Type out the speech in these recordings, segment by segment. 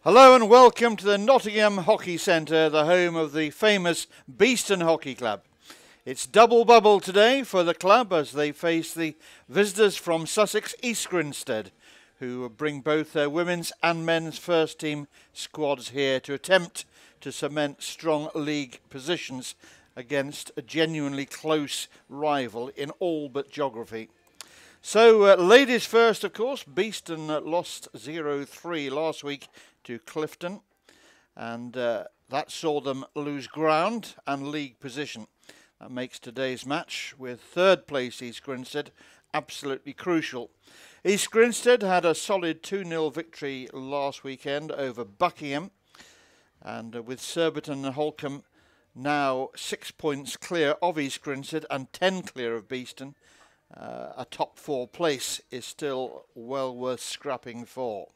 Hello and welcome to the Nottingham Hockey Centre, the home of the famous Beeston Hockey Club. It's double bubble today for the club as they face the visitors from Sussex, East Grinstead, who bring both their women's and men's first team squads here to attempt to cement strong league positions against a genuinely close rival in all but geography. So, ladies first, of course. Beeston lost 0-3 last week to Clifton, and that saw them lose ground and league position. That makes today's match with third place East Grinstead absolutely crucial. East Grinstead had a solid 2-0 victory last weekend over Buckingham, and with Surbiton and Holcombe now 6 points clear of East Grinstead and 10 clear of Beeston, a top 4 place is still well worth scrapping for.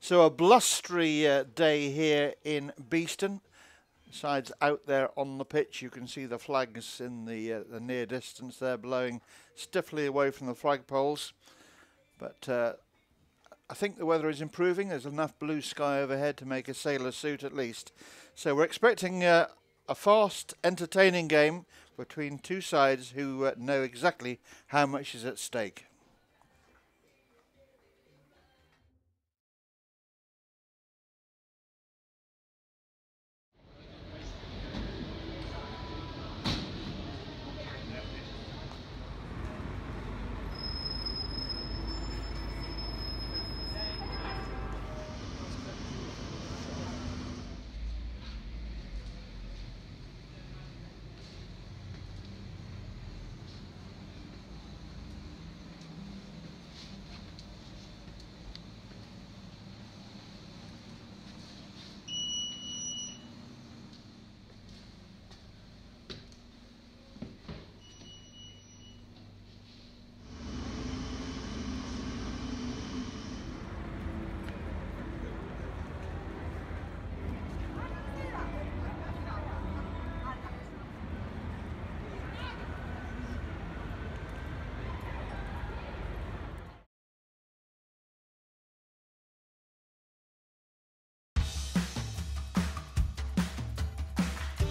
So a blustery day here in Beeston. Besides, out there on the pitch, you can see the flags in the near distance there blowing stiffly away from the flagpoles. But I think the weather is improving. There's enough blue sky overhead to make a sailor suit at least. So we're expecting a fast, entertaining game between two sides who know exactly how much is at stake.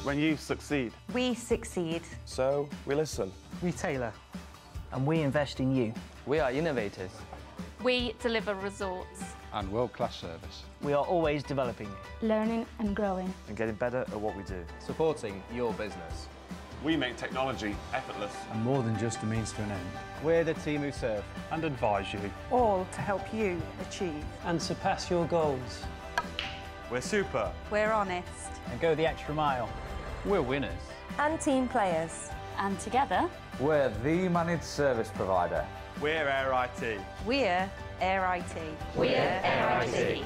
When you succeed, we succeed. So we listen. We tailor. And we invest in you. We are innovators. We deliver results. And world-class service. We are always developing you. Learning and growing. And getting better at what we do. Supporting your business. we make technology effortless. And more than just a means to an end. We're the team who serve. And advise you. All to help you achieve. And surpass your goals. We're super. We're honest. And go the extra mile. We're winners. And team players. And together, we're the managed service provider. We're Air IT. We're Air IT. We're Air IT.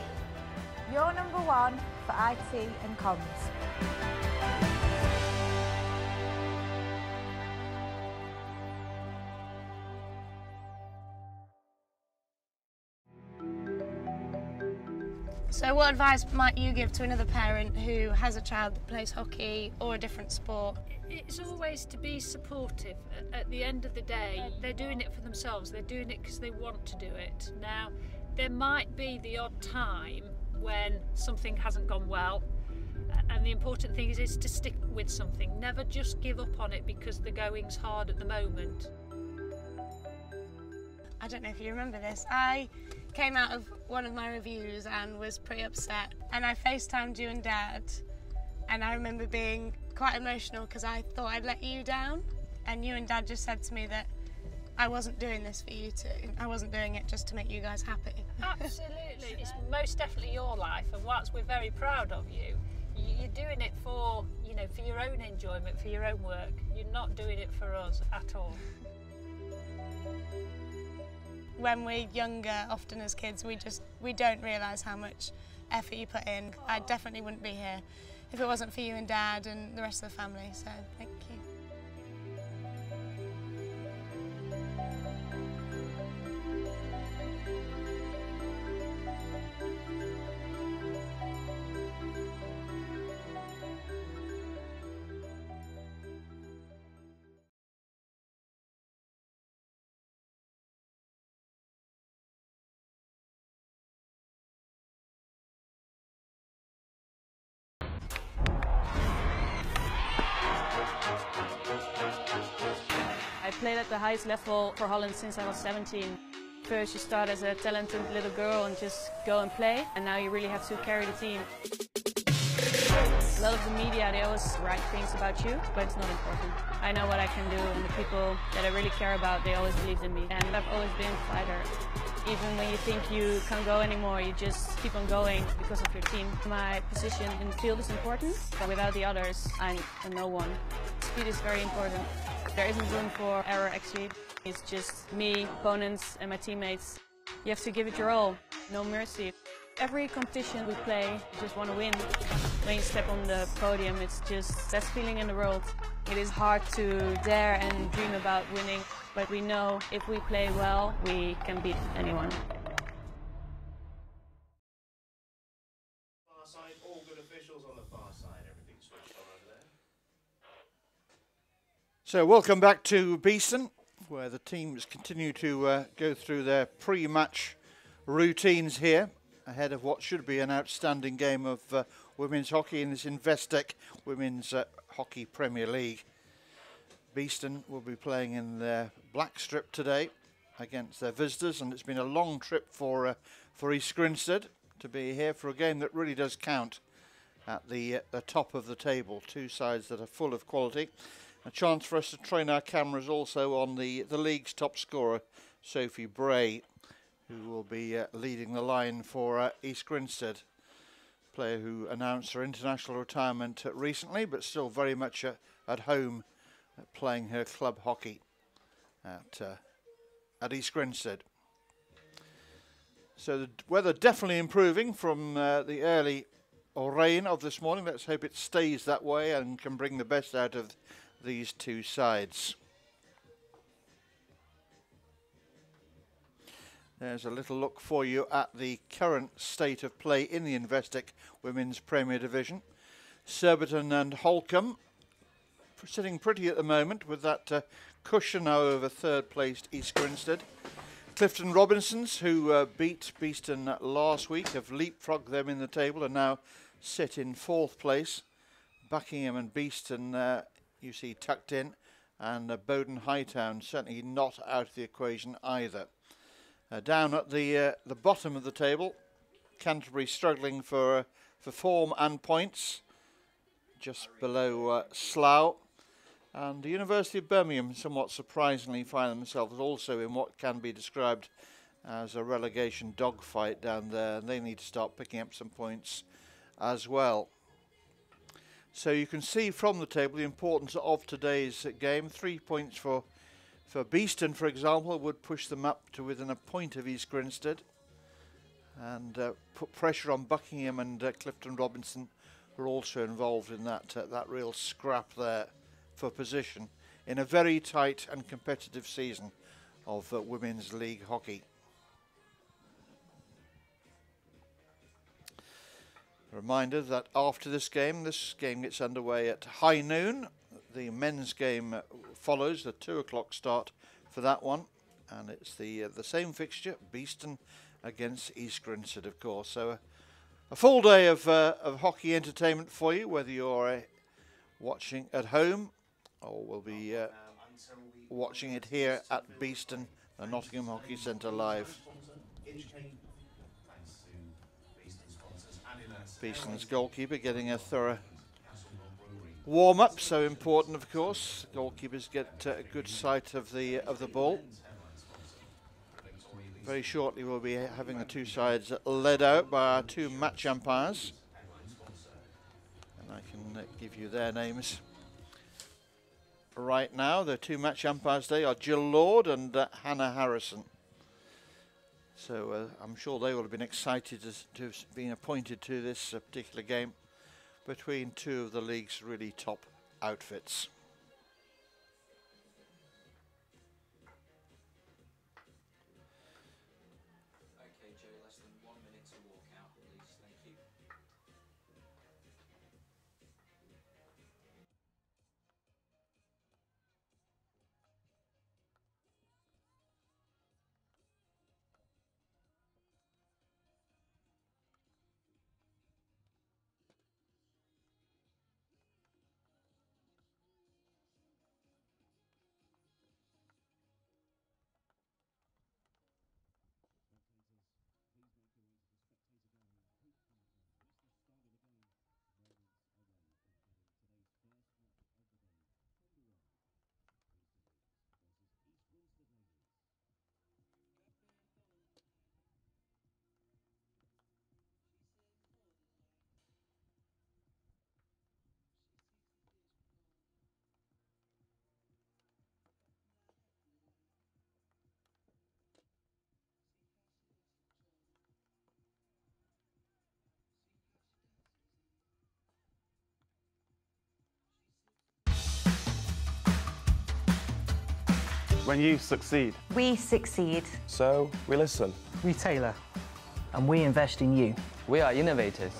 You're number one for IT and comms. So what advice might you give to another parent who has a child that plays hockey or a different sport? It's always to be supportive. At the end of the day, they're doing it for themselves. They're doing it because they want to do it. Now, there might be the odd time when something hasn't gone well, and the important thing is to stick with something. Never just give up on it because the going's hard at the moment. I don't know if you remember this. I came out of one of my reviews and was pretty upset, and I FaceTimed you and Dad, and I remember being quite emotional because I thought I'd let you down, and you and Dad just said to me that I wasn't doing this for you two. I wasn't doing it just to make you guys happy. Absolutely. It's most definitely your life, and whilst we're very proud of you, you're doing it for, for your own enjoyment, for your own work. You're not doing it for us at all. When we're younger, often as kids, we don't realise how much effort you put in. I definitely wouldn't be here if it wasn't for you and Dad and the rest of the family, so thank you. played at the highest level for Holland since I was 17. First you start as a talented little girl and just go and play, and now you really have to carry the team. A lot of the media, they always write things about you, but it's not important. I know what I can do, and the people that I really care about, they always believed in me. And I've always been a fighter. Even when you think you can't go anymore, you just keep on going because of your team. My position in the field is important, but without the others, I'm a no one. Speed is very important. There isn't room for error, actually. It's just me, opponents, and my teammates. You have to give it your all, no mercy. Every competition we play, you just want to win. When you step on the podium, it's just the best feeling in the world. It is hard to dare and dream about winning, but we know if we play well, we can beat anyone. Far side, all good officials on the far side, everything switched on over there. So welcome back to Beeston, where the teams continue to go through their pre-match routines here, ahead of what should be an outstanding game of women's hockey in this Investec Women's Hockey Premier League. Beeston will be playing in their black strip today against their visitors, and it's been a long trip for East Grinstead to be here for a game that really does count at the top of the table. Two sides that are full of quality. A chance for us to train our cameras also on the league's top scorer, Sophie Bray, who will be leading the line for East Grinstead. Player who announced her international retirement recently, but still very much at home playing her club hockey at East Grinstead. So the weather definitely improving from the early rain of this morning. Let's hope it stays that way and can bring the best out of these two sides. There's a little look for you at the current state of play in the Investec Women's Premier Division. Surbiton and Holcombe sitting pretty at the moment with that cushion now over third placed East Grinstead. Clifton Robinsons, who beat Beeston last week, have leapfrogged them in the table and now sit in fourth place. Buckingham and Beeston you see tucked in, and Bowden Hightown certainly not out of the equation either. Down at the bottom of the table, Canterbury struggling for form and points, just below Slough. And the University of Birmingham, somewhat surprisingly, find themselves also in what can be described as a relegation dogfight down there. And they need to start picking up some points as well. So you can see from the table the importance of today's game. 3 points for Beeston, for example, would push them up to within a point of East Grinstead, and put pressure on Buckingham and Clifton Robinson, who are also involved in that real scrap there for position in a very tight and competitive season of women's league hockey. A reminder that after this game gets underway at high noon. The men's game follows, the 2 o'clock start for that one, and it's the same fixture, Beeston against East Grinstead, of course. So a full day of hockey entertainment for you, whether you're watching at home or will be watching it here at Beeston, the Nottingham Hockey Centre live. Beeston's goalkeeper getting a thorough warm-up, so important, of course. Goalkeepers get a good sight of the ball. Very shortly we'll be having the two sides led out by our two match umpires, and I can give you their names right now. The two match umpires today are Jill Lord and Hannah Harrison. So I'm sure they will have been excited to have been appointed to this particular game between two of the league's really top outfits. Okay, Joe, less than 1 minute to walk out, please. Thank you. When you succeed, We succeed. So we listen. We tailor. And we invest in you. We are innovators.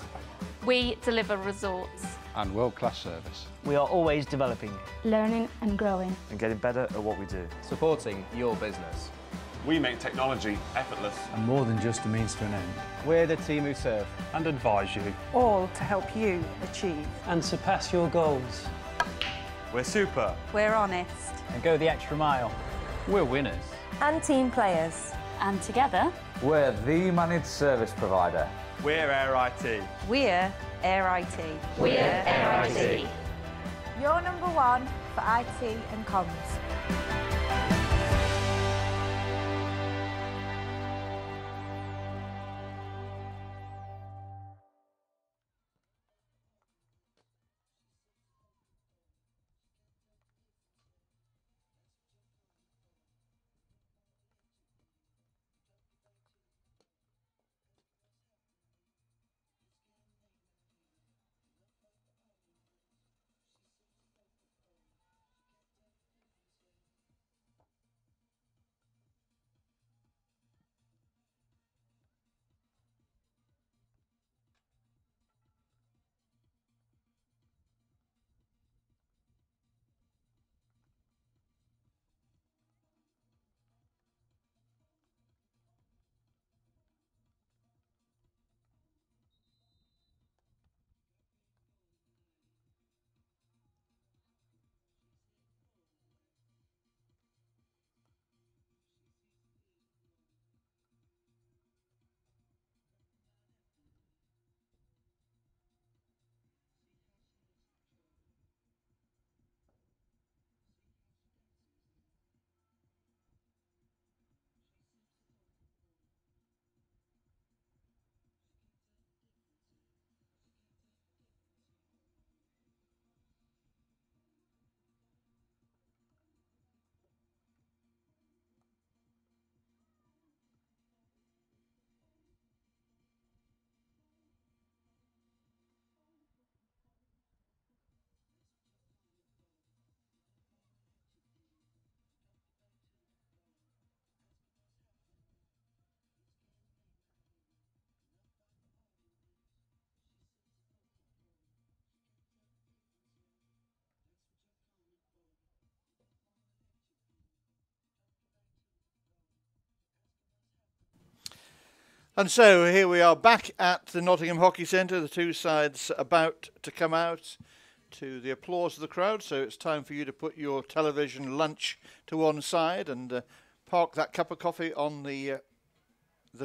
We deliver results. And world-class service. We are always developing you. Learning and growing. And getting better at what we do. Supporting your business. we make technology effortless And more than just a means to an end. We're the team who serve. and advise you. All to help you achieve. And surpass your goals. We're super. We're honest. And go the extra mile. We're winners. And team players. And together, We're the managed service provider. We're Air IT. We're Air IT. we're Air IT. You're number one for IT and comms. And so here we are back at the Nottingham Hockey Centre, the two sides about to come out to the applause of the crowd. So it's time for you to put your television lunch to one side and park that cup of coffee on the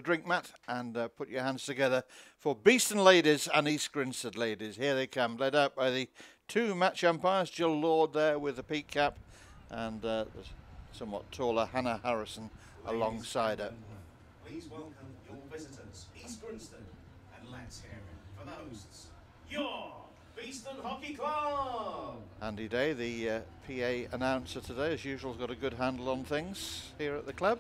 drink mat and put your hands together for Beeston ladies and East Grinstead ladies. Here they come, led out by the two match umpires, Jill Lord there with the peak cap and the somewhat taller Hannah Harrison alongside her. Please welcome your visitors, East Grinstead, and let's hear it for the hosts, your Beeston Hockey Club! Andy Day, the PA announcer today, as usual, has got a good handle on things here at the club.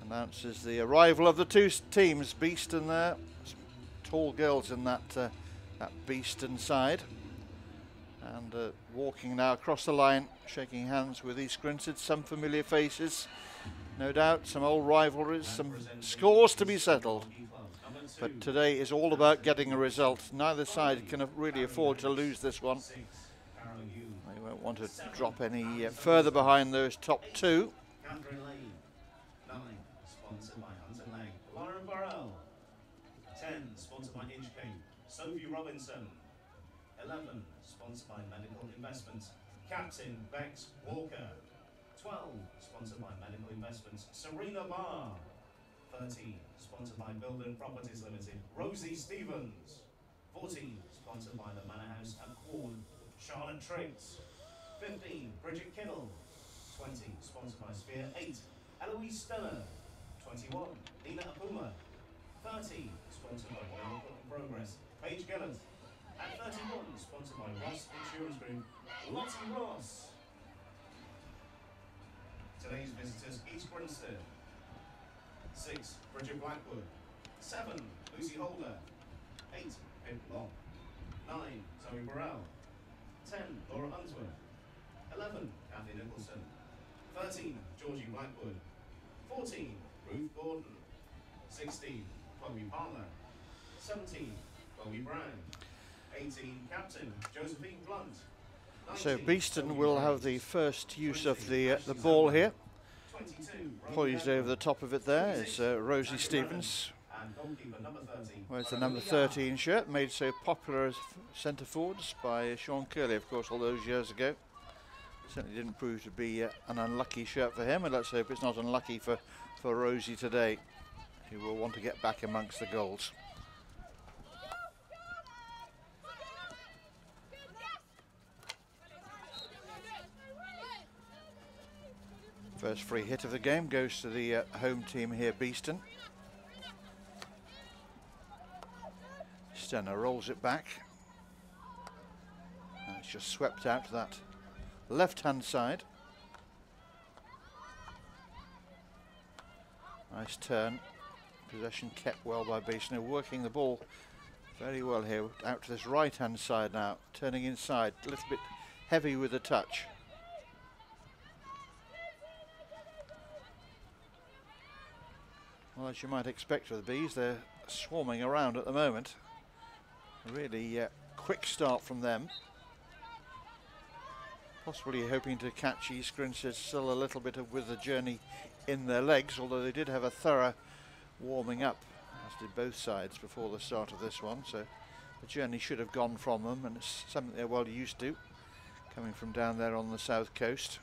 Announces the arrival of the two teams, Beeston there, some tall girls in that Beeston side. And walking now across the line, shaking hands with East Grinstead, some familiar faces. No doubt, some old rivalries, some scores to be settled. But today is all about getting a result. Neither side can really afford to lose this one. They won't want to drop any further behind those top two. 10, sponsored by Inchcape, Sophie Robinson. 11, sponsored by Medical Investments, Captain Bex Walker. 12, sponsored by Medical Investments, Serena Barr. 13, sponsored by Building Properties Limited, Rosie Stevens. 14, sponsored by the Manor House and Quad, Charlotte Triggs. 15, Bridget Kinnell. 20, sponsored by Sphere 8, Eloise Steller. 21, Nina Apuma. 30, sponsored by Royal Cook Progress, Paige Gillett. At 31, sponsored by Ross Insurance Group, Lottie Ross. Today's visitors, East Grinstead. 6, Bridget Blackwood. 7, Lucy Holder. 8, Pip Long. 9, Zoe Burrell. 10, Laura Unsworth. 11, Kathy Nicholson. 13, Georgie Blackwood. 14, Ruth Gordon. 16, Chloe Parler. 17, Chloe Brown. 18, Captain Josephine Blunt. So Beeston will have the first use of the ball here. Poised over the top of it there is Rosie Stevens. Where's the number 13 shirt, made so popular as centre forwards by Sean Curley, of course, all those years ago. Certainly didn't prove to be an unlucky shirt for him, and let's hope it's not unlucky for Rosie today. He will want to get back amongst the goals. First free hit of the game goes to the home team here, Beeston. Stenner rolls it back. And it's just swept out to that left-hand side. Nice turn. Possession kept well by Beeston. They're working the ball very well here. Out to this right-hand side now. Turning inside. A little bit heavy with the touch. Well, as you might expect with the Bees, they're swarming around at the moment. A really quick start from them. Possibly hoping to catch East Grinstead still a little bit with the journey in their legs, although they did have a thorough warming up, as did both sides before the start of this one. So the journey should have gone from them, and it's something they're well used to, coming from down there on the south coast.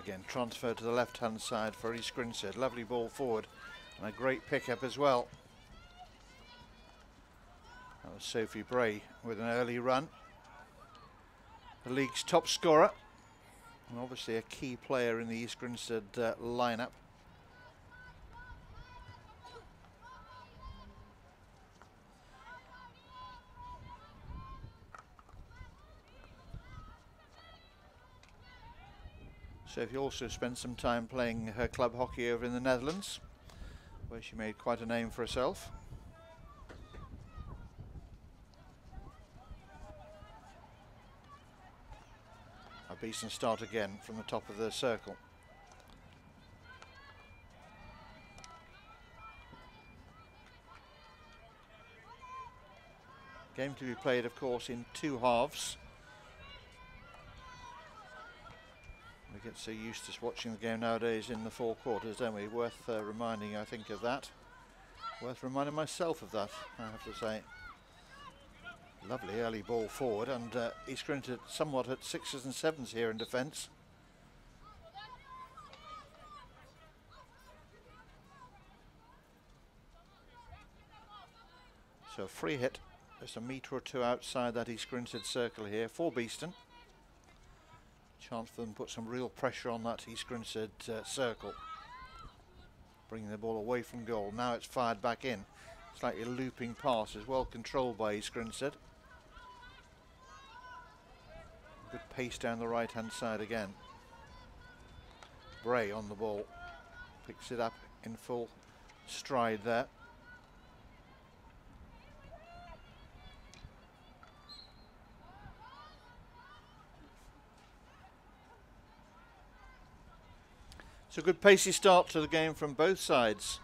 Again, transfer to the left-hand side for East Grinstead. Lovely ball forward and a great pick-up as well. That was Sophie Bray with an early run. The league's top scorer, and obviously a key player in the East Grinstead lineup. Sophie also spent some time playing her club hockey over in the Netherlands, where she made quite a name for herself. Beeston start again from the top of the circle. Game to be played, of course, in two halves. We get so used to watching the game nowadays in the four quarters, don't we? Worth reminding, I think, of that. Worth reminding myself of that, I have to say. Lovely early ball forward, and East Grinstead somewhat at 6s and 7s here in defence. So a free hit, just a metre or two outside that East Grinstead circle here for Beeston. Chance for them to put some real pressure on that East Grinstead circle. Bringing the ball away from goal. Now it's fired back in. Slightly looping pass is well controlled by East Grinstead. Good pace down the right hand side again. Bray on the ball. Picks it up in full stride there. It's a good pacey start to the game from both sides.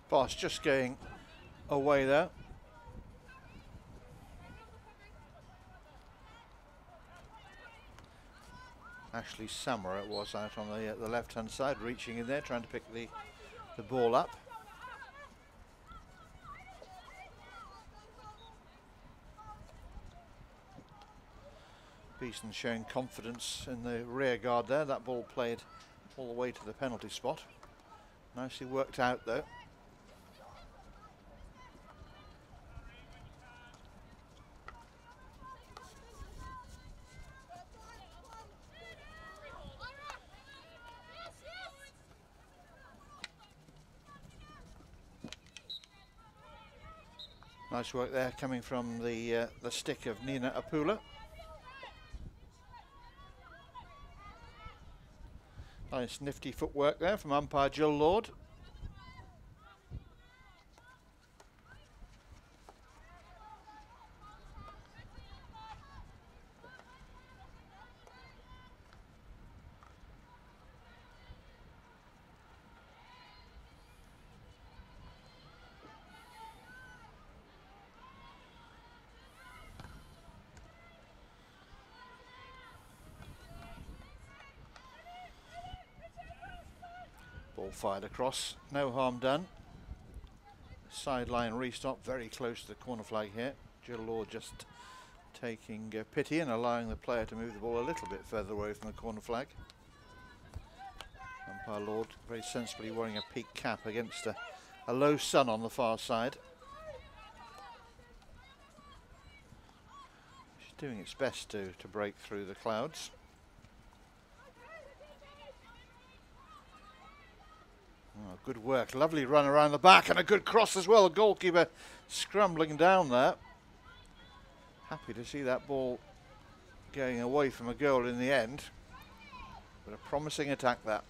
Pass just going away there. Ashley Summer it was out on the left-hand side, reaching in there, trying to pick the ball up. Beeston showing confidence in the rear guard there. That ball played all the way to the penalty spot. Nicely worked out though. Nice work there coming from the stick of Nina Apula. Nice nifty footwork there from umpire Jill Lord. Ball fired across, no harm done. Sideline restop, very close to the corner flag here. Jill Lord just taking pity and allowing the player to move the ball a little bit further away from the corner flag. Umpire Lord very sensibly wearing a peak cap against a low sun on the far side. She's doing its best to break through the clouds. Oh, good work, lovely run around the back and a good cross as well. The goalkeeper scrambling down there. Happy to see that ball going away from a goal in the end. But a promising attack that.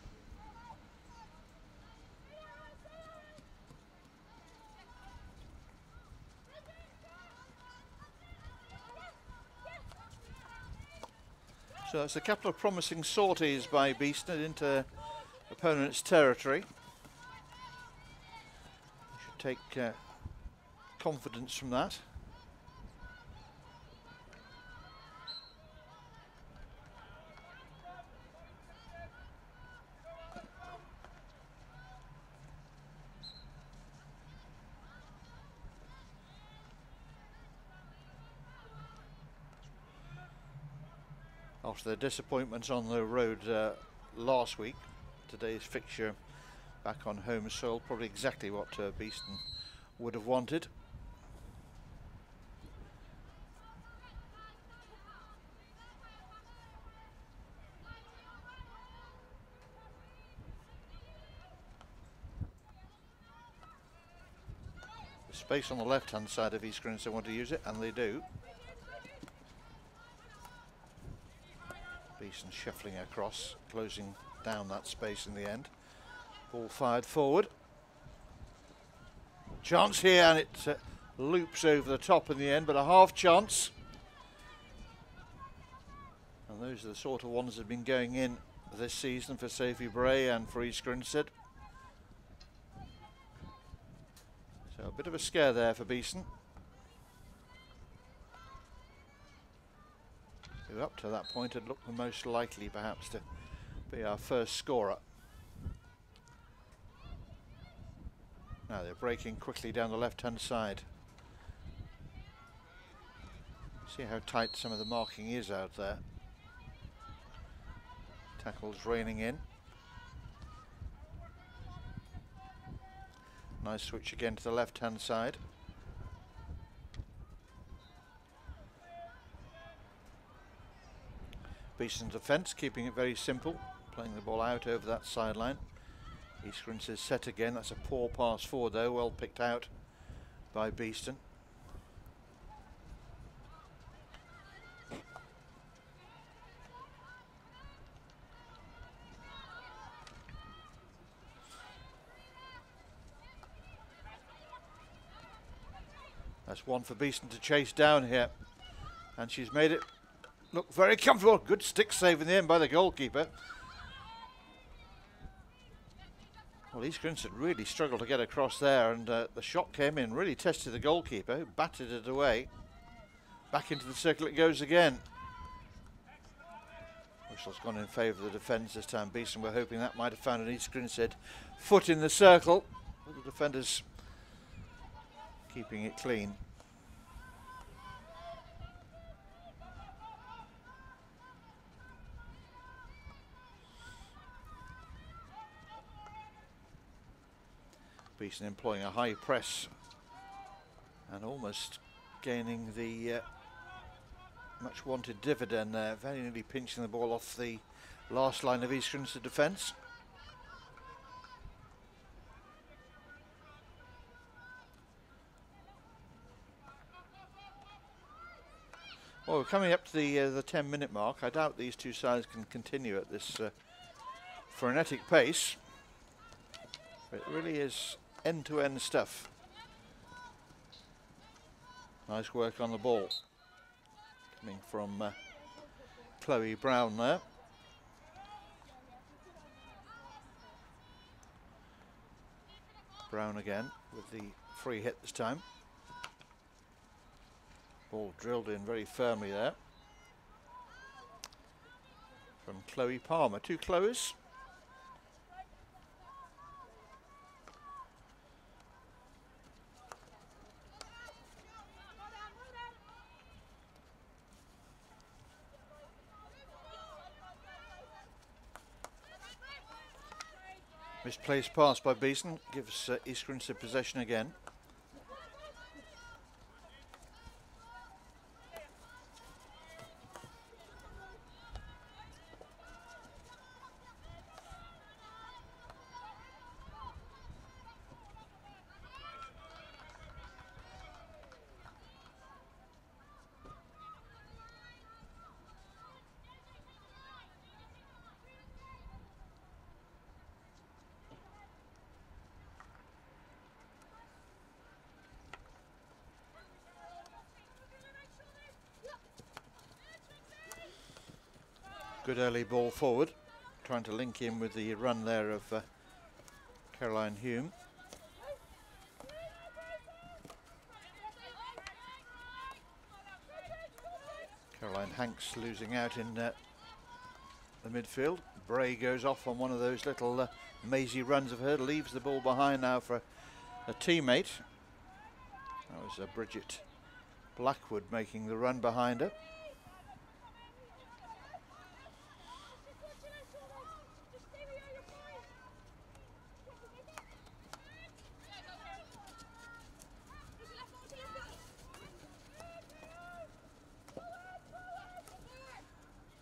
So it's a couple of promising sorties by Beeston into opponent's territory. Should take confidence from that. After the disappointments on the road last week, today's fixture back on home soil, probably exactly what Beeston would have wanted. The space on the left hand side of East Grinstead want to use it, and they do. Beeston shuffling across, closing down that space in the end. Ball fired forward. Chance here, and it loops over the top in the end, but a half chance. And those are the sort of ones that have been going in this season for Sophie Bray and for East Grinstead. So a bit of a scare there for Beeston, who up to that point had looked the most likely perhaps to be our first scorer. Now they're breaking quickly down the left hand side. See how tight some of the marking is out there. Tackles raining in. Nice switch again to the left hand side. Beeston's defence, keeping it very simple, playing the ball out over that sideline. East Grinstead set again. That's a poor pass forward though, well picked out by Beeston. That's one for Beeston to chase down here, and she's made it look very comfortable. Good stick save in the end by the goalkeeper. Well, East Grinstead really struggled to get across there, and the shot came in, really tested the goalkeeper, who batted it away. Back into the circle it goes again. Whistle's gone in favour of the defence this time. Beeston were hoping that might have found an East Grinstead foot in the circle, but the defenders keeping it clean. Beeston employing a high press and almost gaining the much wanted dividend there, very nearly pinching the ball off the last line of East Grinstead defence. Well, we're coming up to the 10-minute mark. I doubt these two sides can continue at this frenetic pace. But it really is end-to-end stuff. Nice work on the ball. Coming from Chloe Brown there. Brown again with the free hit this time. Ball drilled in very firmly there. From Chloe Palmer. Two Chloes. Misplaced pass by Beeston gives East Grinstead possession again. Good early ball forward, trying to link in with the run there of Caroline Hume. Caroline Hanks losing out in the midfield. Bray goes off on one of those little mazy runs of her, leaves the ball behind now for a teammate. That was Bridget Blackwood making the run behind her.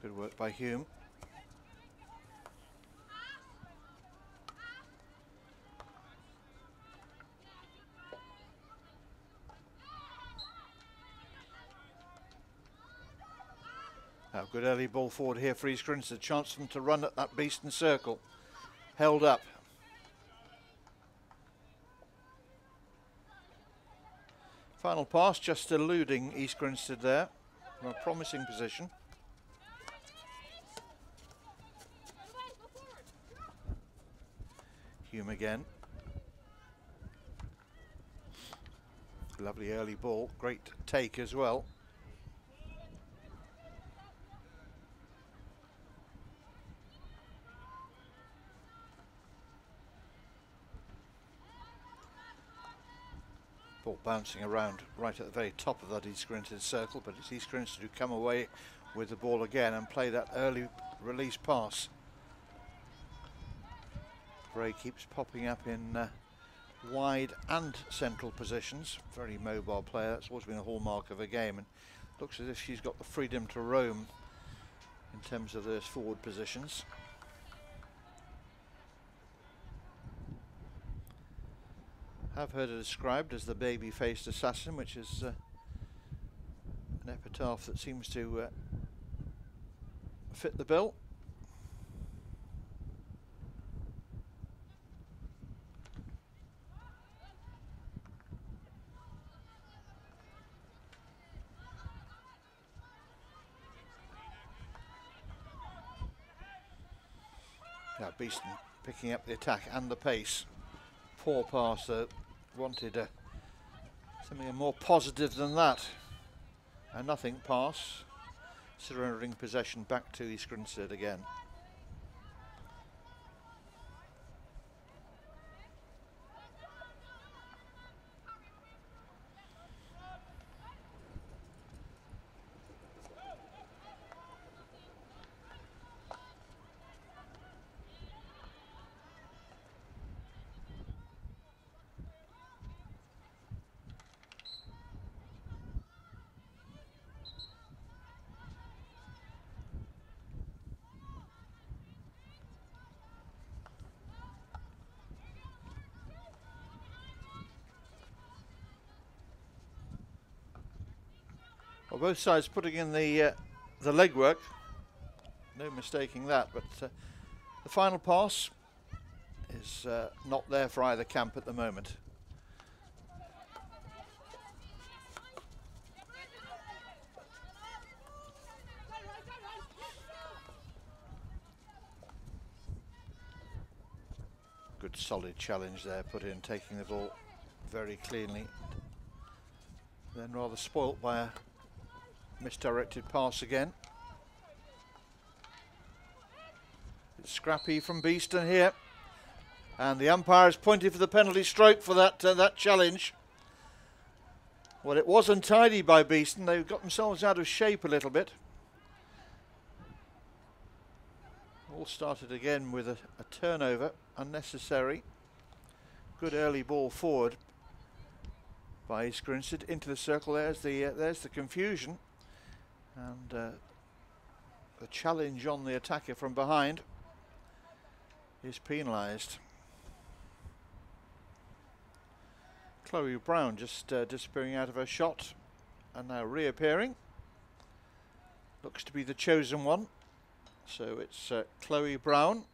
Good work by Hume. Now good early ball forward here for East Grinstead. Chance for them to run at that Beeston circle. Held up. Final pass just eluding East Grinstead there from a promising position. Hume again. Lovely early ball, great take as well. Ball bouncing around right at the very top of that East Grinstead circle, but it's East Grinstead who come away with the ball again and play that early release pass. Bray keeps popping up in wide and central positions. Very mobile player. That's always been a hallmark of her game, and looks as if she's got the freedom to roam in terms of those forward positions. I've heard her described as the baby-faced assassin, which is an epitaph that seems to fit the bill. Now Beeston picking up the attack and the pace. Poor pass, wanted something more positive than that. A nothing pass, surrendering possession back to East Grinstead again. Well, both sides putting in the legwork. No mistaking that, but the final pass is not there for either camp at the moment. Good solid challenge there put in, taking the ball very cleanly. Then rather spoilt by a misdirected pass again. It's scrappy from Beeston here, and the umpire has pointed for the penalty stroke for that challenge. Well, it was untidy by Beeston. They've got themselves out of shape a little bit. All started again with a turnover, unnecessary. Good early ball forward by East Grinstead into the circle. There's the confusion, and the challenge on the attacker from behind is penalised. Chloe Brown just disappearing out of her shot and now reappearing. Looks to be the chosen one. So it's Chloe Brown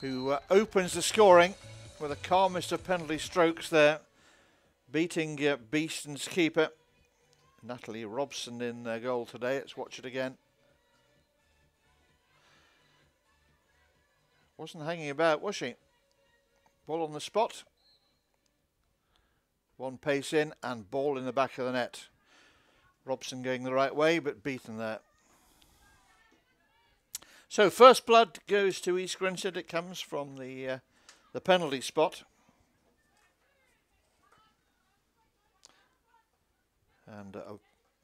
who opens the scoring with the calmest of penalty strokes there, beating Beeston's keeper. Natalie Robson in goal today. Let's watch it again. Wasn't hanging about, was she? Ball on the spot. One pace in and ball in the back of the net. Robson going the right way, but beaten there. So first blood goes to East Grinstead. It comes from the penalty spot. And a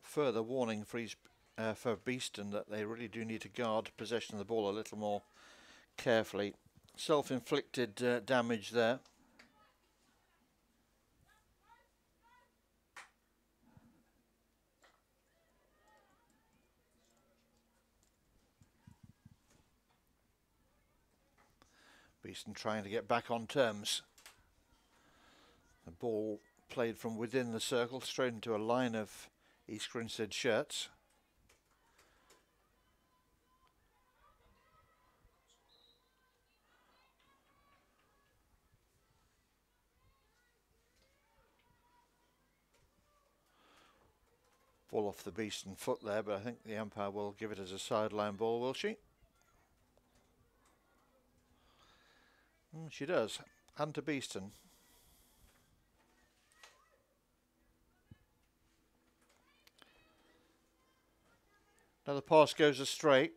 further warning for Beeston that they really do need to guard possession of the ball a little more carefully. Self-inflicted damage there. Beeston trying to get back on terms. The ball played from within the circle straight into a line of East Grinstead shirts. Ball off the Beeston foot there, but I think the umpire will give it as a sideline ball, will she? She does. And to Beeston. Now the pass goes astray.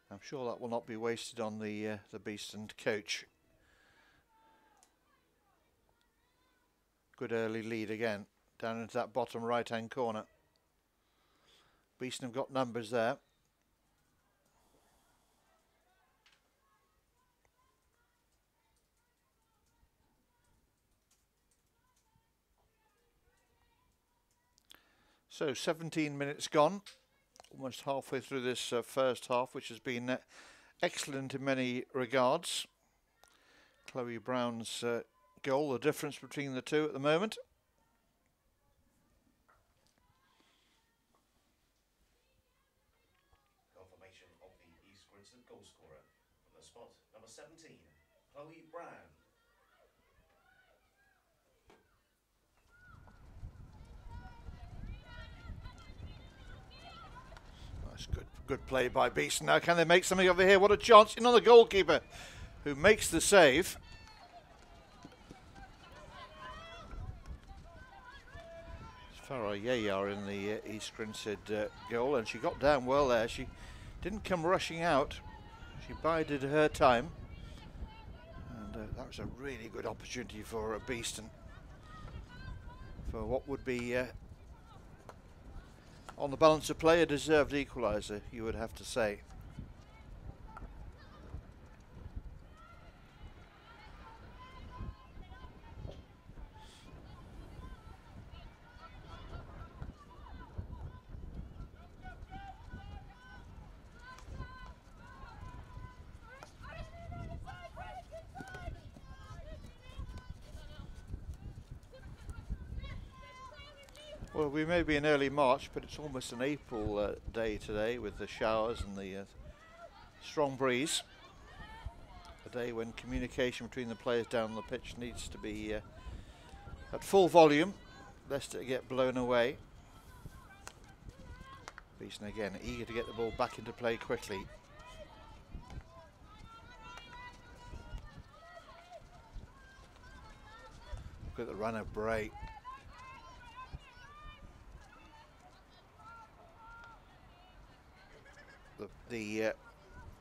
I'm sure that will not be wasted on the Beeston coach. Good early lead again, down into that bottom right hand corner. Beeston have got numbers there. So 17 minutes gone, almost halfway through this first half, which has been excellent in many regards. Chloe Brown's goal, the difference between the two at the moment. Confirmation of the East Grinstead goal scorer on the spot, number 17, Chloe Brown. Good play by Beeston. Now can they make something over here? What a chance in on the goalkeeper who makes the save. Farah Yayar in the East Grinstead goal, and she got down well there. She didn't come rushing out. She bided her time. And that was a really good opportunity for Beeston. For what would be on the balance of play, a deserved equaliser, you would have to say. Well, we may be in early March, but it's almost an April day today with the showers and the strong breeze. A day when communication between the players down on the pitch needs to be at full volume, lest it get blown away. Beeston again eager to get the ball back into play quickly. Look at the run of Bray. The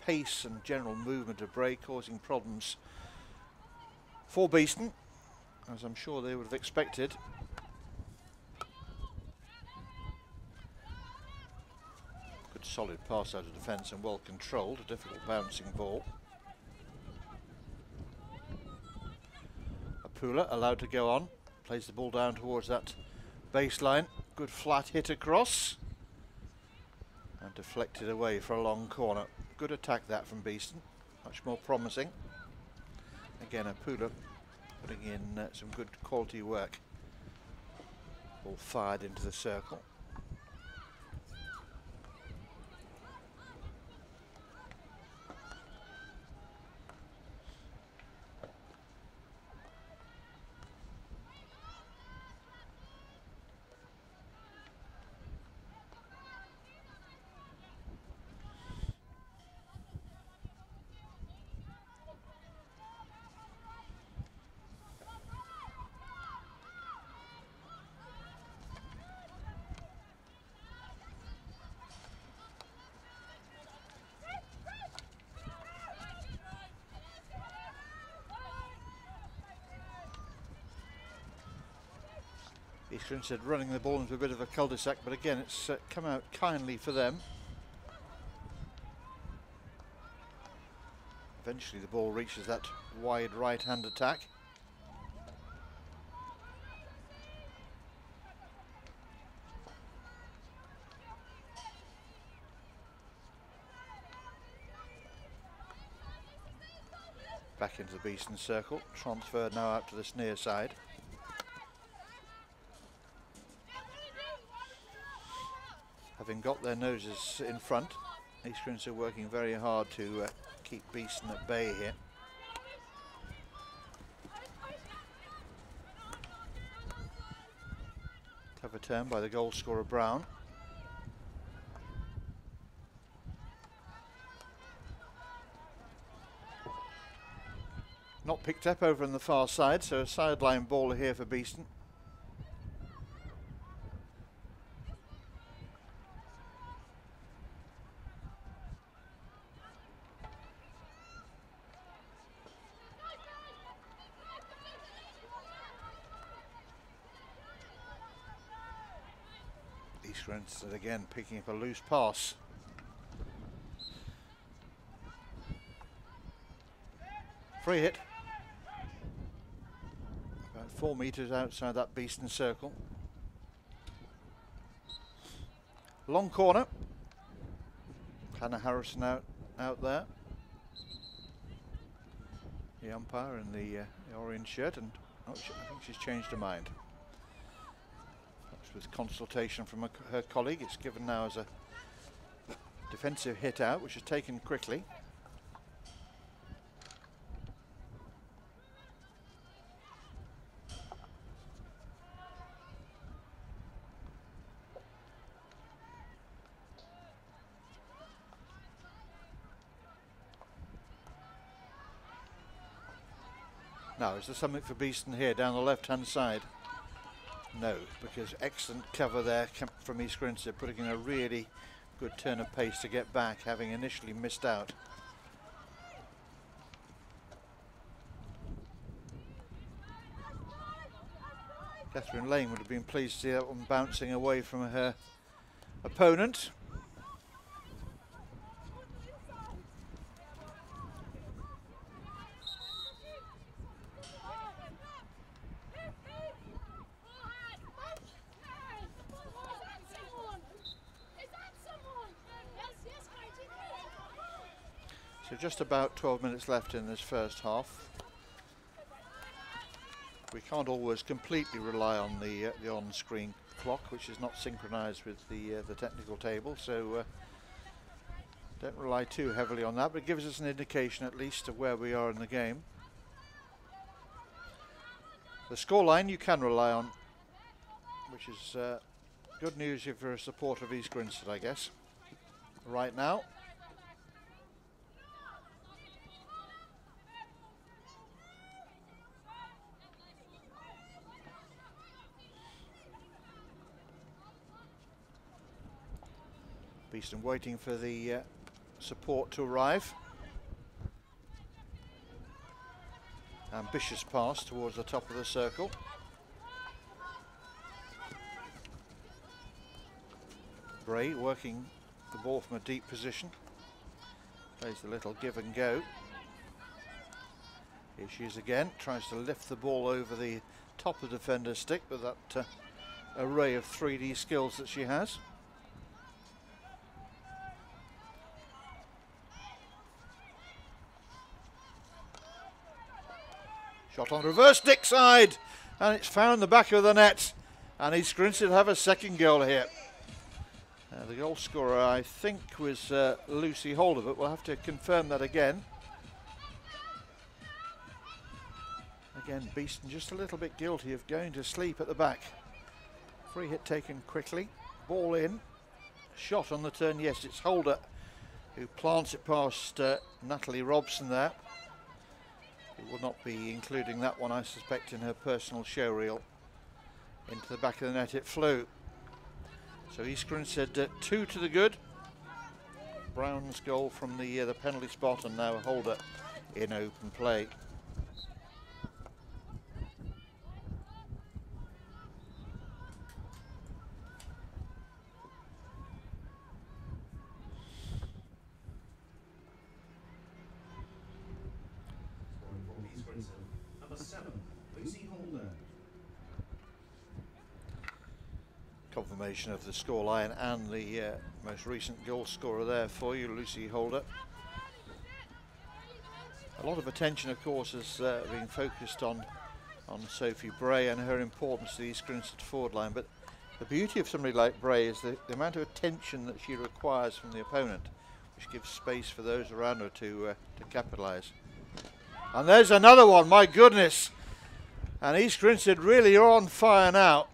pace and general movement of Bray causing problems for Beeston, as I'm sure they would have expected. Good solid pass out of defence and well controlled, a difficult bouncing ball. Apula allowed to go on, plays the ball down towards that baseline, good flat hit across. And deflected away for a long corner. Good attack that from Beeston, much more promising. Again, Apula putting in some good quality work. Ball fired into the circle. Grinstead running the ball into a bit of a cul-de-sac, but again it's come out kindly for them. Eventually the ball reaches that wide right-hand attack. Back into the Beeston circle, transferred now out to this near side. Having got their noses in front, East Grinstead are working very hard to keep Beeston at bay here. Clever turn by the goal scorer Brown. Not picked up over on the far side, so a sideline ball here for Beeston. Grinstead again picking up a loose pass. Free hit. About 4 metres outside that Beeston circle. Long corner. Hannah Harrison out there. The umpire in the orange shirt, and I think she's changed her mind. With consultation from her colleague, it's given now as a defensive hit out, which is taken quickly. Now, is there something for Beeston here down the left-hand side? No, because excellent cover there from East Grinstead, putting in a really good turn of pace to get back, having initially missed out. Catherine Lane would have been pleased to see that one bouncing away from her opponent. So just about 12 minutes left in this first half. We Can't always completely rely on the on-screen clock, which is not synchronised with the technical table, so don't rely too heavily on that, but it gives us an indication at least of where we are in the game. The scoreline you can rely on, which is good news if you're a supporter of East Grinstead, I guess. Right now. Beeston waiting for the support to arrive. Ambitious pass towards the top of the circle. Bray working the ball from a deep position. Plays the little give and go. Here she is again, tries to lift the ball over the top of the defender's stick with that array of 3D skills that she has. Shot on reverse stick side, and it's found the back of the net, and East Grinstead have a second goal here. The goal scorer, I think, was Lucy Holder, but we'll have to confirm that again. Again, Beeston just a little bit guilty of going to sleep at the back. Free hit taken quickly, ball in, shot on the turn. Yes, it's Holder who plants it past Natalie Robson there. Will not be including that one, I suspect, in her personal show reel. Into the back of the net it flew. So East Grinstead 2 to the good. Brown's goal from the penalty spot, and now Holder in open play. Confirmation of the scoreline and the most recent goal scorer there for you, Lucy Holder. A lot of attention, of course, has been focused on Sophie Bray and her importance to the East Grinstead forward line, but the beauty of somebody like Bray is the amount of attention that she requires from the opponent, which gives space for those around her to capitalise. And there's another one, my goodness! And East Grinstead really are on fire now.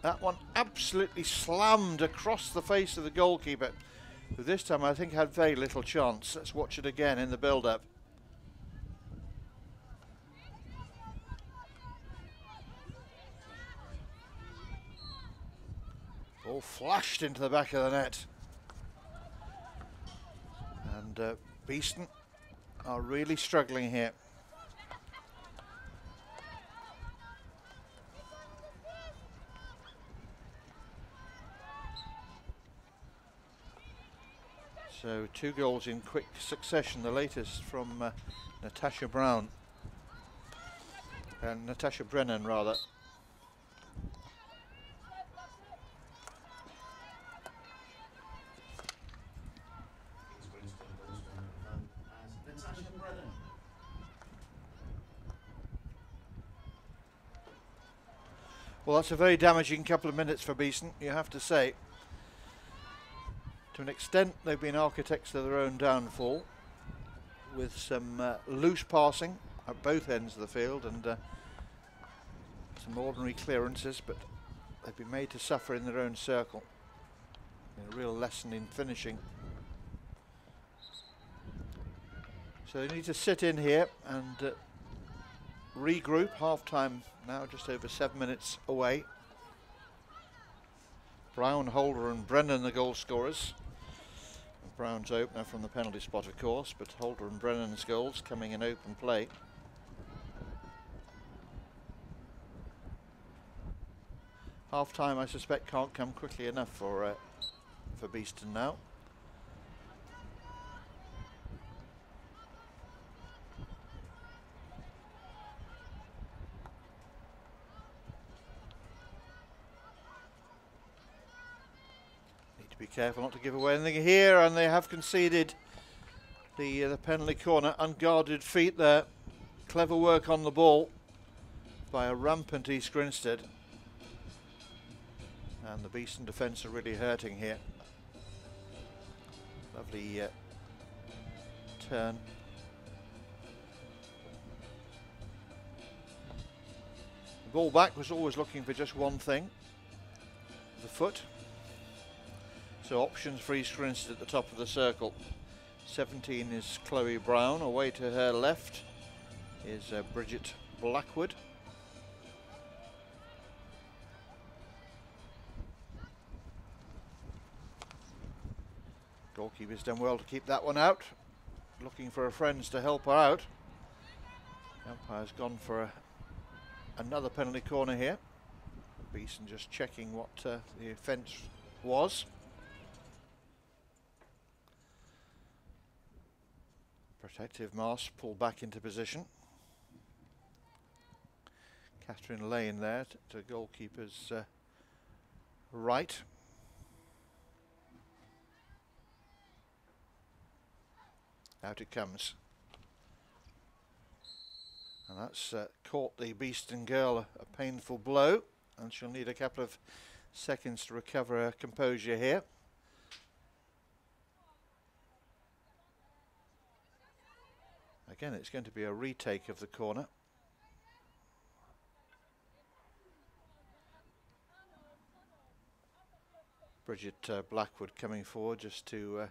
That one absolutely slammed across the face of the goalkeeper, who this time I think had very little chance. Let's watch it again in the build-up. Ball flashed into the back of the net. And Beeston are really struggling here. So 2 goals in quick succession, the latest from Natasha Brown, and Natasha Brennan rather. Well, that's a very damaging couple of minutes for Beeston, you have to say. To an extent, they've been architects of their own downfall, with some loose passing at both ends of the field and some ordinary clearances, but they've been made to suffer in their own circle. A real lesson in finishing. So they need to sit in here and regroup. Half-time now, just over 7 minutes away. Brown, Holder and Brennan the goal scorers. Brown's opener from the penalty spot, of course, but Holder and Brennan's goals coming in open play. Half-time, I suspect, can't come quickly enough for Beeston now. Be careful not to give away anything here, and they have conceded the penalty corner. Unguarded feet there. Clever work on the ball by a rampant East Grinstead. And the Beeston defence are really hurting here. Lovely turn. The ball back was always looking for just one thing, the foot. So options for East Grinstead at the top of the circle. 17 is Chloe Brown. Away to her left is Bridget Blackwood. Goalkeeper's done well to keep that one out. Looking for her friends to help her out. Umpire's gone for another penalty corner here. Beeston just checking what the offence was. Protective mask pulled back into position. Catherine Lane there to goalkeeper's right. Out it comes. And that's caught the Beeston girl a painful blow, and she'll need a couple of seconds to recover her composure here. Again, it's going to be a retake of the corner. Bridget Blackwood coming forward just to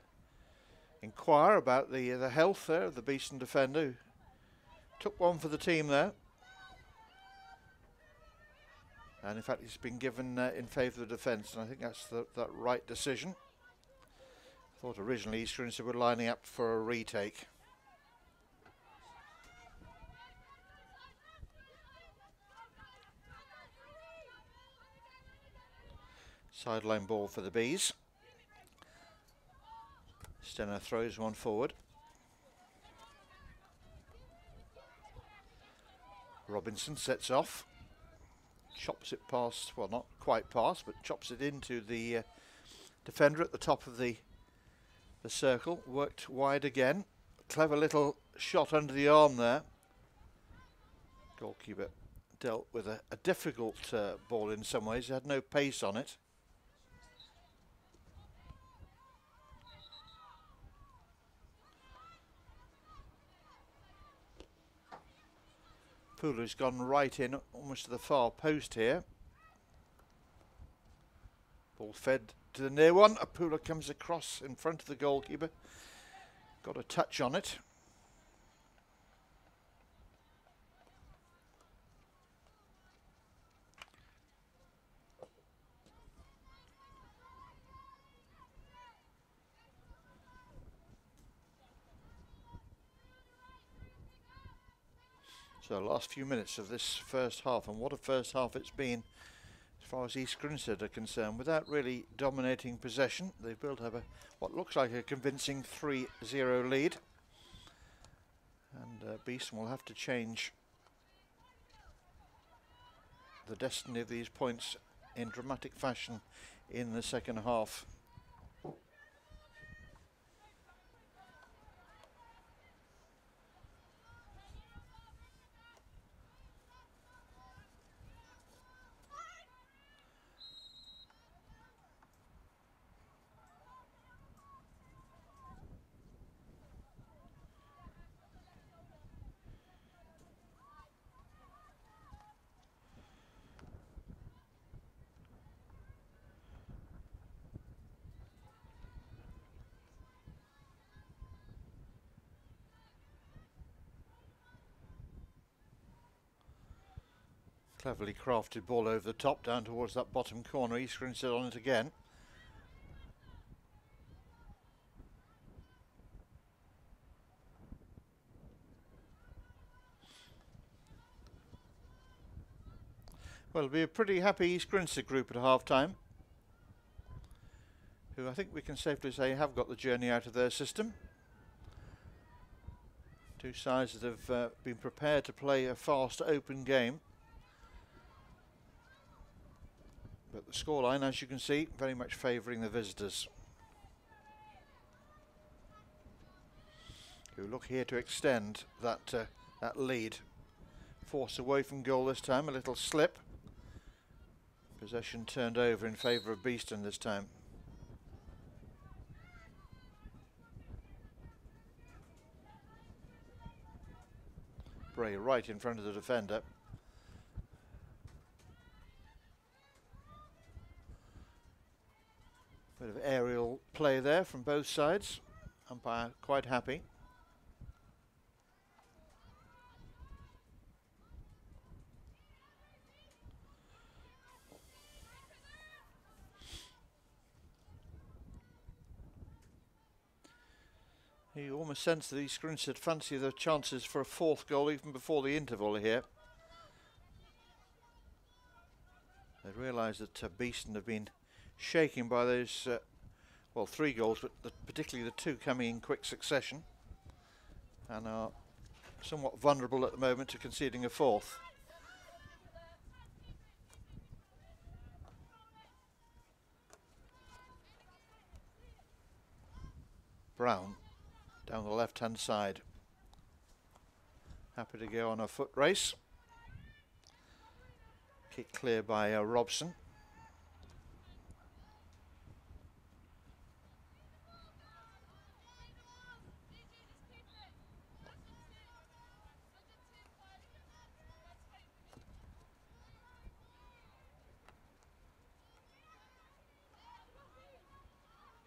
inquire about the health there of the Beeston defender, who took one for the team there. And in fact, he's been given in favour of the defence, and I think that's that right decision. I thought originally East Grinstead were lining up for a retake. Sideline ball for the Bees. Stenner throws one forward. Robinson sets off. Chops it past, well, not quite past, but chops it into the defender at the top of the circle. Worked wide again. Clever little shot under the arm there. Goalkeeper dealt with a difficult ball in some ways. He had no pace on it. Pooler's gone right in, almost to the far post here. Ball fed to the near one. A Pooler comes across in front of the goalkeeper. Got a touch on it. So last few minutes of this first half, and what a first half it's been as far as East Grinstead are concerned. Without really dominating possession, they've built up what looks like a convincing 3-0 lead. And Beeston will have to change the destiny of these points in dramatic fashion in the second half. Cleverly crafted ball over the top, down towards that bottom corner. East Grinstead on it again. Well, it'll be a pretty happy East Grinstead group at half-time, who I think we can safely say have got the journey out of their system. Two sides that have been prepared to play a fast, open game. But the scoreline, as you can see, very much favouring the visitors, who look here to extend that lead Forced away from goal this time, a little slip. Possession turned over in favour of Beeston this time. Bray right in front of the defender. Bit of aerial play there from both sides. Umpire quite happy. You almost sense that East Grinstead fancy the chances for a fourth goal even before the interval here. They realise that Beeston have been shaken by those, well, 3 goals, but particularly the 2 coming in quick succession, and are somewhat vulnerable at the moment to conceding a fourth. Brown down the left hand side, happy to go on a foot race. Kick clear by Robson.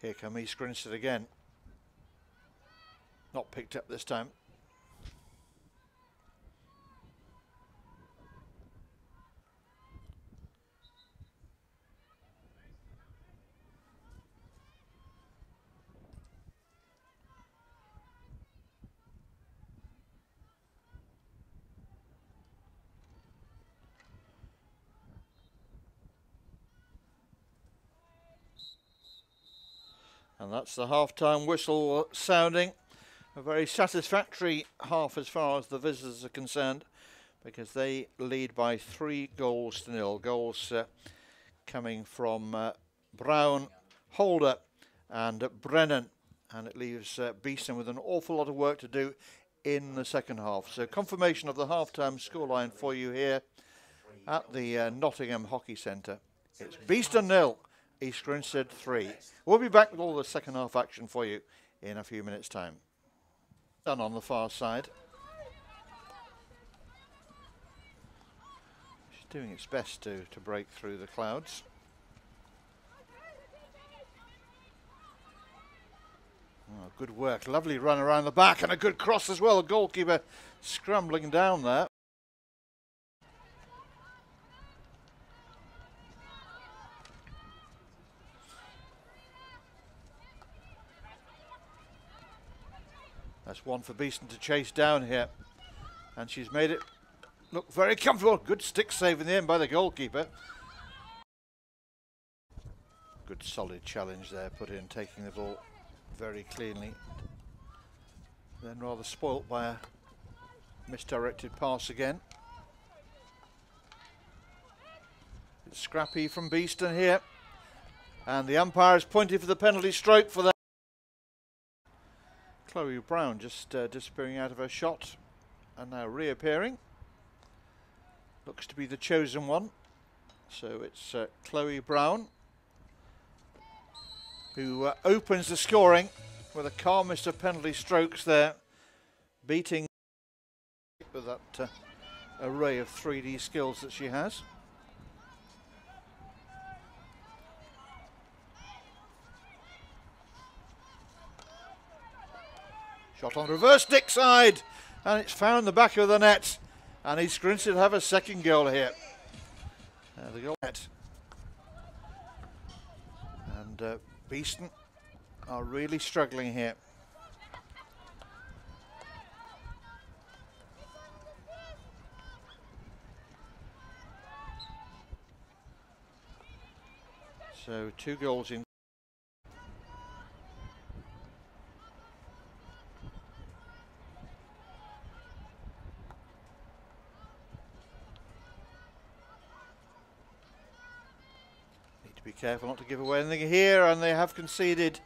Here come East Grinstead again. Not picked up this time. And that's the half-time whistle sounding. A very satisfactory half as far as the visitors are concerned, because they lead by 3 goals to 0. Goals coming from Brown, Holder and Brennan. And it leaves Beeston with an awful lot of work to do in the second half. So confirmation of the half-time scoreline for you here at the Nottingham Hockey Centre. It's Beeston 0, East Grinstead 3. We'll be back with all the second half action for you in a few minutes' time. Done on the far side. She's doing its best to break through the clouds. Oh, good work, lovely run around the back and a good cross as well. The goalkeeper scrambling down there. That's one for Beeston to chase down here. And she's made it look very comfortable. Good stick save in the end by the goalkeeper. Good solid challenge there put in, taking the ball very cleanly. Then rather spoilt by a misdirected pass again. It's scrappy from Beeston here. And the umpire has pointed for the penalty stroke for that. Chloe Brown just disappearing out of her shot and now reappearing. Looks to be the chosen one. So it's Chloe Brown who opens the scoring with the calmest of penalty strokes there, beating with that array of 3D skills that she has. Shot on reverse stick side, and it's found the back of the net. And East Grinstead have a second goal here. The goal net. And Beeston are really struggling here. So 2 goals in. Be careful not to give away anything here, and they have conceded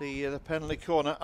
the penalty corner.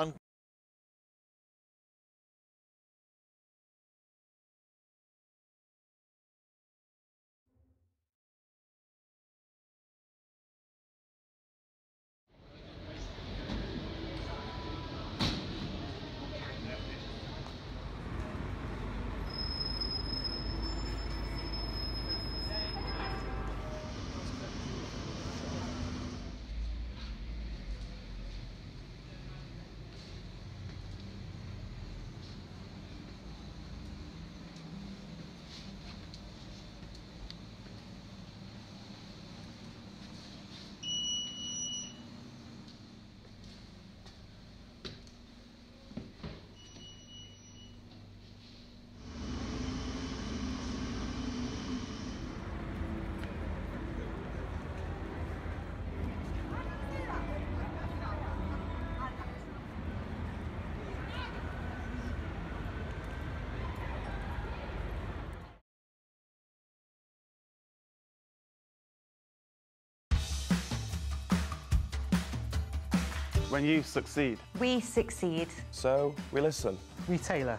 When you succeed, We succeed. So we listen. We tailor.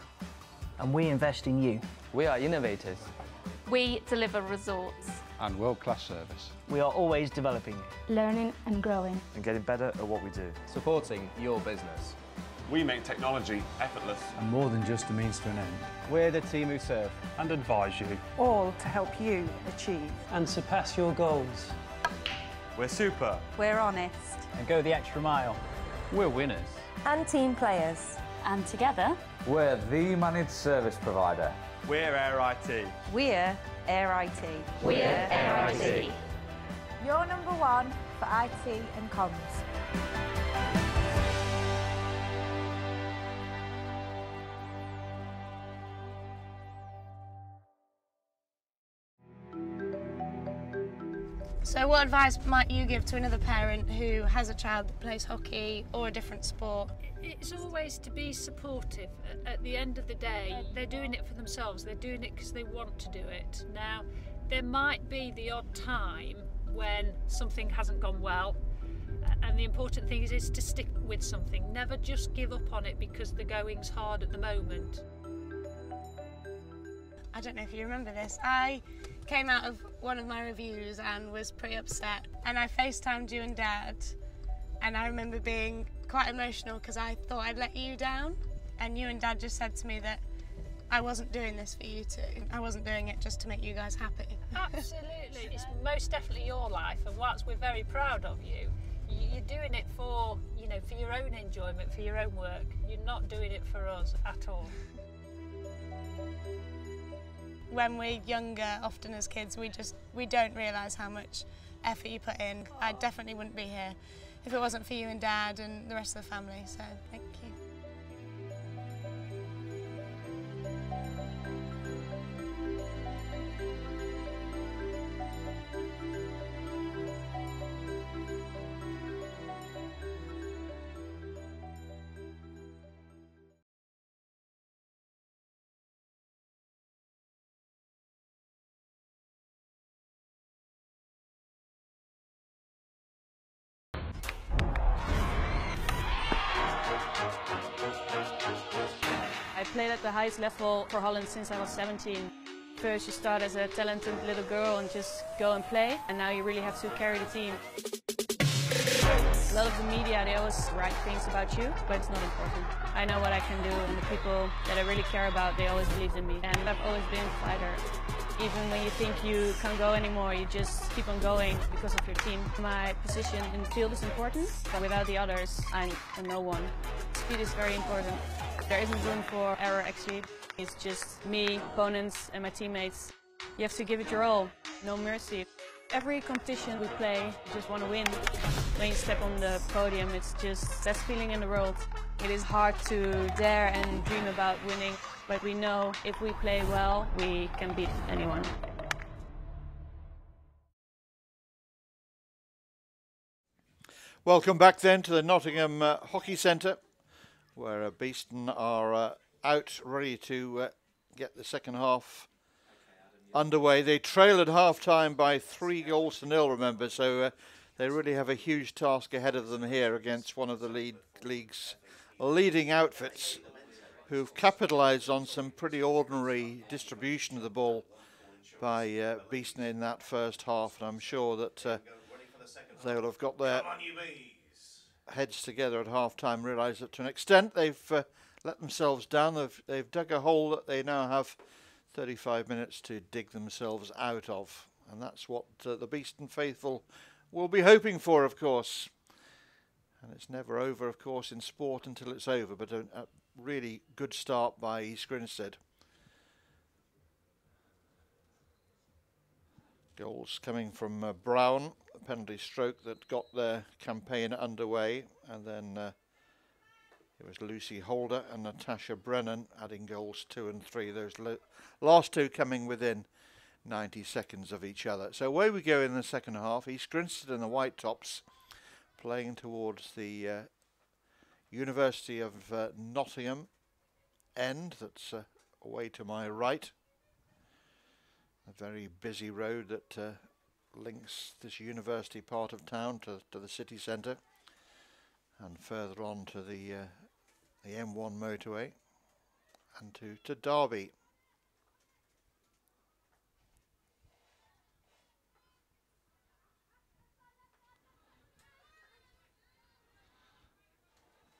And we invest in you. We are innovators. We deliver results. And world-class service. We are always developing. Learning and growing. And getting better at what we do. Supporting your business. we make technology effortless And more than just a means to an end. We're the team who serve. and advise you. All to help you achieve. And surpass your goals. We're super. We're honest. And go the extra mile. We're winners. And team players. And together, We're the managed service provider. We're Air IT. We're Air IT. we're Air IT. Your number one for IT and comms. So what advice might you give to another parent who has a child that plays hockey or a different sport? It's always to be supportive. At the end of the day, they're doing it for themselves. They're doing it because they want to do it. Now, there might be the odd time when something hasn't gone well, and the important thing is to stick with something. Never just give up on it because the going's hard at the moment. I don't know if you remember this. I came out of one of my reviews and was pretty upset, and I FaceTimed you and Dad, and I remember being quite emotional because I thought I'd let you down, and you and Dad just said to me that I wasn't doing this for you two. I wasn't doing it just to make you guys happy. Absolutely. It's most definitely your life, and whilst we're very proud of you, you're doing it for, for your own enjoyment, for your own work. You're not doing it for us at all. When we're younger, often as kids, we don't realise how much effort you put in. I definitely wouldn't be here if it wasn't for you and Dad and the rest of the family, so thank you. I played at the highest level for Holland since I was 17. First you start as a talented little girl and just go and play, and now you really have to carry the team. A lot of the media, they always write things about you, but it's not important. I know what I can do, and the people that I really care about, they always believed in me. And I've always been a fighter. Even when you think you can't go anymore, you just keep on going because of your team. My position in the field is important, but without the others, I'm a no one. Speed is very important. There isn't room for error, actually. It's just me, opponents, and my teammates. You have to give it your all, no mercy. Every competition we play, you just want to win. When you step on the podium, it's just the best feeling in the world. It is hard to dare and dream about winning, but we know if we play well, we can beat anyone. Welcome back then to the Nottingham Hockey Centre, where Beeston are out ready to get the second half underway. They trail at half-time by 3-0, remember, so they really have a huge task ahead of them here against one of the league's leading outfits, who've capitalised on some pretty ordinary distribution of the ball by Beeston in that first half, and I'm sure that they'll have got their heads together at half-time, realise that to an extent they've let themselves down. They've dug a hole that they now have 35 minutes to dig themselves out of, and that's what the Beeston faithful will be hoping for, of course. And it's never over, of course, in sport until it's over, but a really good start by East Grinstead. Goals coming from Brown, a penalty stroke that got their campaign underway, and then it was Lucy Holder and Natasha Brennan adding goals 2 and 3. Those last two coming within 90 seconds of each other. So away we go in the second half. East Grinstead and the White Tops playing towards the University of Nottingham end. That's away to my right. A very busy road that links this university part of town to the city centre. and further on to the M1 motorway and to Derby.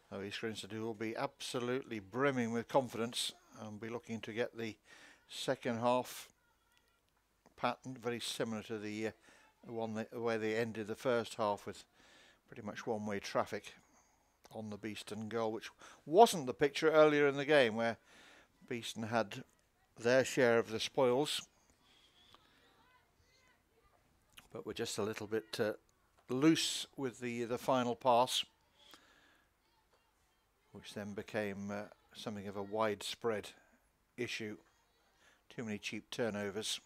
So East Grinstead will be absolutely brimming with confidence and be looking to get the second half pattern very similar to the one where they ended the first half, with pretty much one-way traffic on the Beeston goal, which wasn't the picture earlier in the game, where Beeston had their share of the spoils, but were just a little bit loose with the final pass, which then became something of a widespread issue. Too many cheap turnovers.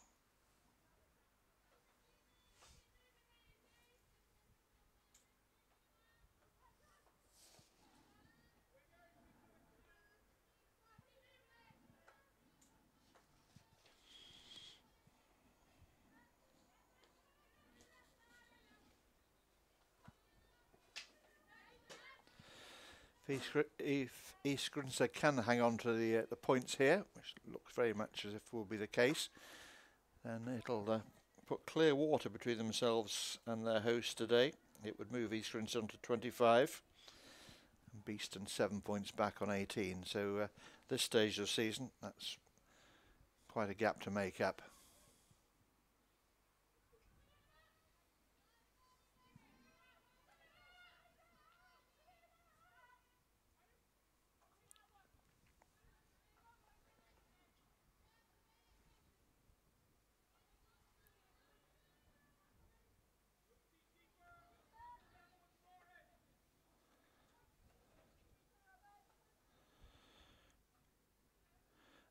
If East Grinstead can hang on to the points here, which looks very much as if will be the case, then it'll put clear water between themselves and their host today. It would move East Grinstead on to 25 and Beeston 7 points back on 18. So this stage of the season, that's quite a gap to make up.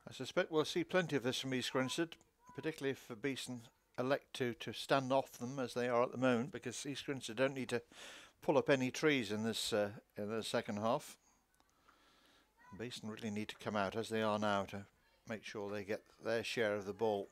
I suspect we'll see plenty of this from East Grinstead, particularly if Beeston elect to stand off them as they are at the moment, because East Grinstead don't need to pull up any trees in this in the second half. Beeston really need to come out as they are now to make sure they get their share of the ball.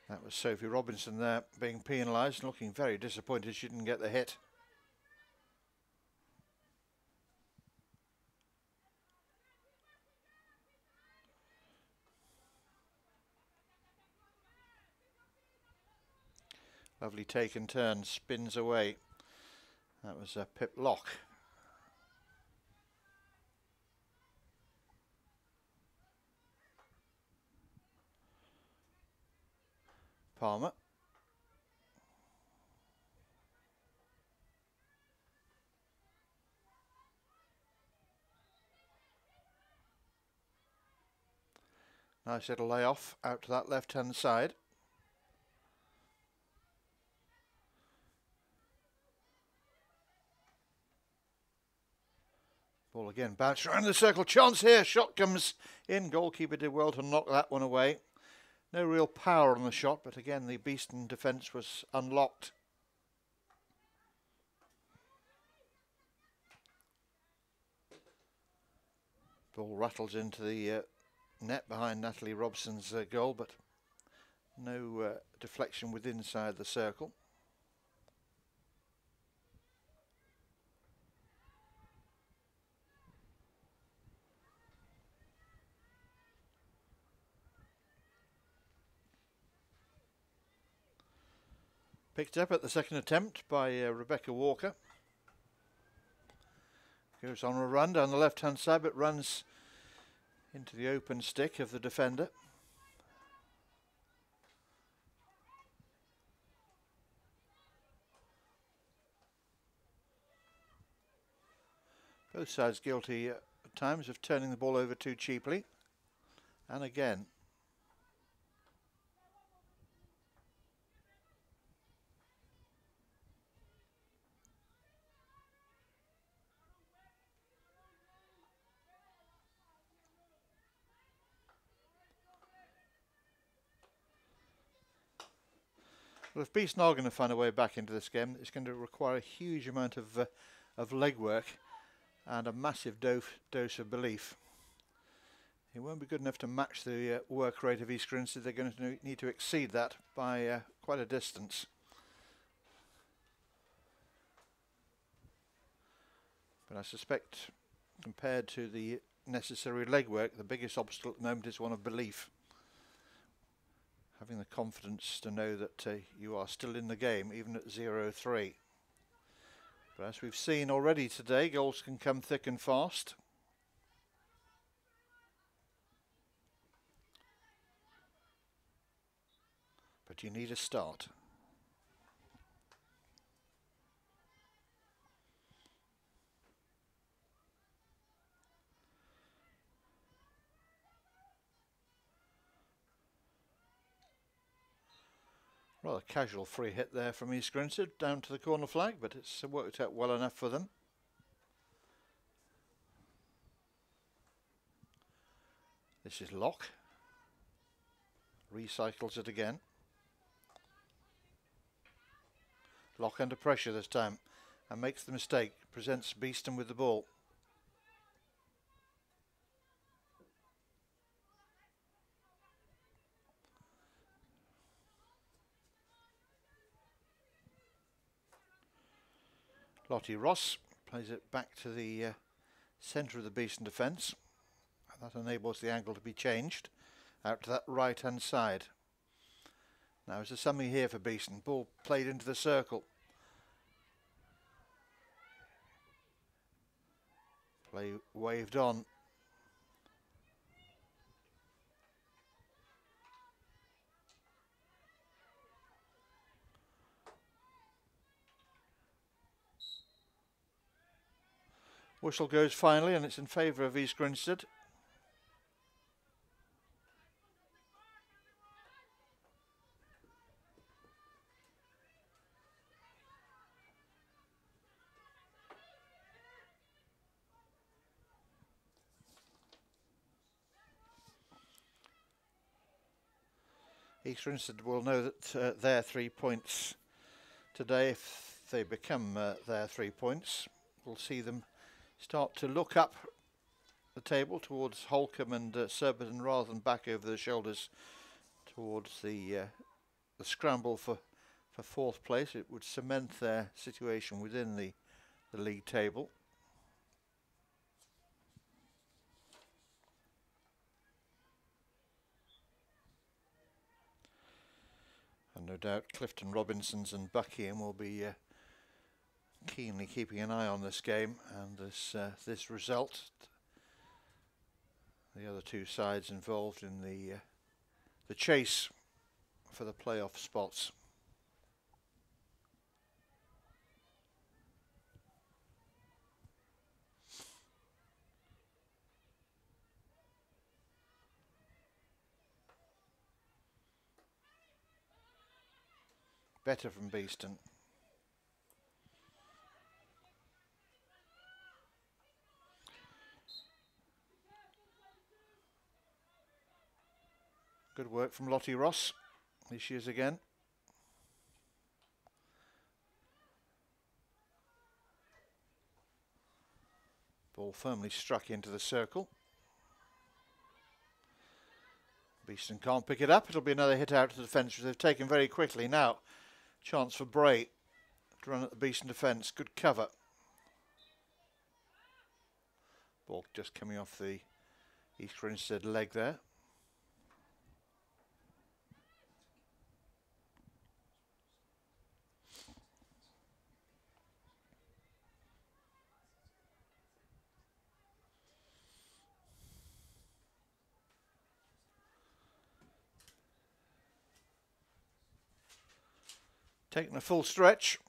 That was Sophie Robinson there being penalised, looking very disappointed she didn't get the hit. Lovely take and turn, spins away. That was a Pip Lock. Palmer. Nice little layoff out to that left-hand side. Ball again, bounced around the circle. Chance here. Shot comes in. Goalkeeper did well to knock that one away. No real power on the shot, but again the Beeston defence was unlocked. Ball rattles into the net behind Natalie Robson's goal, but no deflection within inside the circle. Picked up at the second attempt by Rebecca Walker. Goes on a run down the left-hand side, but runs into the open stick of the defender. Both sides guilty at times of turning the ball over too cheaply. And again, Well, if Beeston are going to find a way back into this game, it's going to require a huge amount of legwork and a massive dose of belief. It won't be good enough to match the work rate of East Grinstead. They're going to need to exceed that by quite a distance. But I suspect, compared to the necessary legwork, the biggest obstacle at the moment is one of belief. Having the confidence to know that you are still in the game, even at 0-3. But as we've seen already today, goals can come thick and fast. But you need a start. Rather casual free hit there from East Grinstead down to the corner flag, but it's worked out well enough for them. This is Locke. Recycles it again. Locke under pressure this time and makes the mistake. Presents Beeston with the ball. Lottie Ross plays it back to the centre of the Beeston defence. That enables the angle to be changed out to that right hand side. Now is there something here for Beeston? Ball played into the circle. Play waved on. Whistle goes finally, and it's in favour of East Grinstead. East Grinstead will know that their 3 points today, if they become their 3 points, we'll see them start to look up the table towards Holcombe and Surbiton rather than back over their shoulders towards the scramble for fourth place. It would cement their situation within the league table. And no doubt Clifton Robinsons and Buckingham will be keenly keeping an eye on this game and this result. The other two sides involved in the chase for the playoff spots. Better from Beeston. Good work from Lottie Ross. Here she is again. Ball firmly struck into the circle. Beeston can't pick it up. It'll be another hit out to the defence, which they've taken very quickly. Now, chance for Bray to run at the Beeston defence. Good cover. Ball just coming off the East Grinstead leg there. Taking a full stretch.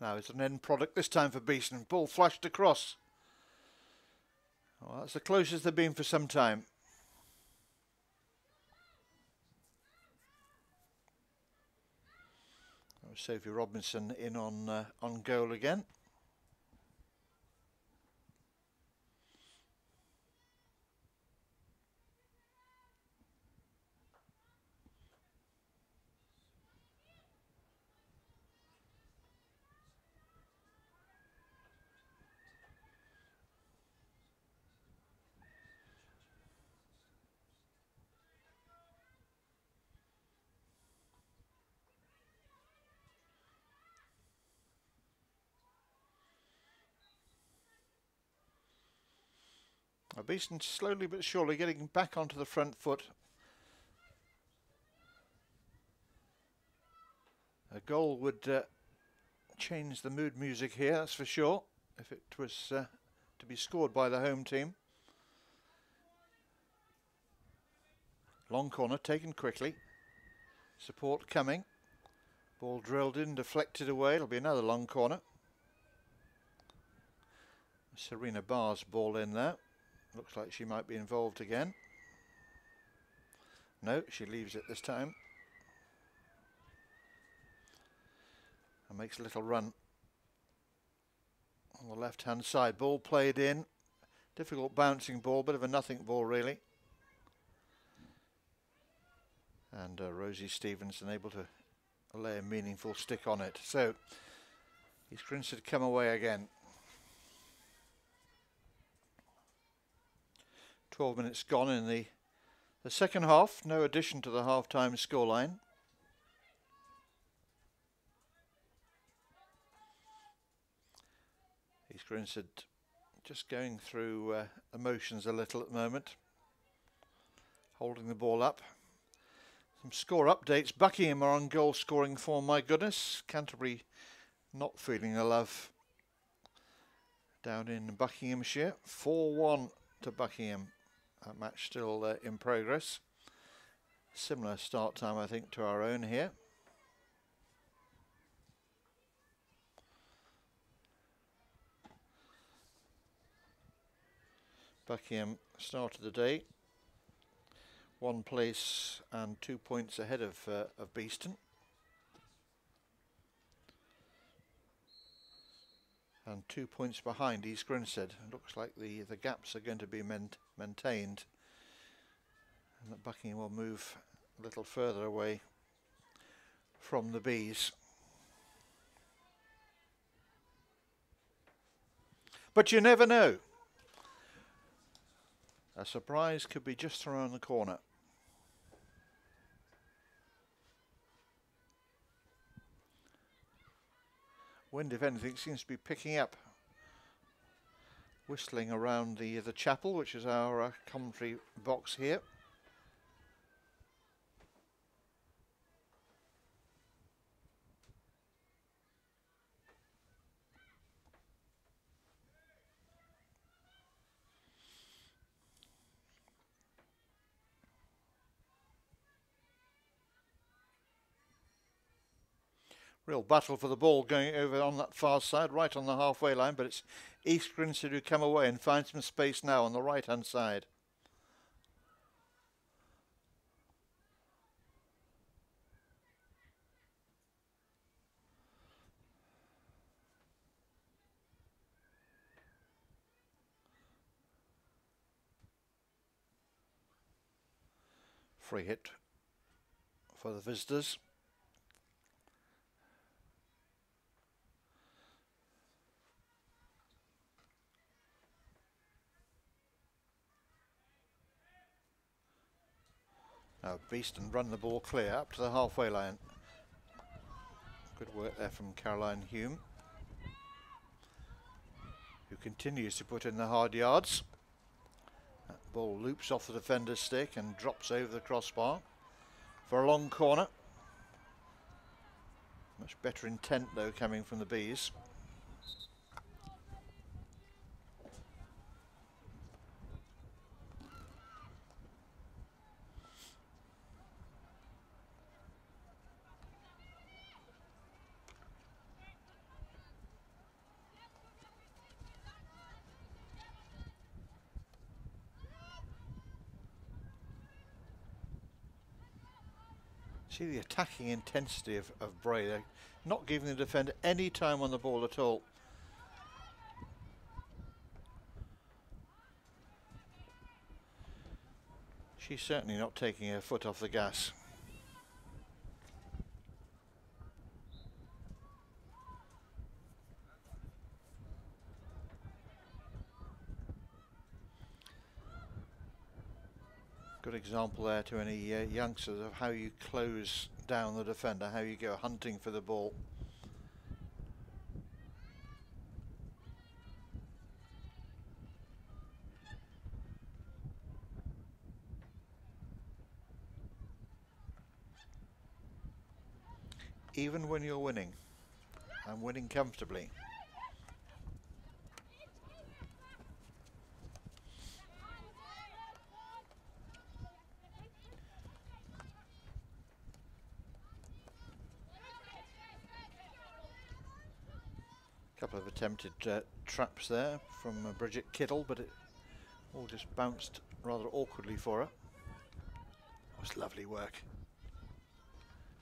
Now it's an end product this time for Beeston. Ball flashed across. Well, that's the closest they've been for some time. Sophie Robinson in on goal again. Beeston slowly but surely getting back onto the front foot. A goal would change the mood music here, that's for sure, if it was to be scored by the home team. Long corner taken quickly. Support coming. Ball drilled in, deflected away. It'll be another long corner. Serena Barr's ball in there. Looks like she might be involved again. No, she leaves it this time. And makes a little run on the left hand side. Ball played in. Difficult bouncing ball, bit of a nothing ball really. And Rosie Stevenson able to lay a meaningful stick on it. So East Grinstead come away again. 12 minutes gone in the second half. No addition to the half-time scoreline. East Grinstead just going through emotions a little at the moment. Holding the ball up. Some score updates. Buckingham are on goal scoring form, my goodness. Canterbury not feeling the love down in Buckinghamshire. 4-1 to Buckingham. That match still in progress. Similar start time, I think, to our own here. Buckingham started the day 1 place and 2 points ahead of Beeston. And 2 points behind East Grinstead. Looks like the gaps are going to be maintained. And that Buckingham will move a little further away from the Bees. But you never know. A surprise could be just around the corner. Wind, if anything, seems to be picking up. Whistling around the chapel, which is our commentary box here. Real battle for the ball going over on that far side, right on the halfway line, but it's East Grinstead who come away and find some space now on the right hand side. Free hit for the visitors. Now Beeston run the ball clear up to the halfway line. Good work there from Caroline Hume, who continues to put in the hard yards. That ball loops off the defender's stick and drops over the crossbar for a long corner. Much better intent though coming from the Bees. See the attacking intensity of Bray. They're not giving the defender any time on the ball at all. She's certainly not taking her foot off the gas. Good example there to any youngsters of how you close down the defender, how you go hunting for the ball. even when you're winning, and winning comfortably. Couple of attempted traps there from Bridget Kittle, but it all just bounced rather awkwardly for her. That was lovely work.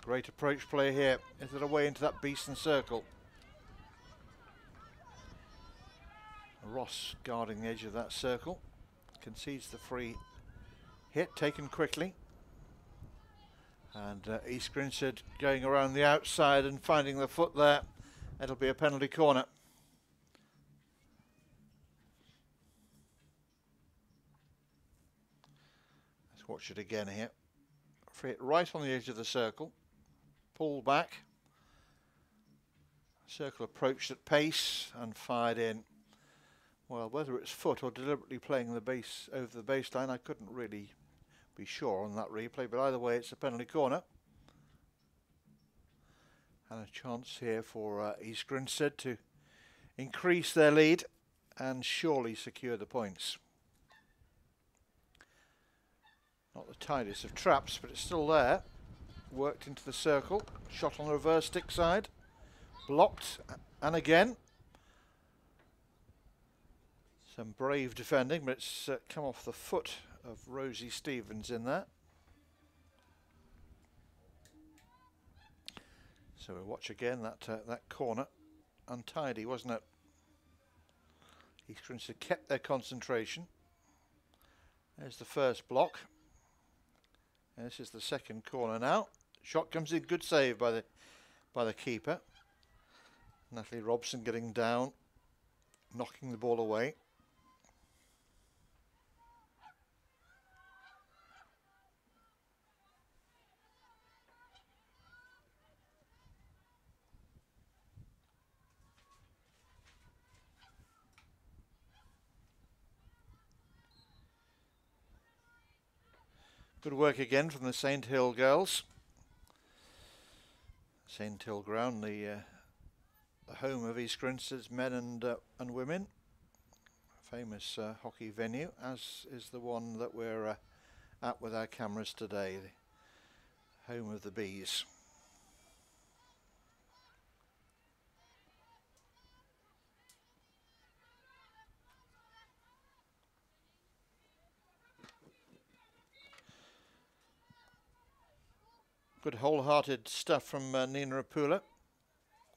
Great approach play here. Is it away into that Beeston circle? Ross guarding the edge of that circle. Concedes the free hit, taken quickly. And East Grinstead going around the outside and finding the foot there. It'll be a penalty corner. Let's watch it again here. Free hit right on the edge of the circle. Pull back. Circle approached at pace and fired in. Well, whether it's foot or deliberately playing the base over the baseline, I couldn't really be sure on that replay, but either way it's a penalty corner. And a chance here for East Grinstead to increase their lead and surely secure the points. Not the tidiest of traps, but it's still there. Worked into the circle, shot on the reverse stick side, blocked, and again. Some brave defending, but it's come off the foot of Rosie Stevens in there. So we'll watch again that corner. Untidy, wasn't it? East Grinstead kept their concentration. There's the first block. And this is the second corner now. Shot comes in, good save by the keeper. Natalie Robson getting down, knocking the ball away. Good work again from the St Hill girls. St Hill ground, the home of East Grinstead's men and women. Famous hockey venue, as is the one that we're at with our cameras today. The home of the Bees. Good wholehearted stuff from Nina Rapula,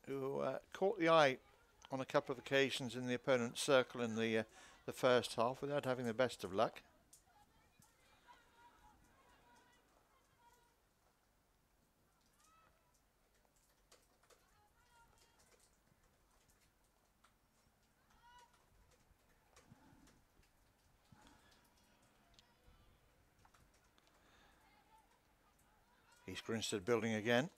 who caught the eye on a couple of occasions in the opponent's circle in the first half without having the best of luck. East Grinstead building again.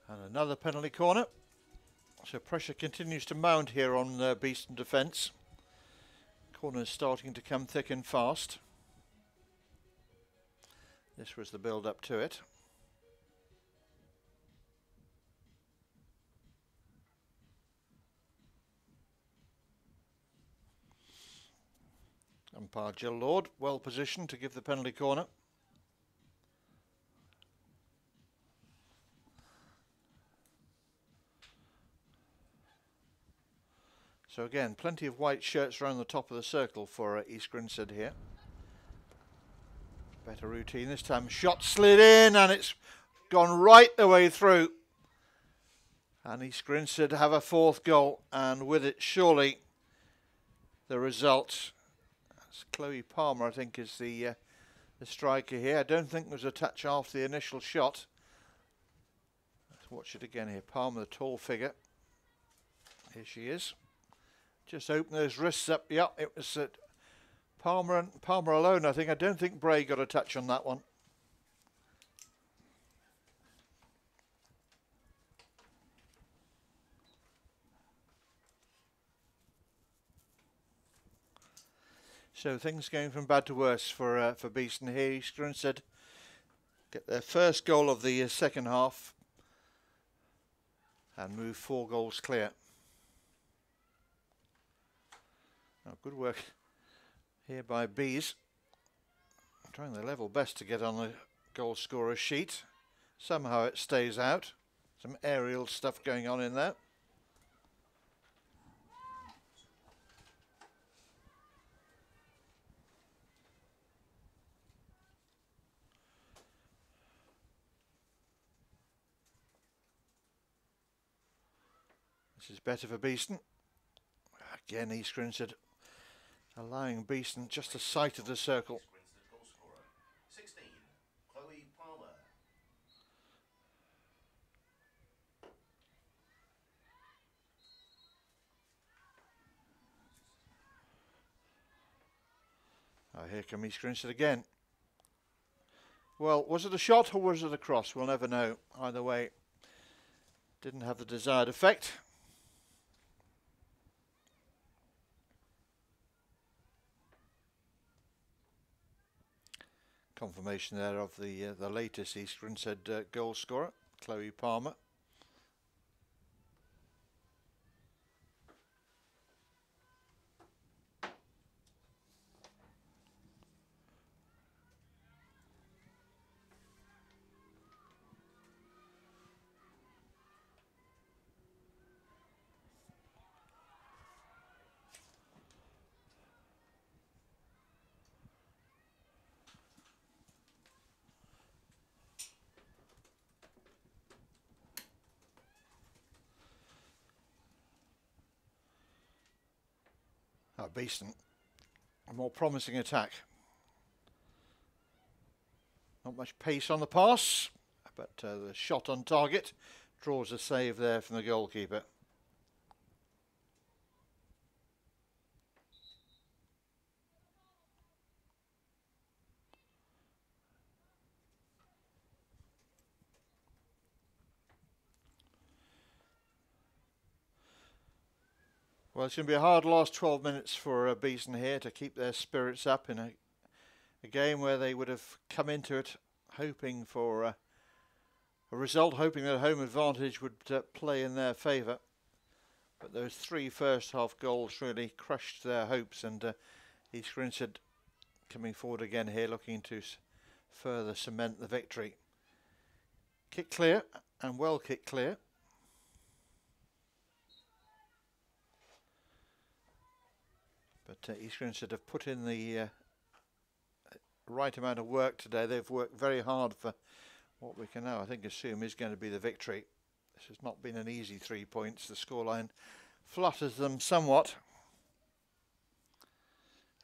And another penalty corner. So pressure continues to mount here on Beeston defence. Corners starting to come thick and fast. This was the build up to it. Umpire Jill Lord, well positioned to give the penalty corner. So again, plenty of white shirts around the top of the circle for East Grinstead here. Better routine this time. Shot slid in and it's gone right the way through. And East Grinstead have a fourth goal, and with it surely the result. Chloe Palmer, I think, is the striker here. I don't think there was a touch after the initial shot. Let's watch it again here. Palmer, the tall figure. Here she is. Just open those wrists up. Yep, it was Palmer and Palmer alone, I think. I don't think Bray got a touch on that one. So things going from bad to worse for Beeston here. East Grinstead get their first goal of the second half and move 4 goals clear. Now, good work here by Bees, trying their level best to get on the goal scorer sheet. Somehow it stays out. Some aerial stuff going on in there. This is better for Beeston. Again, East Grinstead allowing Beeston just a sight of the circle. 16, Chloe Palmer. Oh, here come East Grinstead again. Well, was it a shot or was it a cross? We'll never know. Either way, didn't have the desired effect. Confirmation there of the latest East Grinstead goal scorer, Chloe Palmer. Beeston, a more promising attack. Not much pace on the pass, but the shot on target draws a save there from the goalkeeper. Well, it's going to be a hard last 12 minutes for Beeston here to keep their spirits up in a game where they would have come into it hoping for a result, hoping that home advantage would play in their favour. But those 3 first half goals really crushed their hopes, and East Grinstead coming forward again here looking to further cement the victory. Kick clear, and well kicked clear. But East Grinstead have put in the right amount of work today. They've worked very hard for what we can now, I think, assume is going to be the victory. This has not been an easy 3 points. The scoreline flutters them somewhat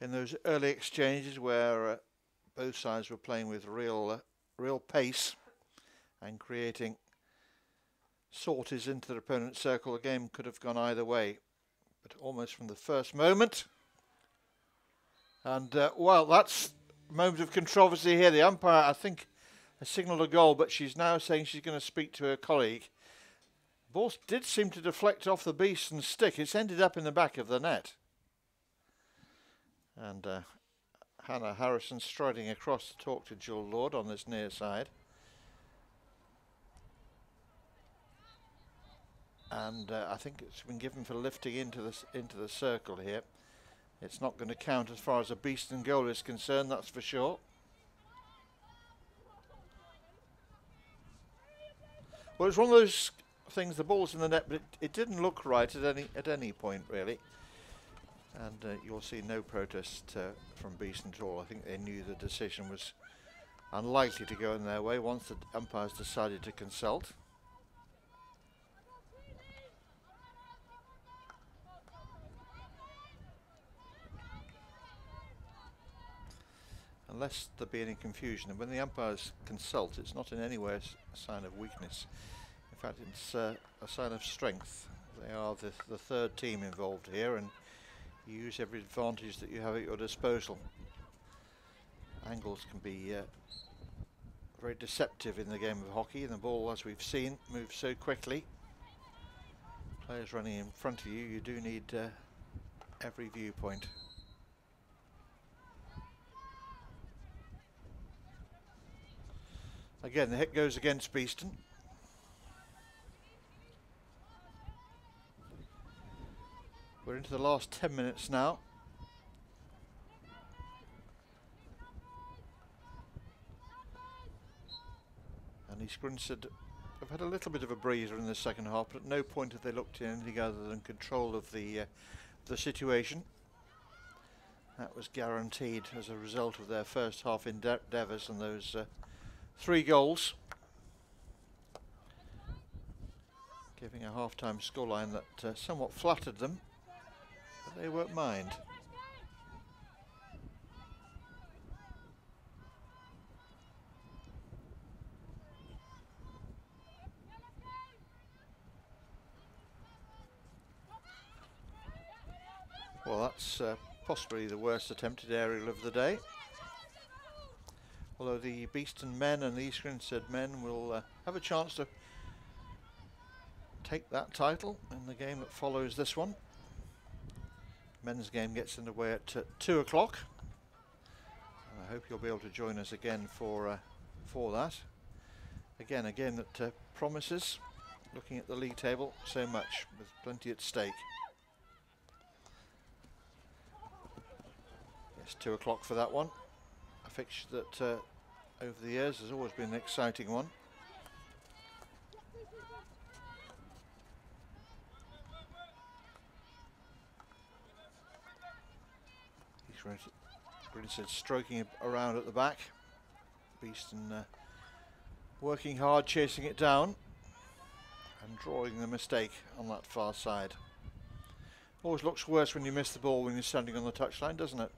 in those early exchanges where both sides were playing with real pace and creating sorties into their opponent's circle. The game could have gone either way, but almost from the first moment. And, well, that's a moment of controversy here. The umpire, I think, has signalled a goal, but she's now saying she's going to speak to her colleague. Ball did seem to deflect off the Beeston stick. It's ended up in the back of the net. And Hannah Harrison striding across to talk to Jill Lord on this near side. And I think it's been given for lifting into the circle here. It's not going to count as far as a Beeston goal is concerned, that's for sure. Well, it's one of those things, the ball's in the net, but it didn't look right at any point, really. And you'll see no protest from Beeston at all. I think they knew the decision was unlikely to go in their way once the umpires decided to consult. Unless there be any confusion, and when the umpires consult, it's not in any way a sign of weakness. In fact, it's a sign of strength. They are the third team involved here, and you use every advantage that you have at your disposal. Angles can be very deceptive in the game of hockey, and the ball, as we've seen, moves so quickly. Players running in front of you, you do need every viewpoint. Again, the hit goes against Beeston. We're into the last 10 minutes now. And East Grinstead have had a little bit of a breather in the second half, but at no point have they looked in anything other than control of the situation. That was guaranteed as a result of their first half endeavours and those 3 goals, giving a half-time scoreline that somewhat flattered them, but they won't mind. Well, that's possibly the worst attempted aerial of the day. Although the Beeston men and the East Grinstead men will have a chance to take that title in the game that follows this one. Men's game gets underway at 2 o'clock. I hope you'll be able to join us again for that. Again, a game that promises, looking at the league table, so much, with plenty at stake. Yes, 2 o'clock for that one. A fixture that over the years has always been an exciting one. Grinstead stroking around at the back. Beeston working hard, chasing it down and drawing the mistake on that far side. Always looks worse when you miss the ball when you're standing on the touchline, doesn't it?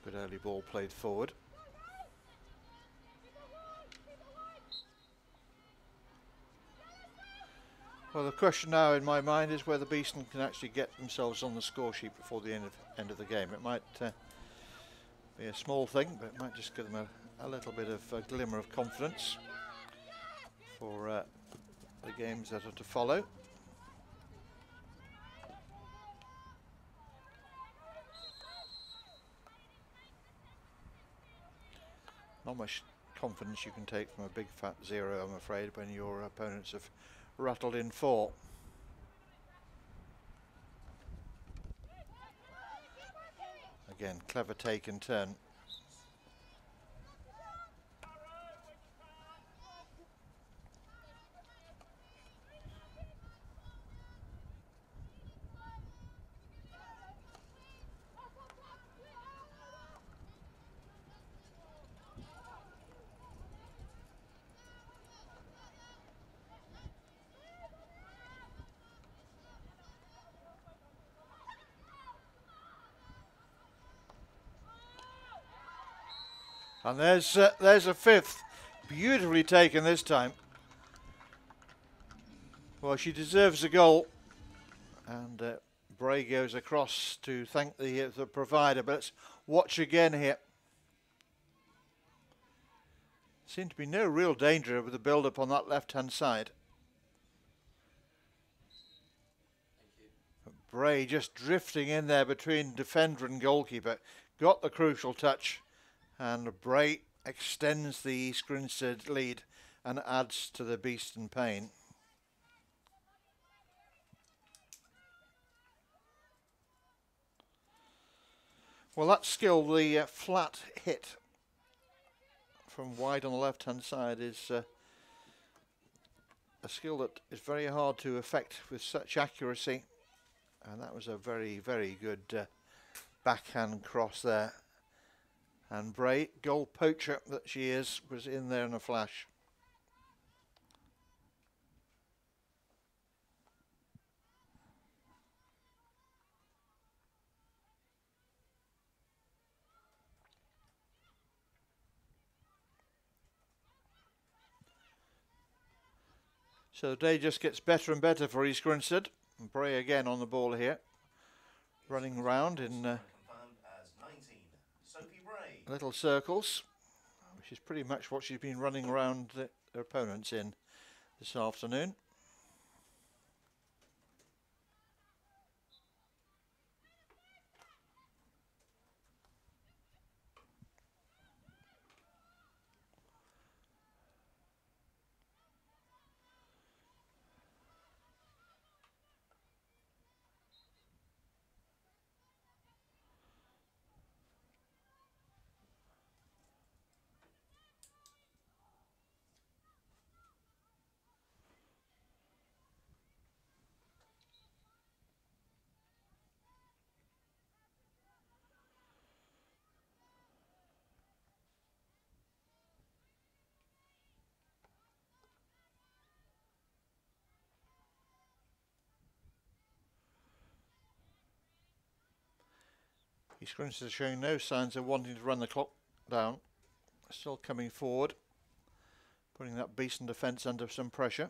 Good early ball played forward. Well, the question now in my mind is whether Beeston can actually get themselves on the score sheet before the end of the game. It might be a small thing, but it might just give them a little bit of a glimmer of confidence for the games that are to follow. Not much confidence you can take from a big fat 0, I'm afraid, when your opponents have rattled in 4. Again, clever take and turn. And there's a 5th, beautifully taken this time. Well, she deserves a goal, and Bray goes across to thank the provider. But let's watch again here. Seemed to be no real danger with the build-up on that left-hand side. Bray just drifting in there between defender and goalkeeper, got the crucial touch. And Bray extends the East Grinstead lead and adds to the Beeston pain. Well, that skill, the flat hit from wide on the left-hand side, is a skill that is very hard to effect with such accuracy. And that was a very, very good backhand cross there. And Bray, goal poacher that she is, was in there in a flash. So the day just gets better and better for East Grinstead. And Bray again on the ball here, running round in little circles, which is pretty much what she's been running around her opponents in this afternoon. East Grinstead is showing no signs of wanting to run the clock down. Still coming forward, putting that Beeston defence under some pressure.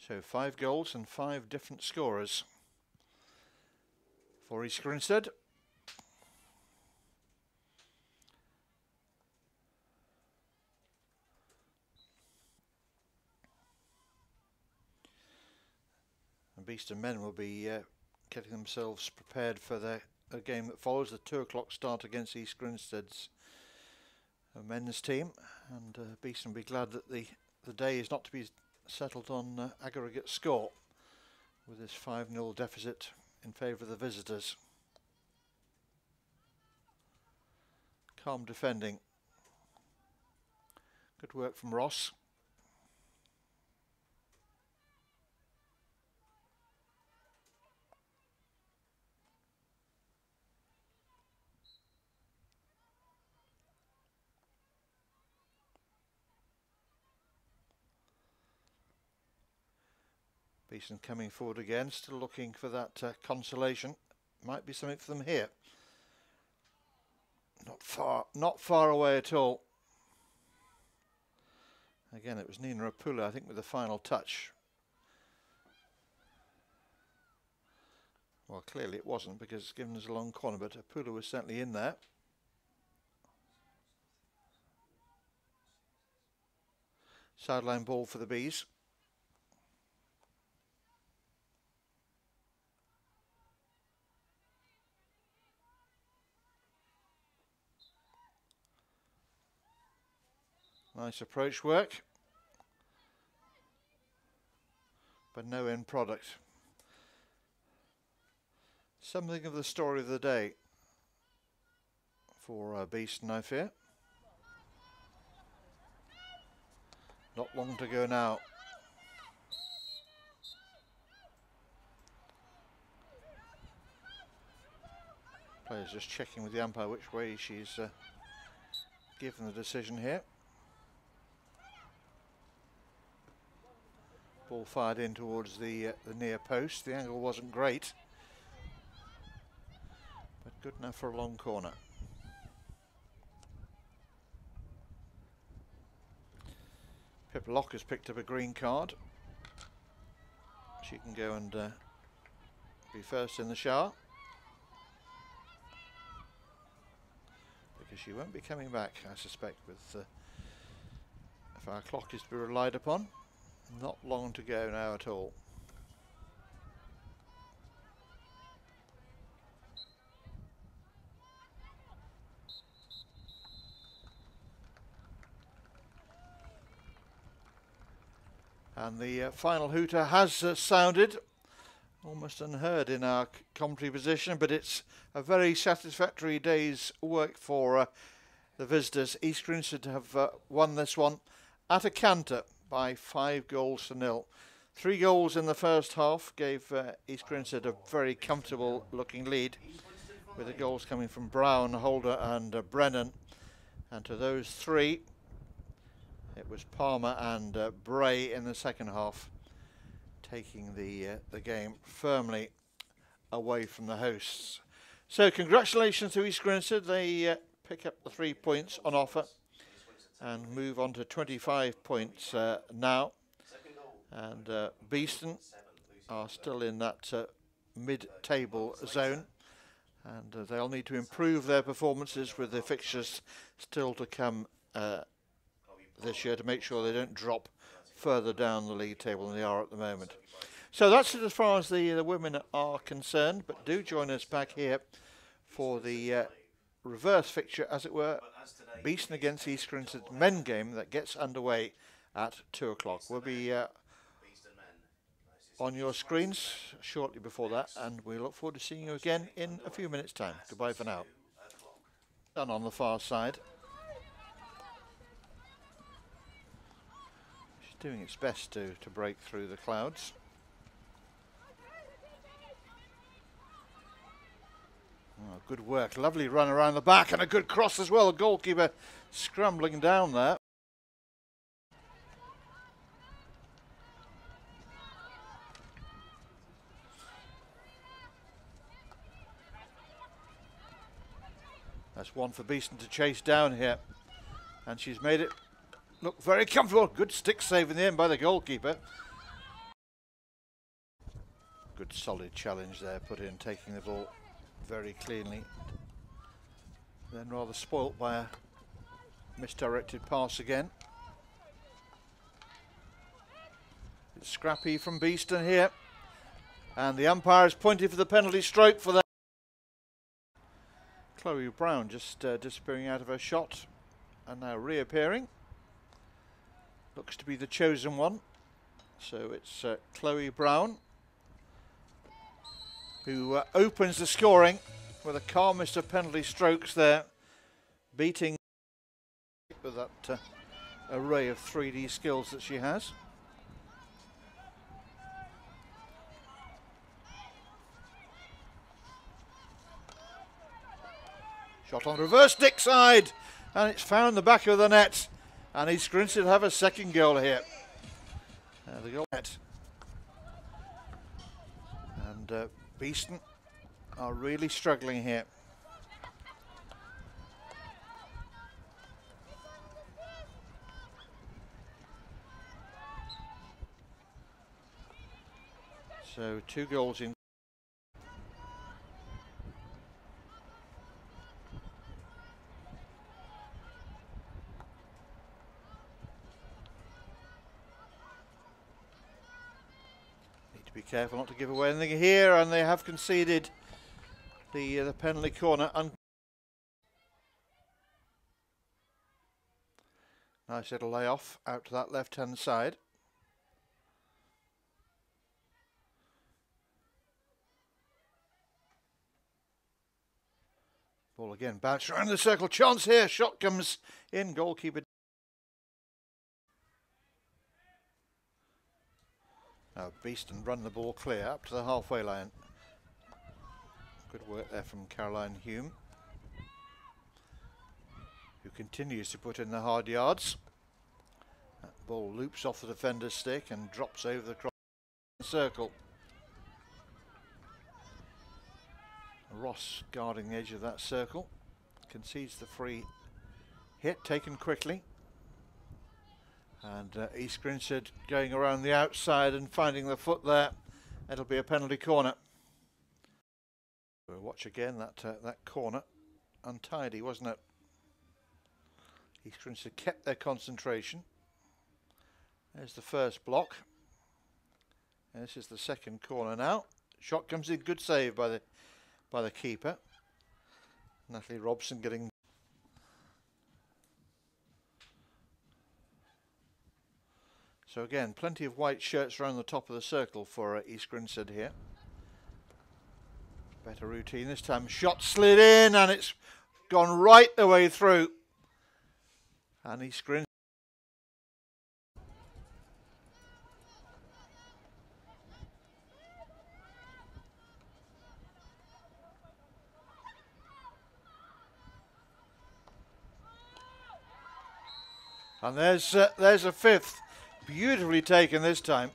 So 5 goals and 5 different scorers for East Grinstead. Beeston men will be getting themselves prepared for the game that follows, the 2 o'clock start against East Grinstead's men's team, and Beeston will be glad that the day is not to be settled on aggregate score with this 5-0 deficit in favour of the visitors. Calm defending. Good work from Ross. Beeston coming forward again, still looking for that consolation. Might be something for them here. Not far away at all. Again, it was Nina Apula, I think, with the final touch. Well, clearly it wasn't, because it's given us a long corner, but Apula was certainly in there. Sideline ball for the Bees. Nice approach work, but no end product. Something of the story of the day for Beeston, I fear. Not long to go now. Players just checking with the umpire which way she's given the decision here. Ball fired in towards the near post. The angle wasn't great, but good enough for a long corner. Pippa Locke has picked up a green card. She can go and be first in the shower, because she won't be coming back, I suspect, with if our clock is to be relied upon. Not long to go now at all. And the final hooter has sounded, almost unheard in our commentary position, but it's a very satisfactory day's work for the visitors. East Grinstead have won this one at a canter by 5 goals to 0. 3 goals in the first half gave East Grinstead a very comfortable looking lead, with the goals coming from Brown, Holder and Brennan. And to those 3, it was Palmer and Bray in the second half, taking the game firmly away from the hosts. So congratulations to East Grinstead. They pick up the 3 points on offer and move on to 25 points now. And Beeston are still in that mid-table zone, and they'll need to improve their performances with the fixtures still to come this year to make sure they don't drop further down the league table than they are at the moment. So that's it as far as the women are concerned, but do join us back here for the reverse fixture, as it were, Beeston against East Grinstead men game that gets underway at 2 o'clock. We'll be on your screens shortly before that, and we look forward to seeing you again in a few minutes' time. Goodbye for now. And on the far side, she's doing its best to break through the clouds. Oh, good work, lovely run around the back and a good cross as well. The goalkeeper scrambling down there. That's one for Beeston to chase down here, and she's made it look very comfortable. Good stick save in the end by the goalkeeper. Good solid challenge there put in, taking the ball very cleanly. Then rather spoilt by a misdirected pass again. It's scrappy from Beeston here, and the umpire is pointing for the penalty stroke for that. Chloe Brown just disappearing out of her shot and now reappearing. Looks to be the chosen one. So it's Chloe Brown who opens the scoring with the calmest of penalty strokes there, beating with that array of 3D skills that she has. Shot on reverse stick side, and it's found the back of the net, and East Grinstead have a second goal here. The goal net. And Beeston are really struggling here. So 2 goals in. Be careful not to give away anything here, and they have conceded the penalty corner. Nice little layoff out to that left-hand side. Ball again bounced around the circle. Chance here. Shot comes in. Goalkeeper. Now Beeston run the ball clear up to the halfway line. Good work there from Caroline Hume, who continues to put in the hard yards. That ball loops off the defender's stick and drops over the circle. Ross guarding the edge of that circle, concedes the free hit, taken quickly. And East Grinstead going around the outside and finding the foot there. It'll be a penalty corner. We'll watch again that corner. Untidy, wasn't it? East Grinstead kept their concentration. There's the first block. And this is the second corner now. Shot comes in, good save by the keeper. Natalie Robson getting. So again, plenty of white shirts around the top of the circle for East Grinstead here. Better routine this time. Shot slid in, and it's gone right the way through. And East Grinstead. And there's a fifth. Beautifully taken this time.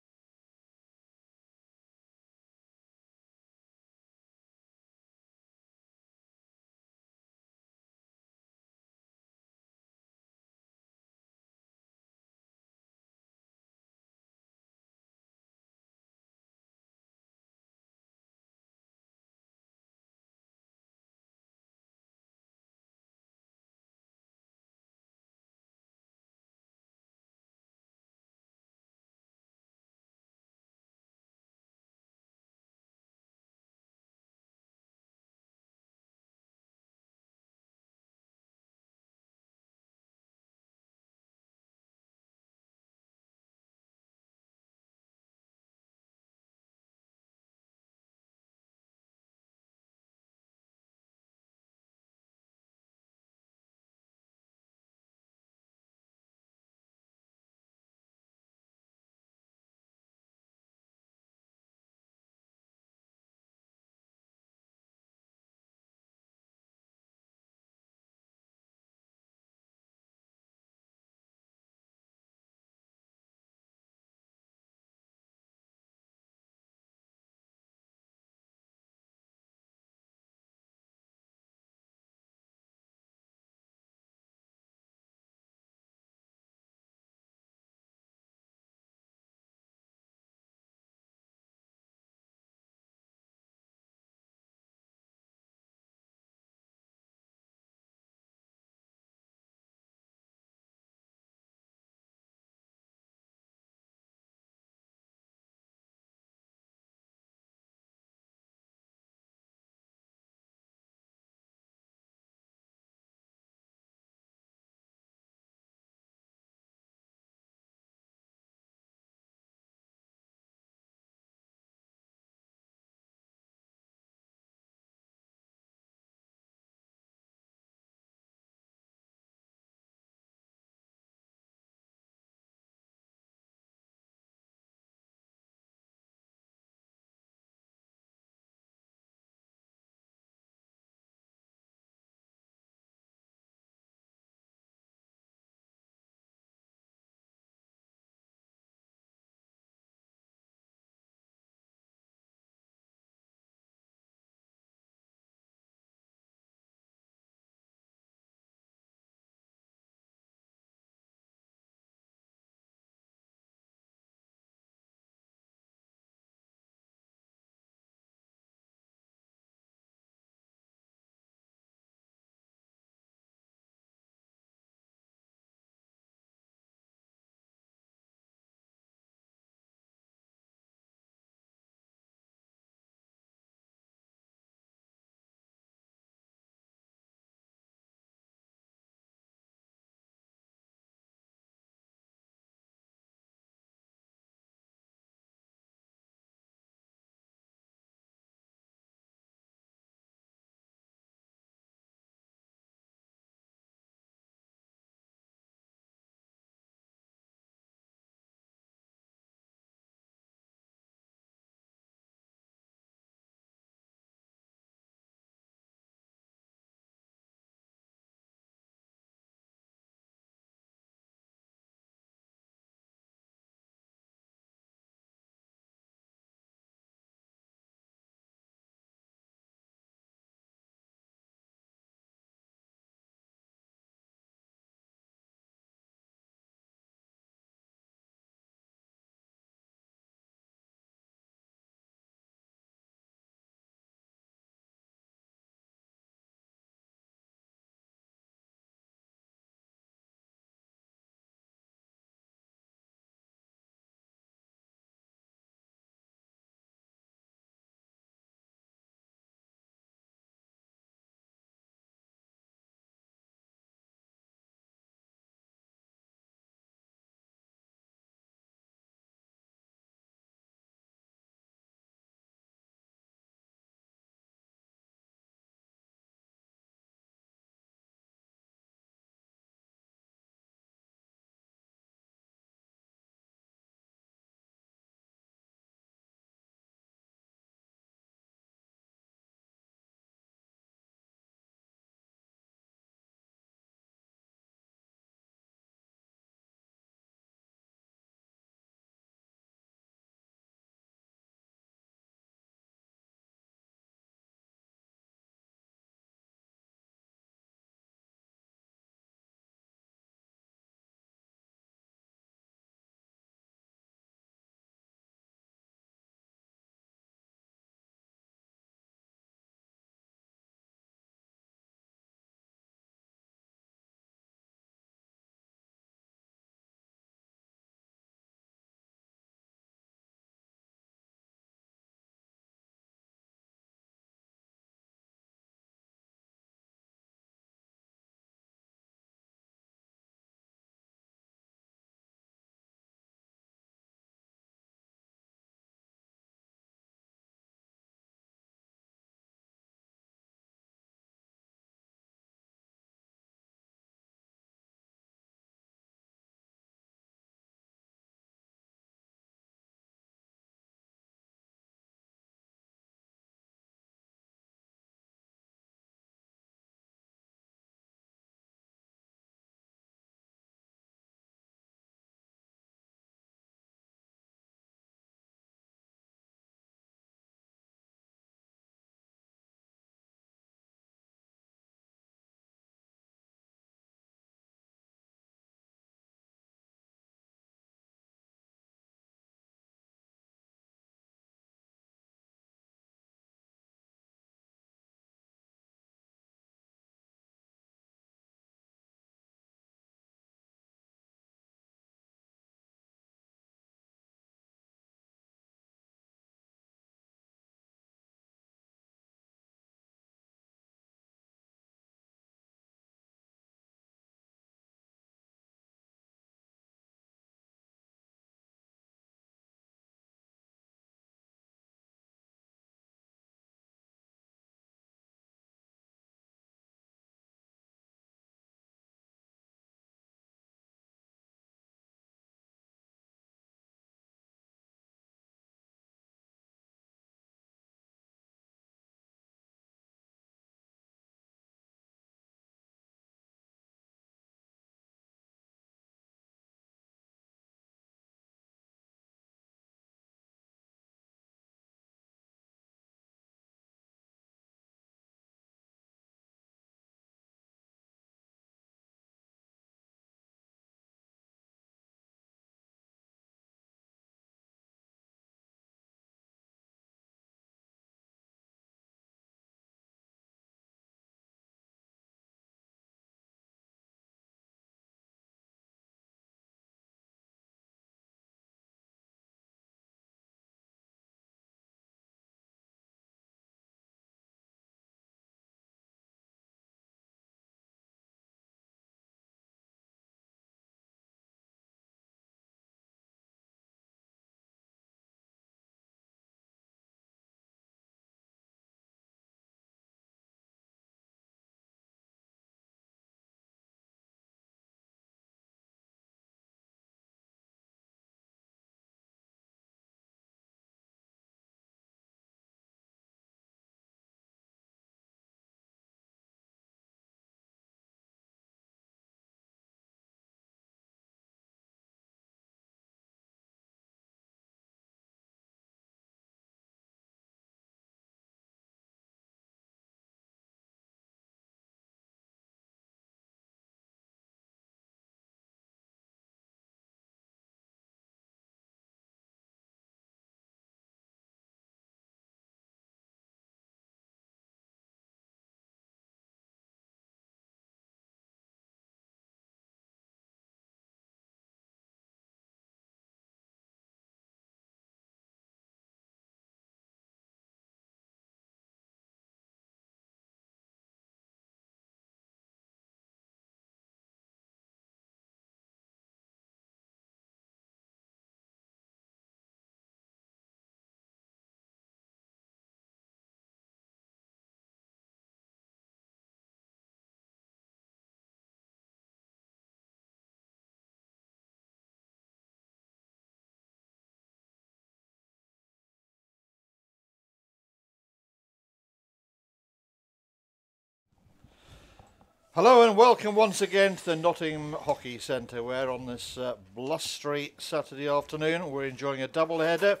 Hello and welcome once again to the Nottingham Hockey Centre, where on this blustery Saturday afternoon we're enjoying a double header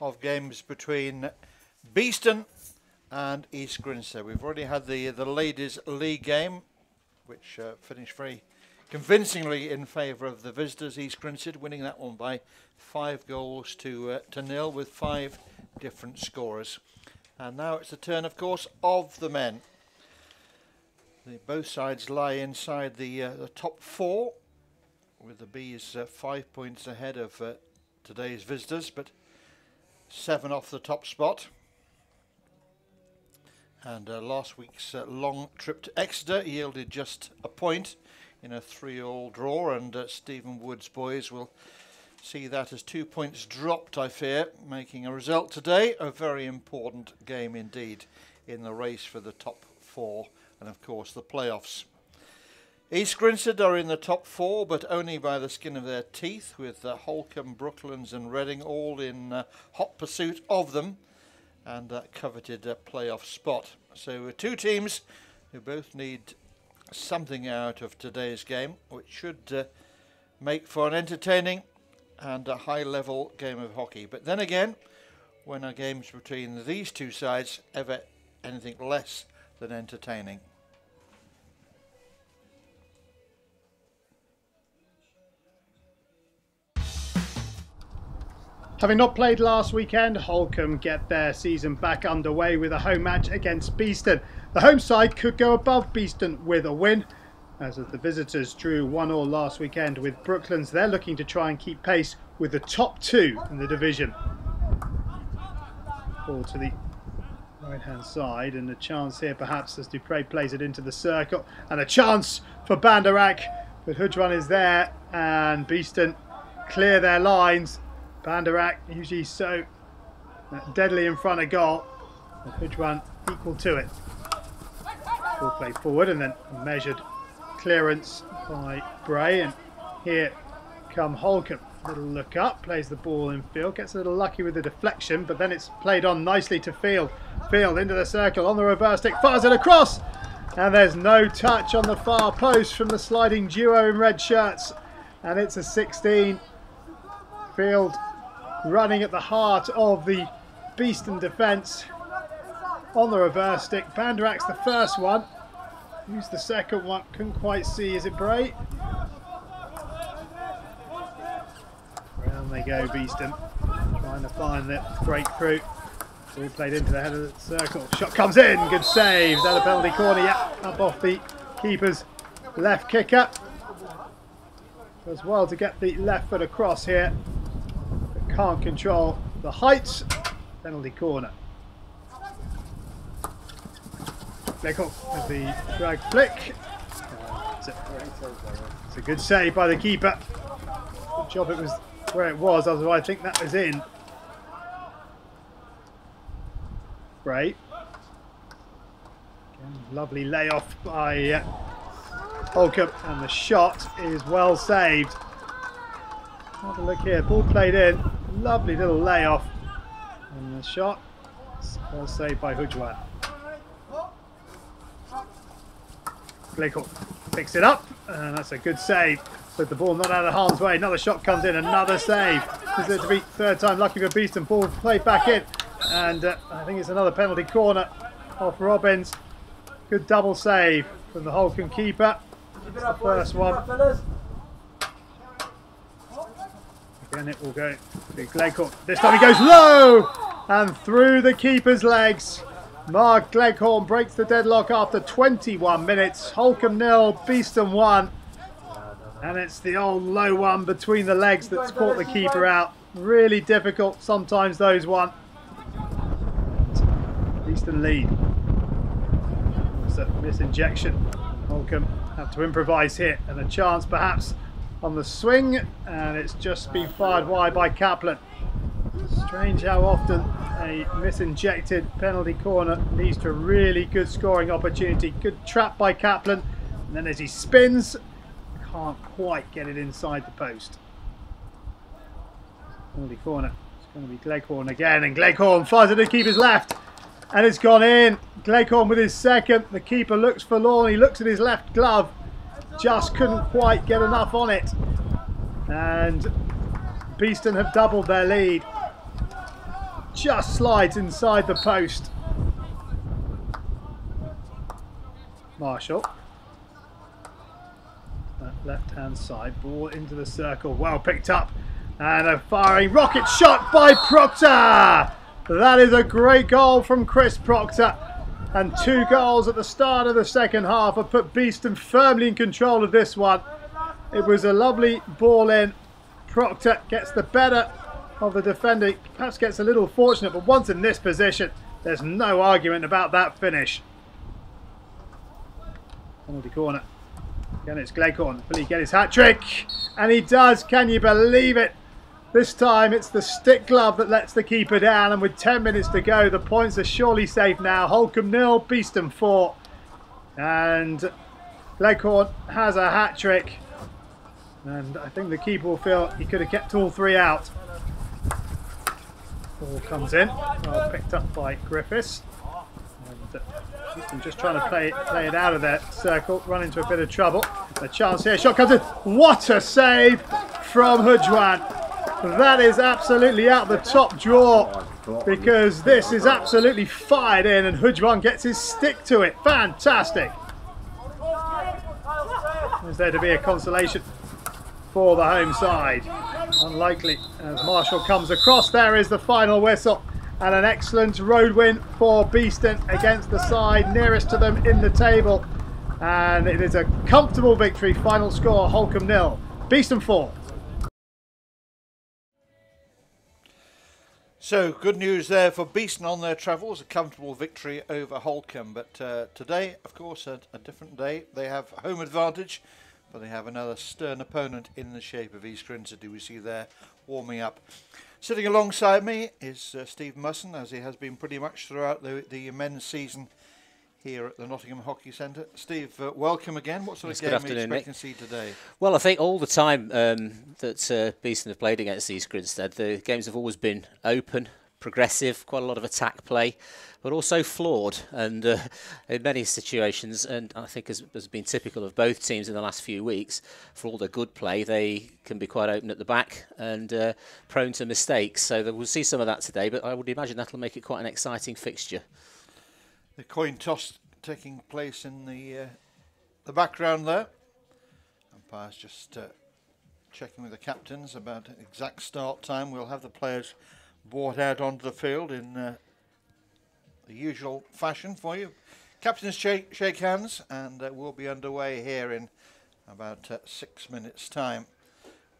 of games between Beeston and East Grinstead. We've already had the Ladies League game, which finished very convincingly in favour of the visitors, East Grinstead, winning that one by 5 goals to 0 with 5 different scorers. And now it's the turn, of course, of the men. Both sides lie inside the top 4, with the Bees 5 points ahead of today's visitors, but 7 off the top spot. And last week's long trip to Exeter yielded just a point in a 3-all draw, and Stephen Wood's boys will see that as 2 points dropped, I fear, making a result today a very important game indeed in the race for the top 4 and of course the playoffs. East Grinstead are in the top 4, but only by the skin of their teeth, with Holcombe, Brooklands and Reading all in hot pursuit of them and that coveted playoff spot. So 2 teams who both need something out of today's game, which should make for an entertaining and a high-level game of hockey. But then again, when are games between these 2 sides ever anything less than entertaining? Having not played last weekend, Holcombe get their season back underway with a home match against Beeston. The home side could go above Beeston with a win, as the visitors drew 1-1 last weekend with Brooklands. They're looking to try and keep pace with the top 2 in the division. Ball to the right hand side, and a chance here perhaps as Dupre plays it into the circle, and a chance for Banderak, but Hudran is there and Beeston clear their lines. Banderak usually so deadly in front of goal, and Hudran equal to it. Ball played forward and then a measured clearance by Bray, and here come Holcombe. Little look up, plays the ball in field, gets a little lucky with the deflection, but then it's played on nicely to Field. Field into the circle on the reverse stick, fires it across, and there's no touch on the far post from the sliding duo in red shirts, and it's a 16. Field running at the heart of the Beeston defence on the reverse stick. Banderak's the first one. Who's the second one? Couldn't quite see. Is it Bray? Round they go, Beeston, trying to find the breakthrough. Ball played into the head of the circle. Shot comes in. Good save. Is that a penalty corner? Yeah, up off the keeper's left kicker. Does well to get the left foot across here, but can't control the heights. Penalty corner. Flickle with the drag flick. It's a good save by the keeper. Good job it was where it was, otherwise I think that was in. Great. Again, lovely layoff by Holcombe, and the shot is well saved. Have a look here, ball played in, lovely little layoff, and the shot is well saved by Hudran. Flickle picks it up, and that's a good save with the ball not out of harm's way. Another shot comes in, another save. Is it to be 3rd time lucky for Beeston? Ball played back in, and I think it's another penalty corner off Robbins. Good double save from the Holcombe keeper. It's the first one. Again, it will go to Gleghorn. This time he goes low and through the keeper's legs. Mark Gleghorn breaks the deadlock after 21 minutes. Holcombe 0, Beeston 1. And it's the old low one between the legs that's caught the keeper out. Really difficult sometimes, those one. Beeston lead. It's a misinjection. Holcombe have to improvise here, and a chance perhaps on the swing, and it's just been fired wide by Kaplan. Strange how often a misinjected penalty corner leads to a really good scoring opportunity. Good trap by Kaplan, and then as he spins, can't quite get it inside the post. Penalty corner. It's going to be Gleghorn again, and Gleghorn fires it to the keeper's left. and it's gone in. Gleghorn with his second. The keeper looks forlorn. He looks at his left glove. Just couldn't quite get enough on it. And Beeston have doubled their lead. Just slides inside the post. Marshall. That left-hand side, ball into the circle, well picked up. And a firing rocket shot by Proctor. That is a great goal from Chris Proctor. And 2 goals at the start of the second half have put Beeston firmly in control of this one. It was a lovely ball in. Proctor gets the better of the defender. Perhaps gets a little fortunate, but once in this position, there's no argument about that finish. Penalty corner. Again, it's Gleghorn. Will he get his hat-trick? And he does. Can you believe it? This time it's the stick glove that lets the keeper down, and with 10 minutes to go, the points are surely safe now. Holcombe 0, Beeston 4. And Gleghorn has a hat-trick. And I think the keeper will feel he could have kept all 3 out. Ball comes in. Well picked up by Griffiths. And Beeston just trying to play it out of that circle. Run into a bit of trouble. A chance here. Shot comes in. What a save from Hujwan. That is absolutely out the top drawer, because this is absolutely fired in and Hujwan gets his stick to it. Fantastic. Is there to be a consolation for the home side? Unlikely, as Marshall comes across. There is the final whistle, and an excellent road win for Beeston against the side nearest to them in the table. And it is a comfortable victory. Final score, Holcombe 0, Beeston 4. So, good news there for Beeston on their travels, a comfortable victory over Holcombe. But today, of course, a different day. They have home advantage, but they have another stern opponent in the shape of East Grinstead, who we see there warming up. Sitting alongside me is Steve Musson, as he has been pretty much throughout the men's season here at the Nottingham Hockey Centre. Steve, welcome again. What sort of game are you expecting to see today? Well, I think all the time that Beeston have played against East Grinstead, the games have always been open, progressive, quite a lot of attack play, but also flawed. And in many situations, and I think has been typical of both teams in the last few weeks, for all their good play, they can be quite open at the back and prone to mistakes. So we'll see some of that today, but I would imagine that'll make it quite an exciting fixture. The coin toss taking place in the background there. Umpire's just checking with the captains about exact start time. We'll have the players brought out onto the field in the usual fashion for you. Captains shake hands, and we'll be underway here in about 6 minutes' time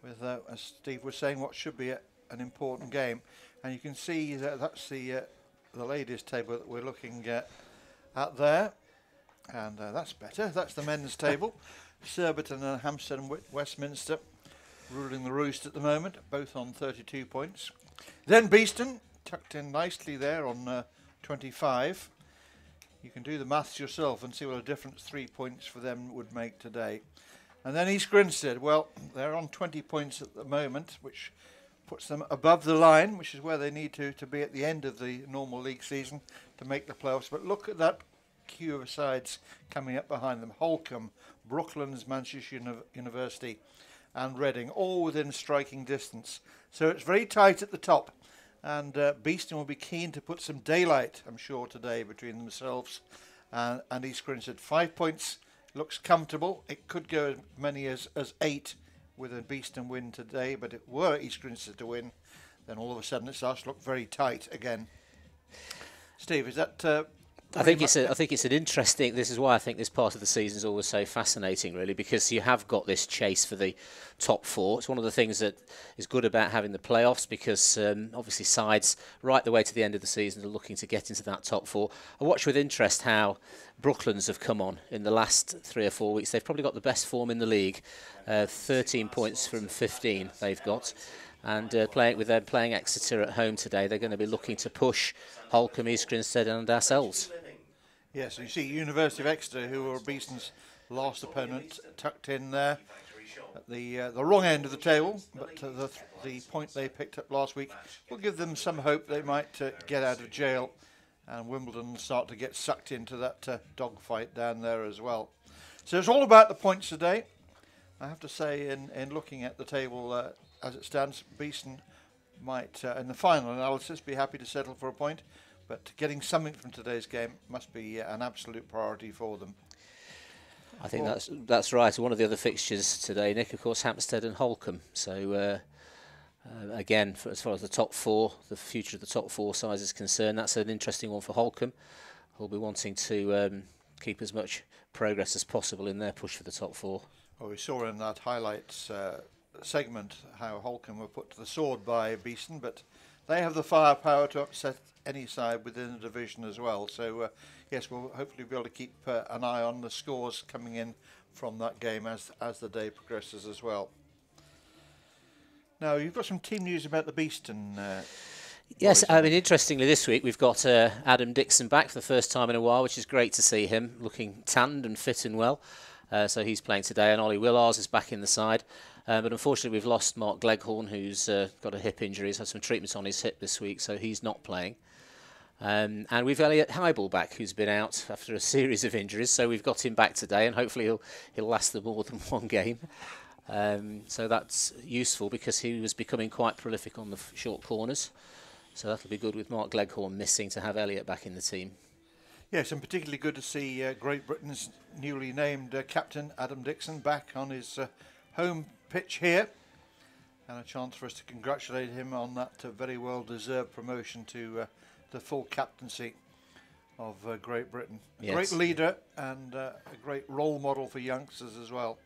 with, as Steve was saying, what should be an important game. And you can see that that's the ladies' table that we're looking at there, and that's better. That's the men's table. Surbiton and Hampstead and Westminster ruling the roost at the moment, both on 32 points. Then Beeston tucked in nicely there on 25. You can do the maths yourself and see what a difference 3 points for them would make today. And then East Grinstead, well, they're on 20 points at the moment, which puts them above the line, which is where they need to be at the end of the normal league season to make the playoffs. But look at that queue of sides coming up behind them. Holcombe, Brooklands, Manchester University and Reading, all within striking distance. So it's very tight at the top, and Beeston will be keen to put some daylight, I'm sure, today between themselves and East Grinstead. 5 points looks comfortable. It could go as many as 8 with a Beeston win today, but if it were East Grinstead to win, then all of a sudden it starts to look very tight again. Steve, is that... I think it's an interesting. This is why I think this part of the season is always so fascinating, really, because you have got this chase for the top 4. It's one of the things that is good about having the playoffs, because obviously sides right the way to the end of the season are looking to get into that top 4. I watch with interest how Brooklands have come on in the last 3 or 4 weeks. They've probably got the best form in the league. 13 points from 15 they've got. And playing Exeter at home today, they're going to be looking to push Holcombe, East Grinstead and ourselves. Yes, you see University of Exeter, who were Beeston's last opponent, tucked in there at the wrong end of the table, but the point they picked up last week will give them some hope they might get out of jail and Wimbledon start to get sucked into that dogfight down there as well. So it's all about the points today. I have to say, in looking at the table as it stands, Beeston might, in the final analysis, be happy to settle for a point, but getting something from today's game must be an absolute priority for them. I think that's right. One of the other fixtures today, Nick, of course, Hampstead and Holcombe. So again, as far as the top four, the future of the top four sides is concerned, that's an interesting one for Holcombe, who'll be wanting to keep as much progress as possible in their push for the top four. Well, we saw in that highlights segment how Holcombe were put to the sword by Beeston, but they have the firepower to upset any side within the division as well. So yes, we'll hopefully be able to keep an eye on the scores coming in from that game as the day progresses as well. Now, you've got some team news about the Beeston. Yes, I mean, interestingly, this week we've got Adam Dixon back for the first time in a while, which is great to see him looking tanned and fit and well. So he's playing today, and Ollie Willars is back in the side. But unfortunately, we've lost Mark Gleghorn, who's got a hip injury. He's had some treatment on his hip this week, so he's not playing. And we've Elliot Hybel back, who's been out after a series of injuries. So we've got him back today, and hopefully he'll last them more than one game. So that's useful because he was becoming quite prolific on the short corners. So that'll be good with Mark Gleghorn missing to have Elliot back in the team. Yes, and particularly good to see Great Britain's newly named captain, Adam Dixon, back on his home pitch here. And a chance for us to congratulate him on that very well-deserved promotion to the full captaincy of Great Britain. A great leader and a great role model for youngsters as well.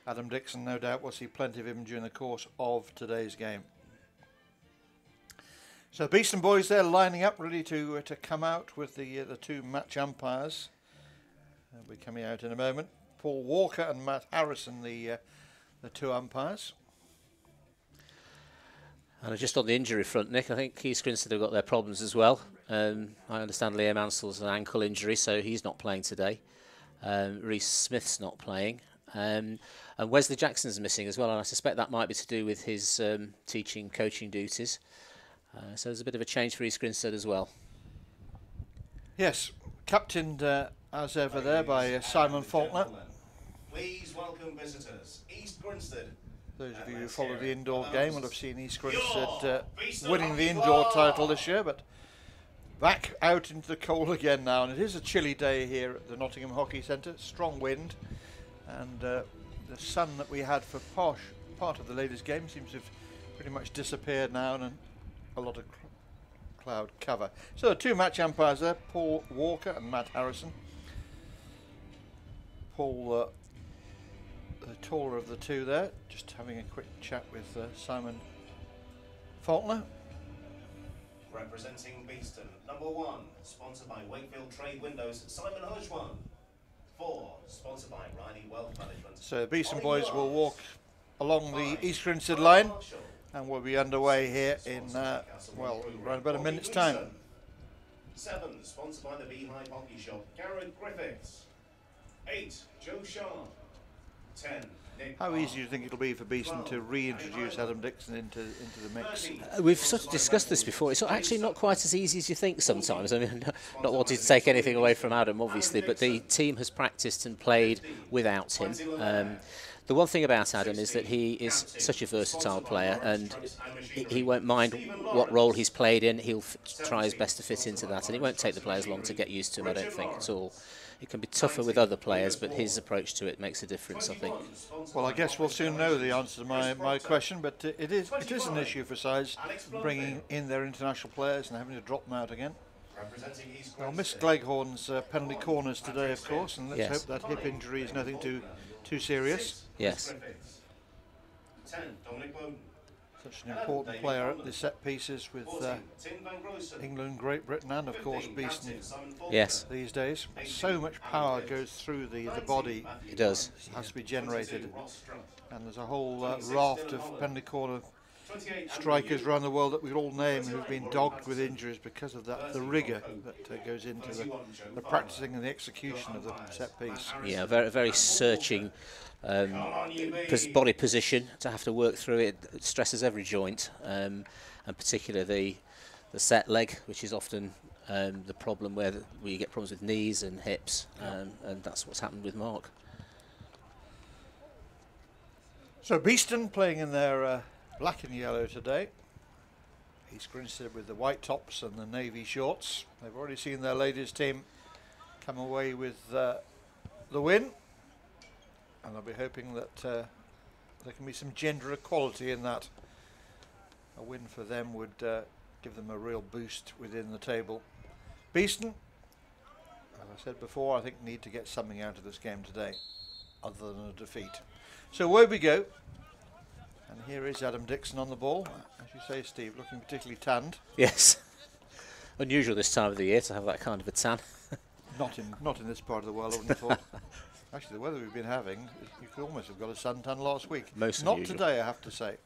Adam Dixon, no doubt, we'll see plenty of him during the course of today's game. So Beeston boys there lining up ready to come out with the two match umpires. They'll be coming out in a moment. Paul Walker and Matt Harrison, the two umpires. And just on the injury front, Nick, I think Keith Grinstead have got their problems as well. I understand Liam Ansell's an ankle injury, so he's not playing today. Reece Smith's not playing. And Wesley Jackson's missing as well, and I suspect that might be to do with his coaching duties. So there's a bit of a change for East Grinstead as well. Yes, captained as ever there by Simon Faulkner. Please welcome visitors, East Grinstead. Those of you who follow the indoor game will have seen East Grinstead winning the indoor title this year, but back out into the cold again now, and it is a chilly day here at the Nottingham Hockey Centre. Strong wind, and the sun that we had for part of the ladies' game seems to have pretty much disappeared now, and a lot of cloud cover. So the two match umpires there, Paul Walker and Matt Harrison. Paul, the taller of the two there, just having a quick chat with Simon Faulkner. Representing Beeston, number 1, sponsored by Wakefield Trade Windows, Simon Hirschwan. 4, sponsored by Riley Wealth Management. So the Beeston boys will walk along the East Grinstead line, and we'll be underway here in, well, around about a minute's time. 7, sponsored by the Beehive Hockey Shop, Garrett Griffiths. 8, Joe Sharp. 10, Nick. How easy do you think it'll be for Beeston to reintroduce Adam Dixon into the mix? We've sort of discussed this before. It's actually not quite as easy as you think sometimes. I mean, not wanting to take anything away from Adam, obviously, but the team has practiced and played without him. The one thing about Adam is that he is such a versatile player, and he won't mind what role he's played in. He'll try his best to fit into that, and it won't take the players long to get used to him, I don't think, at all. It can be tougher with other players, but his approach to it makes a difference, I think. Well, I guess we'll soon know the answer to my question, but it is an issue for sides bringing in their international players and having to drop them out again. I'll miss Gleghorn's penalty corners today, of course, and let's hope that hip injury is nothing too serious. Yes. 10, Dominic Bowden. Such an important player at the set pieces with England, Great Britain, and of course Beeston. Yes. These days, so much power goes through the body. It does. Has to be generated, and there's a whole raft of penalty corner strikers around the world that we all name who've been dogged with injuries because of that, the rigour that goes into the practicing and the execution of the set piece. Yeah, very, very searching body position to have to work through it. It stresses every joint, and particularly the set leg, which is often the problem where you get problems with knees and hips, and that's what's happened with Mark. So Beeston playing in their black and yellow today. East Grinstead with the white tops and the navy shorts. They've already seen their ladies team come away with the win, and they'll be hoping that there can be some gender equality in that. A win for them would give them a real boost within the table. Beeston, as I said before, I think need to get something out of this game today other than a defeat. So away we go. And here is Adam Dixon on the ball. As you say, Steve, looking particularly tanned. Yes. Unusual this time of the year to have that kind of a tan. Not in this part of the world, I wouldn't have thought. Actually, the weather we've been having, you could almost have got a suntan last week. Most Not unusual. today, I have to say.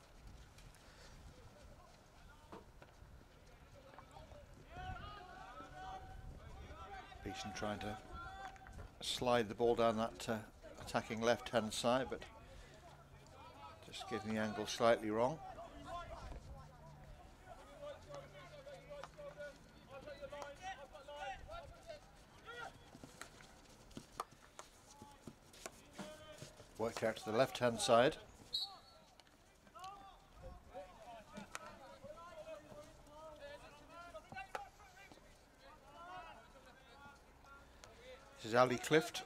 Beeston trying to slide the ball down that attacking left-hand side, but just getting the angle slightly wrong. Worked out to the left-hand side. This is Ali Clift.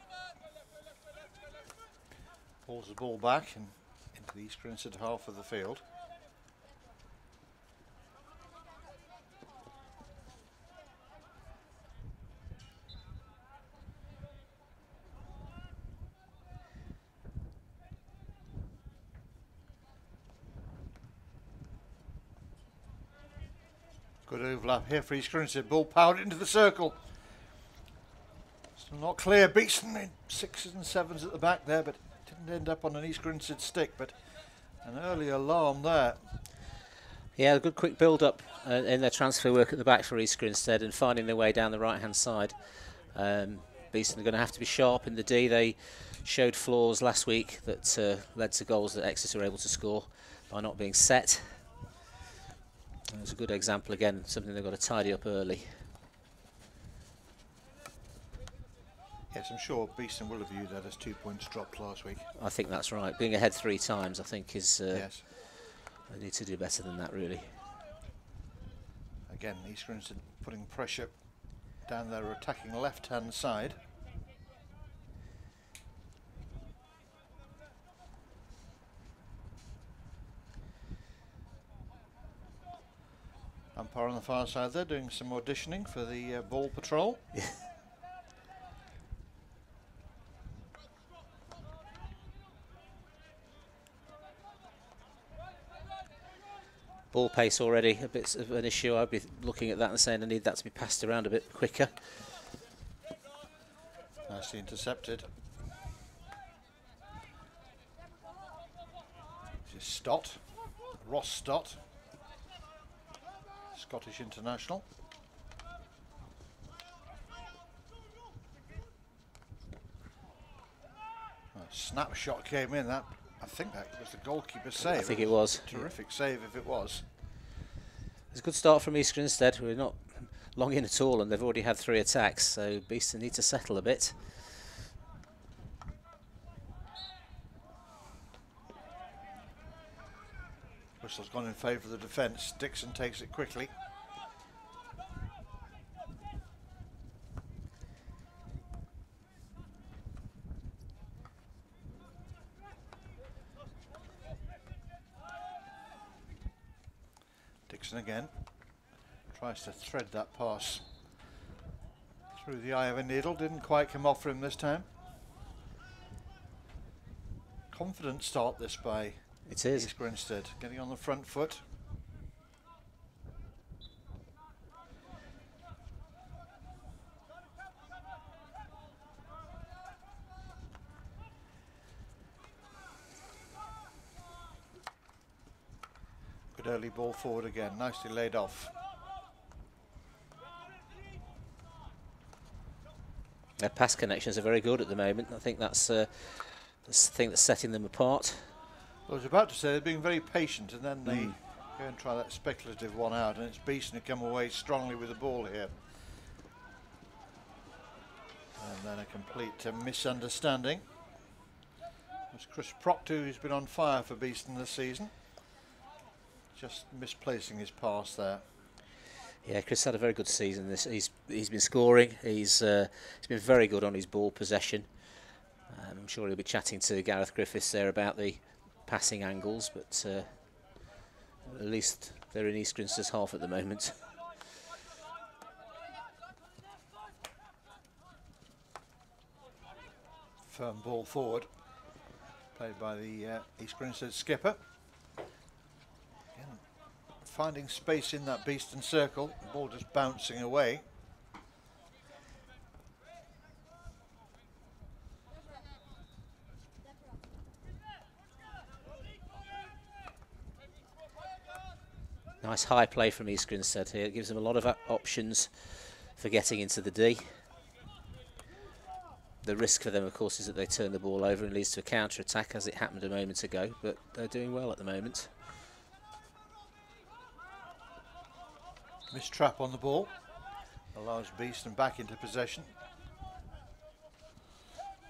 Pulls the ball back and into the East Grinstead half of the field. Good overlap here for East Grinstead. Ball powered into the circle. Still not clear. Beeston in 6s and 7s at the back there, but didn't end up on an East Grinstead stick, but an early alarm there. Yeah, a good quick build-up in their transfer work at the back for East Grinstead and finding their way down the right-hand side. Beeston are going to have to be sharp in the D. They showed flaws last week that led to goals that Exeter were able to score by not being set. And it's a good example again, something they've got to tidy up early. Yes, I'm sure Beeston will have viewed that as 2 points dropped last week. I think that's right. Being ahead 3 times, I think, is yes. They need to do better than that, really. Again, East Grinstead putting pressure down their attacking left-hand side. Umpire on the far side there doing some auditioning for the ball patrol. Ball pace already a bit of an issue. I'd be looking at that and saying I need that to be passed around a bit quicker. Nicely intercepted. This is Stott, Ross Stott, Scottish international. A snapshot came in. That I think that was the goalkeeper's save. I think it was. Terrific save if it was. It's a good start from East Grinstead. We're not long in at all and they've already had 3 attacks, so Beeston need to settle a bit. Whistle's gone in favour of the defence. Dixon takes it quickly. Dixon again tries to thread that pass through the eye of a needle. Didn't quite come off for him this time. Confident start this by East Grinstead, getting on the front foot. Good early ball forward again, nicely laid off. Their pass connections are very good at the moment. I think that's the thing that's setting them apart. I was about to say they're being very patient, and then they go and try that speculative one out, and it's Beeston who come away strongly with the ball here. And then a complete misunderstanding. It was Chris Proctor who's been on fire for Beeston this season. Just misplacing his pass there. Yeah, Chris had a very good season. He's been scoring. He's been very good on his ball possession. I'm sure he'll be chatting to Gareth Griffiths there about the passing angles, but at least they're in East Grinstead's half at the moment. Firm ball forward, played by the East Grinstead skipper. Again, finding space in that Beeston circle, the ball just bouncing away. Nice high play from East Grinstead here. It gives them a lot of options for getting into the D. The risk for them, of course, is that they turn the ball over and leads to a counter-attack, as it happened a moment ago, but they're doing well at the moment. Missed trap on the ball. Allows Beeston back into possession.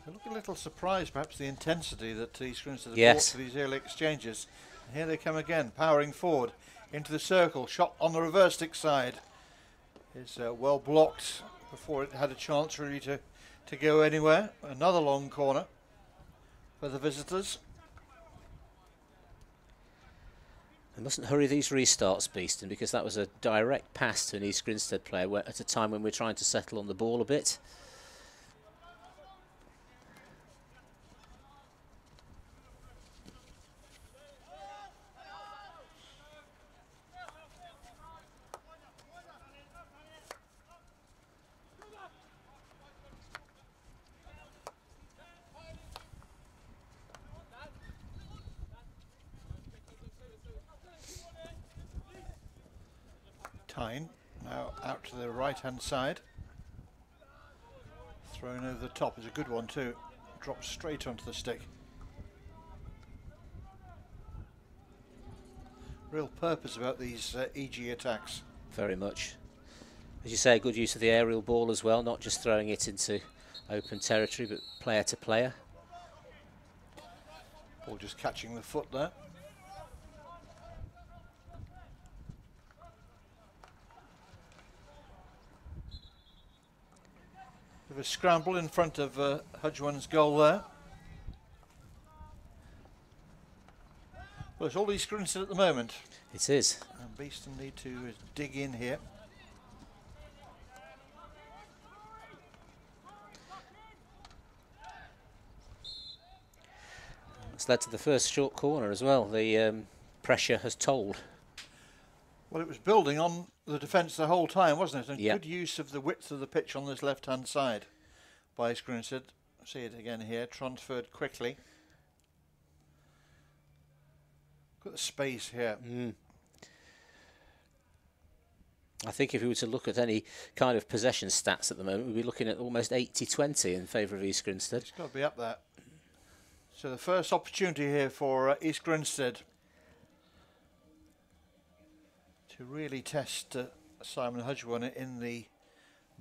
I look a little surprised, perhaps, the intensity that East Grinstead have brought to these early exchanges. And here they come again, powering forward into the circle. Shot on the reverse stick side is well blocked before it had a chance really to go anywhere. Another long corner for the visitors. They mustn't hurry these restarts, Beeston, because that was a direct pass to an East Grinstead player at a time when we're trying to settle on the ball a bit. Tyne now out to the right hand side. Thrown over the top is a good one too. Drops straight onto the stick. Real purpose about these EG attacks. Very much. As you say, good use of the aerial ball as well, not just throwing it into open territory, but player to player. Ball just catching the foot there. Bit of a scramble in front of Hudgwan's goal there. Well, it's all East Grinstead at the moment. It is. And Beeston need to dig in here. It's led to the first short corner as well. The pressure has told. Well, it was building on the defence the whole time, wasn't it? And good use of the width of the pitch on this left-hand side by East Grinstead. See it again here, transferred quickly. Got the space here. I think if we were to look at any kind of possession stats at the moment, we'd be looking at almost 80-20 in favour of East Grinstead. It's got to be up there. So the first opportunity here for East Grinstead to really test Simon Hudgwan in the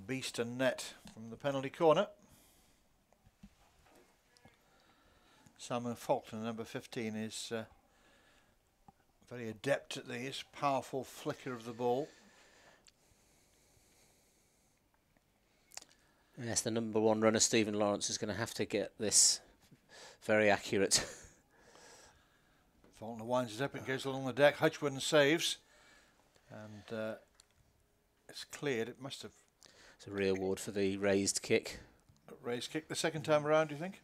Beeston net from the penalty corner. Simon Faulkner, number 15, is very adept at these. Powerful flicker of the ball. Yes, the number one runner, Stephen Lawrence, is going to have to get this very accurate. Faulkner winds it up, it goes along the deck. Hudgwan saves. And it's cleared. It must have. It's a reward for the raised kick. Raised kick the second time around, do you think?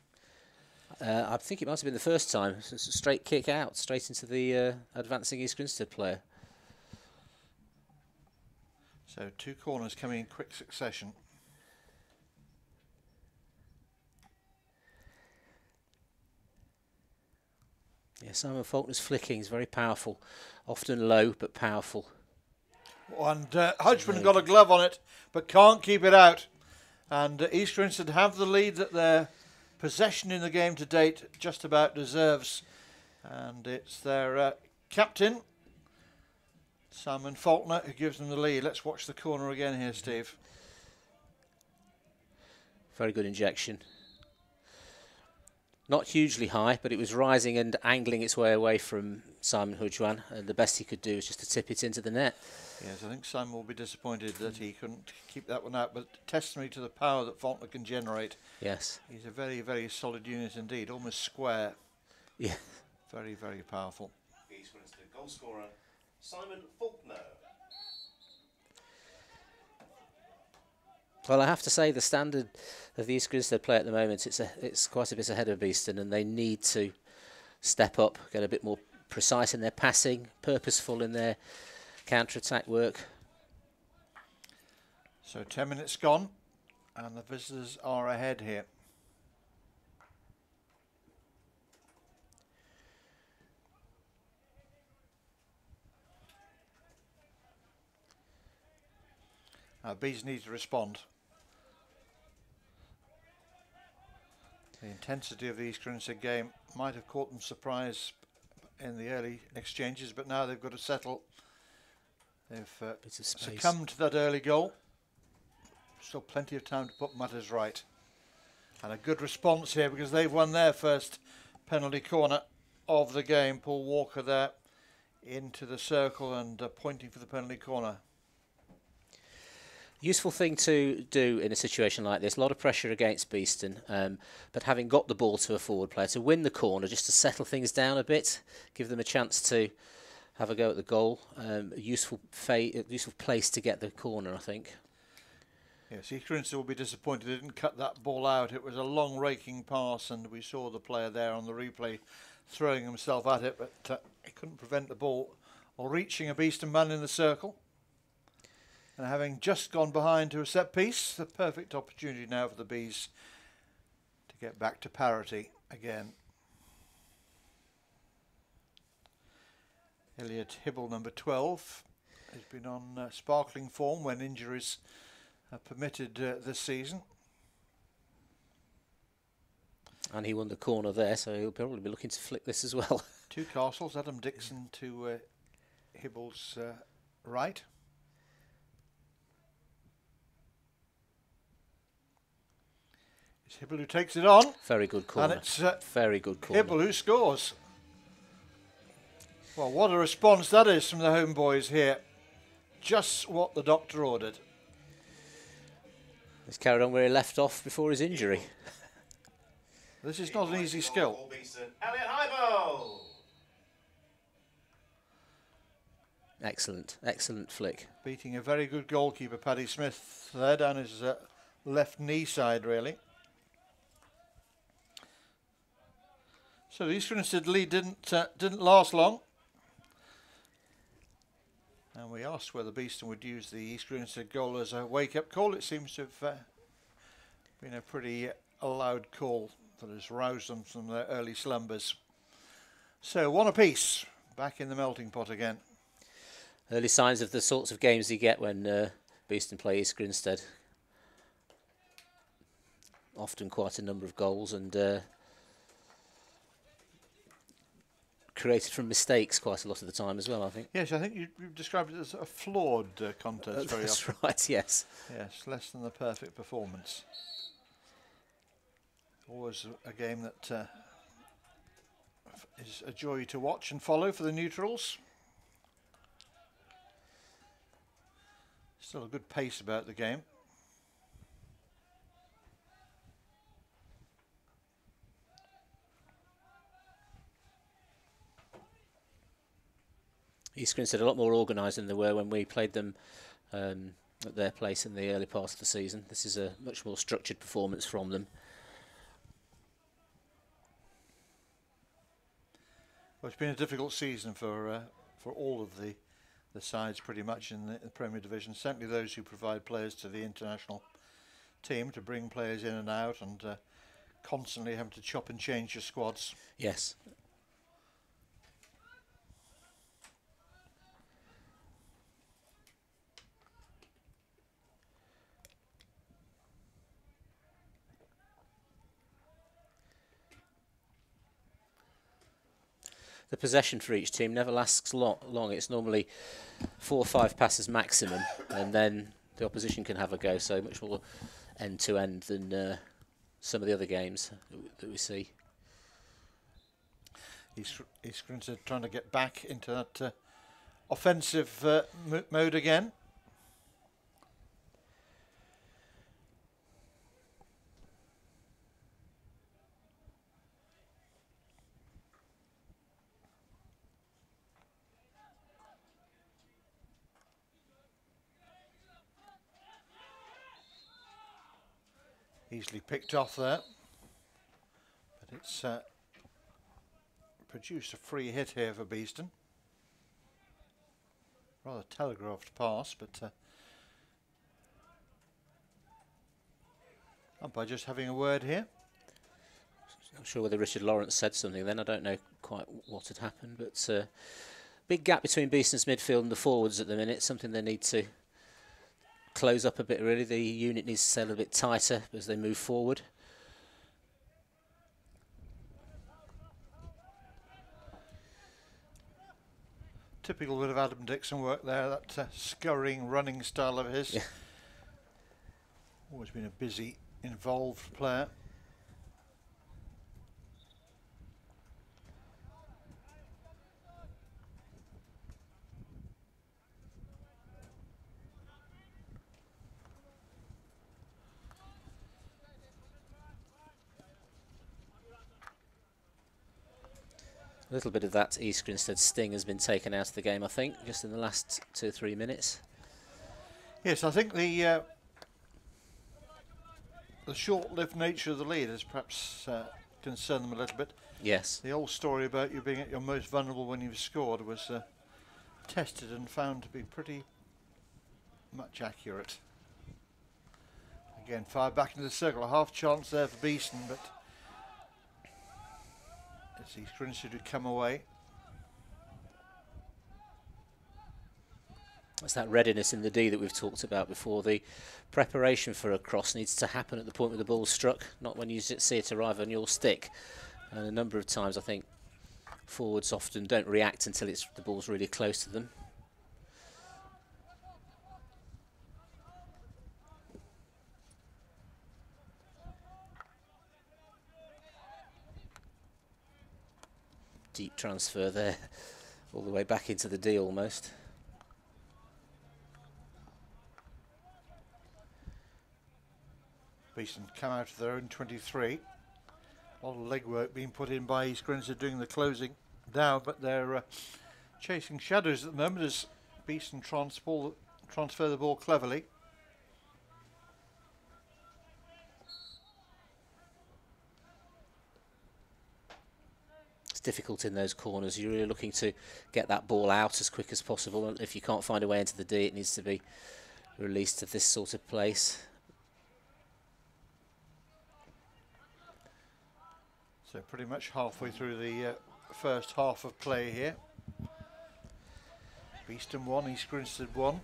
I think it must have been the first time. It's a straight kick out, straight into the advancing East Grinstead player. So 2 corners coming in quick succession. Yeah, Simon Faulkner's flicking is very powerful. Often low, but powerful. And Hudgwan got a glove on it, but can't keep it out. And East Grinstead have the lead that their possession in the game to date just about deserves. And it's their captain, Simon Faulkner, who gives them the lead. Let's watch the corner again here, Steve. Very good injection. Not hugely high, but it was rising and angling its way away from Simon Hudjuan, and the best he could do was just to tip it into the net. Yes, I think Simon will be disappointed that he couldn't keep that one out, but testimony to the power that Faulkner can generate. Yes. He's a very, very solid unit indeed, almost square. Yeah. Very, very powerful. East Grinstead goal scorer, Simon Faulkner. Well, I have to say the standard of the East Grinstead play at the moment, it's quite a bit ahead of Beeston, and they need to step up, get a bit more precise in their passing, purposeful in their counter-attack work. So 10 minutes gone, and the visitors are ahead here. Bees need to respond. The intensity of the East Grinstead game might have caught them surprise in the early exchanges, but now they've got to settle. They've succumbed to that early goal. Still plenty of time to put matters right. And a good response here because they've won their first penalty corner of the game. Paul Walker there into the circle and pointing for the penalty corner. Useful thing to do in a situation like this, a lot of pressure against Beeston, but having got the ball to a forward player, to win the corner, just to settle things down a bit, give them a chance to have a go at the goal. A useful place to get the corner, I think. Yes, East Grinstead will be disappointed they didn't cut that ball out. It was a long raking pass, and we saw the player there on the replay throwing himself at it, but he couldn't prevent the ball or reaching a Beeston man in the circle. And having just gone behind to a set piece, the perfect opportunity now for the Bees to get back to parity again. Elliot Hibble, number 12, has been on sparkling form when injuries are permitted this season. And he won the corner there, so he'll probably be looking to flick this as well. Two Castles, Adam Dixon to Hibble's right. It's Hibble who takes it on. Very good corner. And it's very good corner. Hibble who scores. Well, what a response that is from the home boys here. Just what the doctor ordered. He's carried on where he left off before his injury. This is not an easy skill. Elliot Hybel. Excellent, excellent flick. Beating a very good goalkeeper, Paddy Smith, there down his left knee side, really. So the East Grinstead lead didn't last long. And we asked whether Beeston would use the East Grinstead goal as a wake-up call. It seems to have been a pretty loud call that has roused them from their early slumbers. So one apiece, back in the melting pot again. Early signs of the sorts of games you get when Beeston play East Grinstead. Often quite a number of goals and created from mistakes quite a lot of the time as well, I think. Yes, I think you've described it as a flawed contest very That's often. right, yes. Yes, less than the perfect performance. Always a game that is a joy to watch and follow for the neutrals. Still a good pace about the game. East Grinstead a lot more organised than they were when we played them at their place in the early part of the season. This is a much more structured performance from them. Well, it's been a difficult season for all of the sides pretty much in the Premier Division. Certainly those who provide players to the international team to bring players in and out and constantly having to chop and change your squads. Yes. The possession for each team never lasts long. It's normally 4 or 5 passes maximum, and then the opposition can have a go. So much more end to end than some of the other games that we see. East Grinstead trying to get back into that offensive mode again. Easily picked off there, but it's produced a free hit here for Beeston. Rather telegraphed pass, but umpire just having a word here. Not sure whether Richard Lawrence said something then. I don't know quite what had happened, but big gap between Beeston's midfield and the forwards at the minute. Something they need to close up a bit, really. The unit needs to stay a little bit tighter as they move forward. Typical bit of Adam Dixon work there, that scurrying running style of his. Yeah. Always been a busy, involved player. A little bit of that East Grinstead sting has been taken out of the game, I think, just in the last 2 or 3 minutes. Yes, I think the short-lived nature of the lead has perhaps concerned them a little bit. Yes. The old story about you being at your most vulnerable when you've scored was tested and found to be pretty much accurate. Again, fired back into the circle. A half chance there for Beeston, but it's East Grinstead who come away. It's that readiness in the D that we've talked about before. The preparation for a cross needs to happen at the point where the ball's struck, not when you see it arrive on your stick. And a number of times I think forwards often don't react until the ball's really close to them. Deep transfer there, all the way back into the D almost. Beeston come out of their own 23. A lot of legwork being put in by East Grinstead doing the closing now, but they're chasing shadows at the moment as Beeston transfer the ball cleverly. It's difficult in those corners. You're really looking to get that ball out as quick as possible, and if you can't find a way into the D, it needs to be released to this sort of place. So pretty much halfway through the first half of play here. Beeston 1, East Grinstead 1.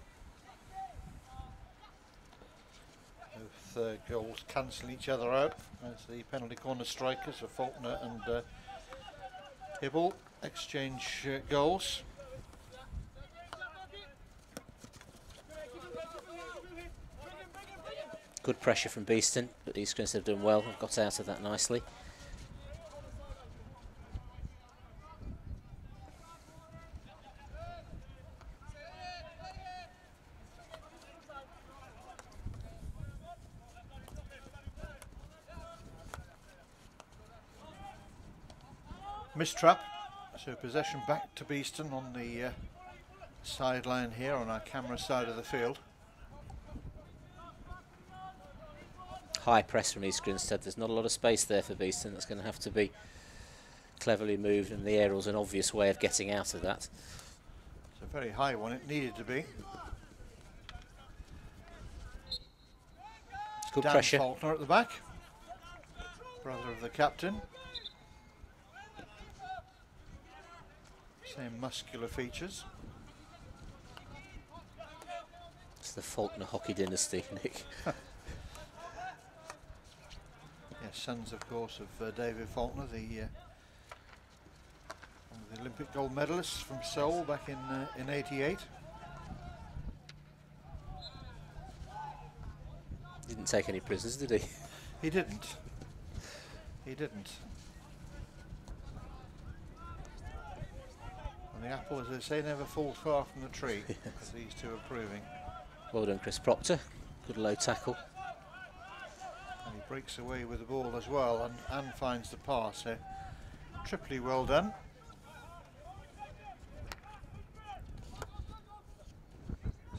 Both goals cancel each other out as the penalty corner strikers for Faulkner and Hibble exchange goals. Good pressure from Beeston, but East Grinstead have done well and got out of that nicely. Mistrap, so possession back to Beeston on the sideline here on our camera side of the field. High press from East Grinstead. There's not a lot of space there for Beeston. That's going to have to be cleverly moved, and the aerial's an obvious way of getting out of that. It's a very high one, it needed to be. It's good Dan pressure. Faulkner at the back, brother of the captain. Same muscular features. It's the Faulkner hockey dynasty, Nick. Yes, sons, of course, of David Faulkner, one of the Olympic gold medalists from Seoul back in '88. Didn't take any prisoners, did he? He didn't. He didn't. And the apple, as they say, never falls far from the tree, as these two are proving. Well done, Chris Proctor. Good low tackle. And he breaks away with the ball as well and finds the pass here. Triply well done.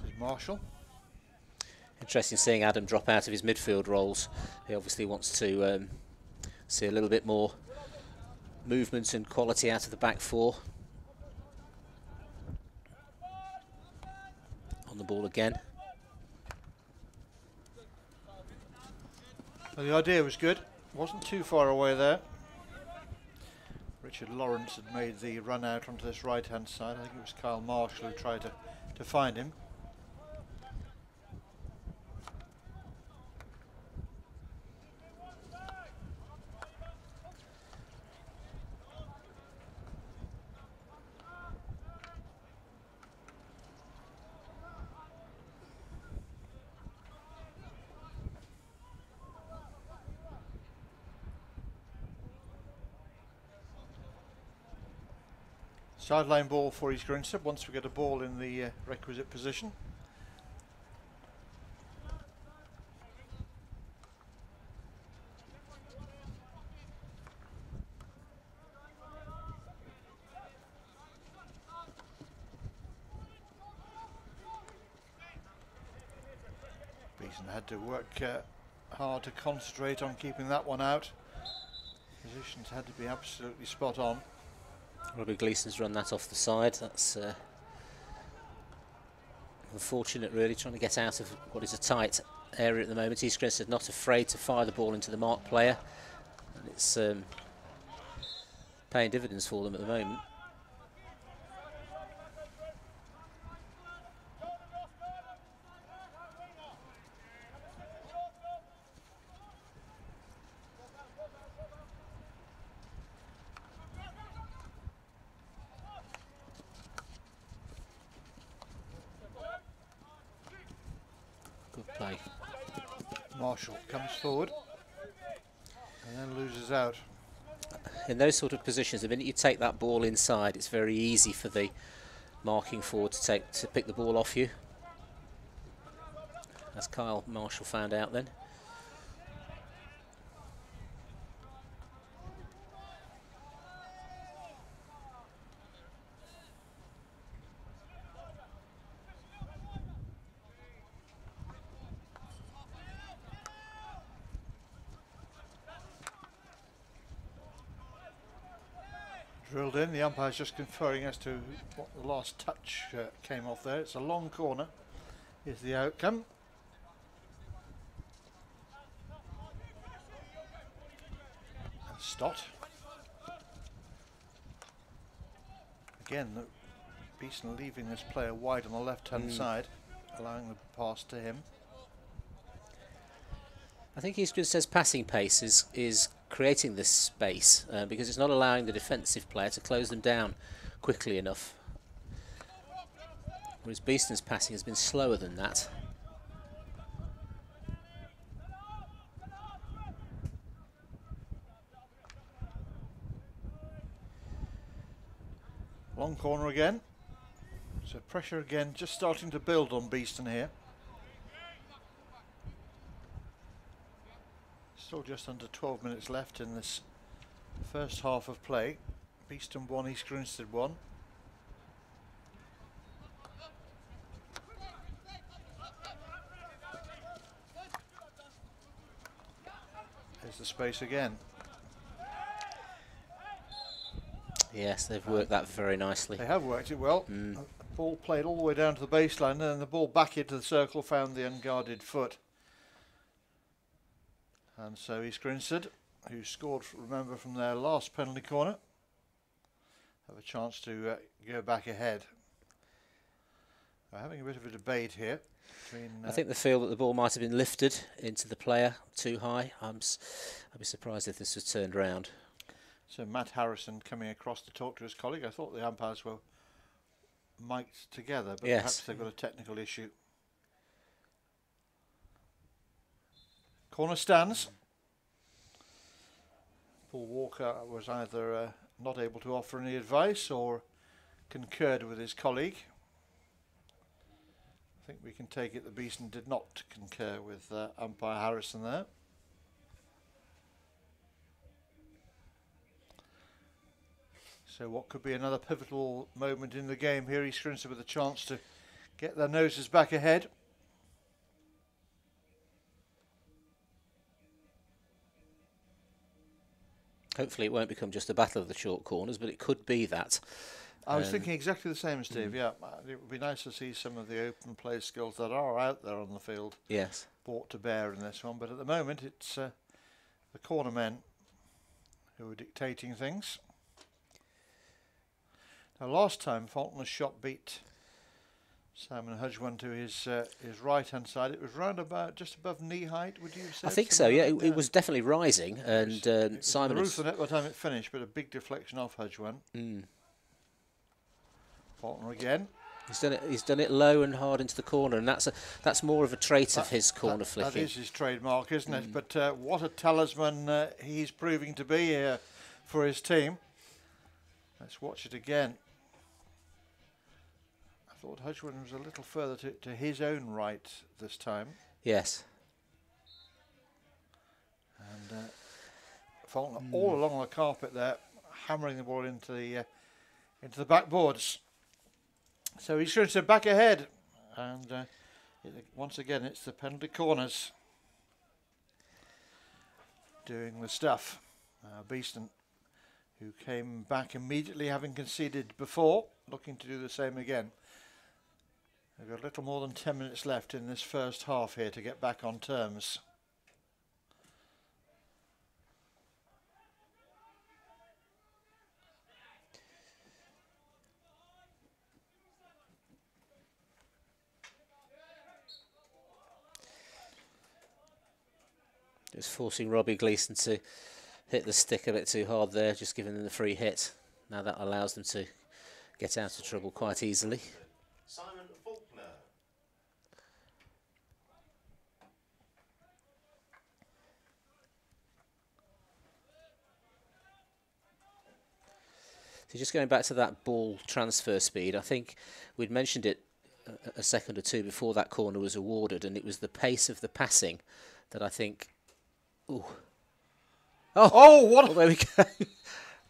This is Marshall. Interesting seeing Adam drop out of his midfield roles. He obviously wants to see a little bit more movement and quality out of the back four. On the ball again. Well, the idea was good. Wasn't too far away there. Richard Lawrence had made the run out onto this right hand side. I think it was Kyle Marshall who tried to find him. Sideline ball for East Grinstead once we get a ball in the requisite position. Beeston had to work hard to concentrate on keeping that one out. Positions had to be absolutely spot on. Robbie Gleeson's run that off the side. That's unfortunate, really, trying to get out of what is a tight area at the moment. East Grinstead not afraid to fire the ball into the marked player, and it's paying dividends for them at the moment. Marshall comes forward and then loses out. In those sort of positions, the minute you take that ball inside, it's very easy for the marking forward to pick the ball off you, as Kyle Marshall found out then. Drilled in, the umpire's just conferring as to what the last touch came off there. It's a long corner, is the outcome. And Stott. Again, Beeston leaving this player wide on the left hand side, allowing the pass to him. I think East Grinstead's passing pace is creating this space because it's not allowing the defensive player to close them down quickly enough. Whereas Beeston's passing has been slower than that. Long corner again. So pressure again, just starting to build on Beeston here. Still just under 12 minutes left in this first half of play. Beeston 1, East Grinstead 1. There's the space again. Yes, they've worked that very nicely. They have worked it well. Ball played all the way down to the baseline, and then the ball back into the circle found the unguarded foot. And so East Grinstead, who scored, remember, from their last penalty corner, have a chance to go back ahead. We're having a bit of a debate here. I think they feel that the ball might have been lifted into the player too high. I'd be surprised if this was turned round. So Matt Harrison coming across to talk to his colleague. I thought the umpires were mic'd together, but perhaps they've got a technical issue. Corner stands. Paul Walker was either not able to offer any advice or concurred with his colleague. I think we can take it that Beeston did not concur with umpire Harrison there. So what could be another pivotal moment in the game here. East Grinstead with a chance to get their noses back ahead. Hopefully it won't become just a battle of the short corners, but it could be that. I was thinking exactly the same, Steve. Yeah, it would be nice to see some of the open play skills that are out there on the field brought to bear in this one. But at the moment, it's the corner men who are dictating things. Now, last time Faulkner's shot beat Simon Hudgwan to his right-hand side. It was round about just above knee height. Would you say? I think so. Yeah, it was definitely rising, and it Simon. The roof of the net by the time it finished, but a big deflection off Hudgwan. Faulkner again. He's done it low and hard into the corner, and that's more of a trait of his corner flicking. That is his trademark, isn't it? But what a talisman he's proving to be here for his team. Let's watch it again. I thought Hudgwan was a little further to his own right this time. Yes. And Faulkner all along the carpet there, hammering the ball into the backboards. So he's going to back ahead, and once again it's the penalty corners doing the stuff. Beeston, who came back immediately having conceded before, looking to do the same again. They've got a little more than 10 minutes left in this first half here to get back on terms. Just forcing Robbie Gleeson to hit the stick a bit too hard there, just giving them the free hit. Now that allows them to get out of trouble quite easily. Simon Faulkner. So just going back to that ball transfer speed, I think we'd mentioned it a second or two before that corner was awarded, and it was the pace of the passing that I think... Ooh. Oh, what! There we go.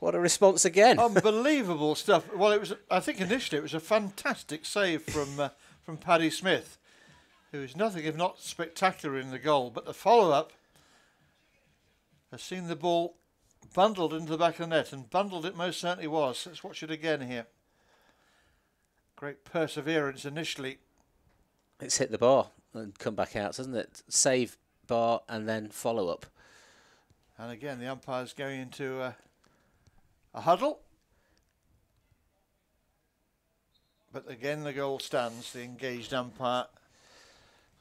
What a response again! Unbelievable stuff. Well, it was. I think initially it was a fantastic save from Paddy Smith, who is nothing if not spectacular in the goal. But the follow-up has seen the ball bundled into the back of the net, and bundled it most certainly was. Let's watch it again here. Great perseverance initially. It's hit the bar and come back out, doesn't it? Save, bar, and then follow up. And again, the umpire's going into a huddle. But again, the goal stands. The engaged umpire.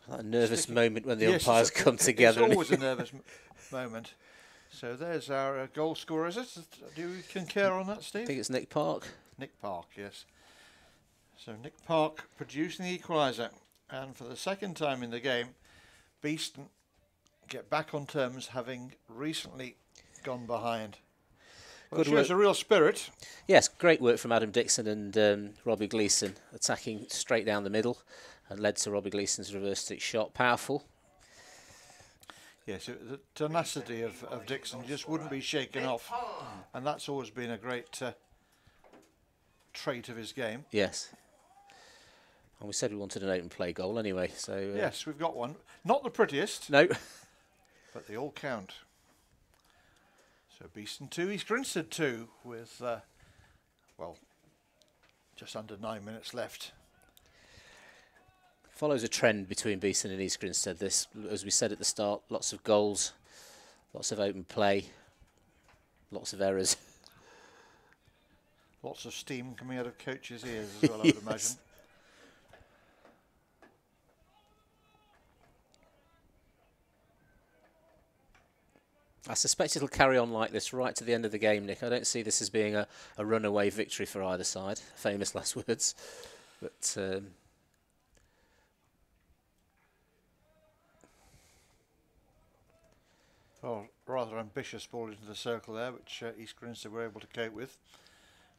That nervous moment when the umpires come together. It's always a nervous moment. So there's our goal scorer, is it? Do you concur on that, Steve? I think it's Nick Park. Nick Park, yes. So Nick Park producing the equaliser. And for the second time in the game, Beeston get back on terms, having recently gone behind. Well, it shows a real spirit. Yes, great work from Adam Dixon and Robbie Gleeson, attacking straight down the middle, and led to Robbie Gleeson's reverse stick shot. Powerful. Yes, the tenacity of Dixon just wouldn't be shaken off, and that's always been a great trait of his game. Yes. And we said we wanted an open play goal anyway, so... yes, we've got one. Not the prettiest. No. But they all count. So Beeston 2, East Grinstead 2, with, well, just under 9 minutes left. Follows a trend between Beeston and East Grinstead. This, as we said at the start, lots of goals, lots of open play, lots of errors. Lots of steam coming out of coaches' ears as well, I would imagine. I suspect it'll carry on like this right to the end of the game, Nick. I don't see this as being a runaway victory for either side. Famous last words. But Well, rather ambitious ball into the circle there, which East Grinstead were able to cope with.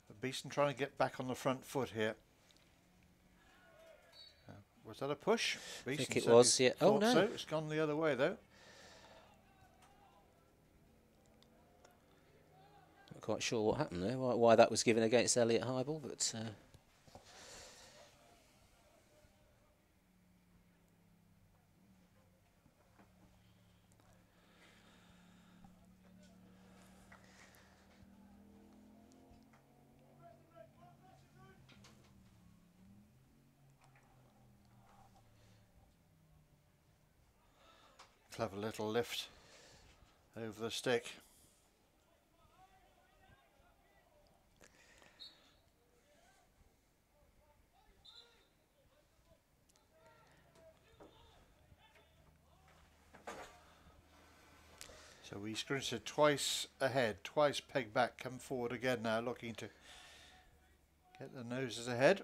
But Beeston trying to get back on the front foot here. Was that a push? I think it was, yeah. Oh, no. So. It's gone the other way, though. Not quite sure what happened there, why that was given against Elliot Hybel, but... Clever little lift over the stick. So East Grinstead twice ahead, twice pegged back, come forward again now, looking to get the noses ahead.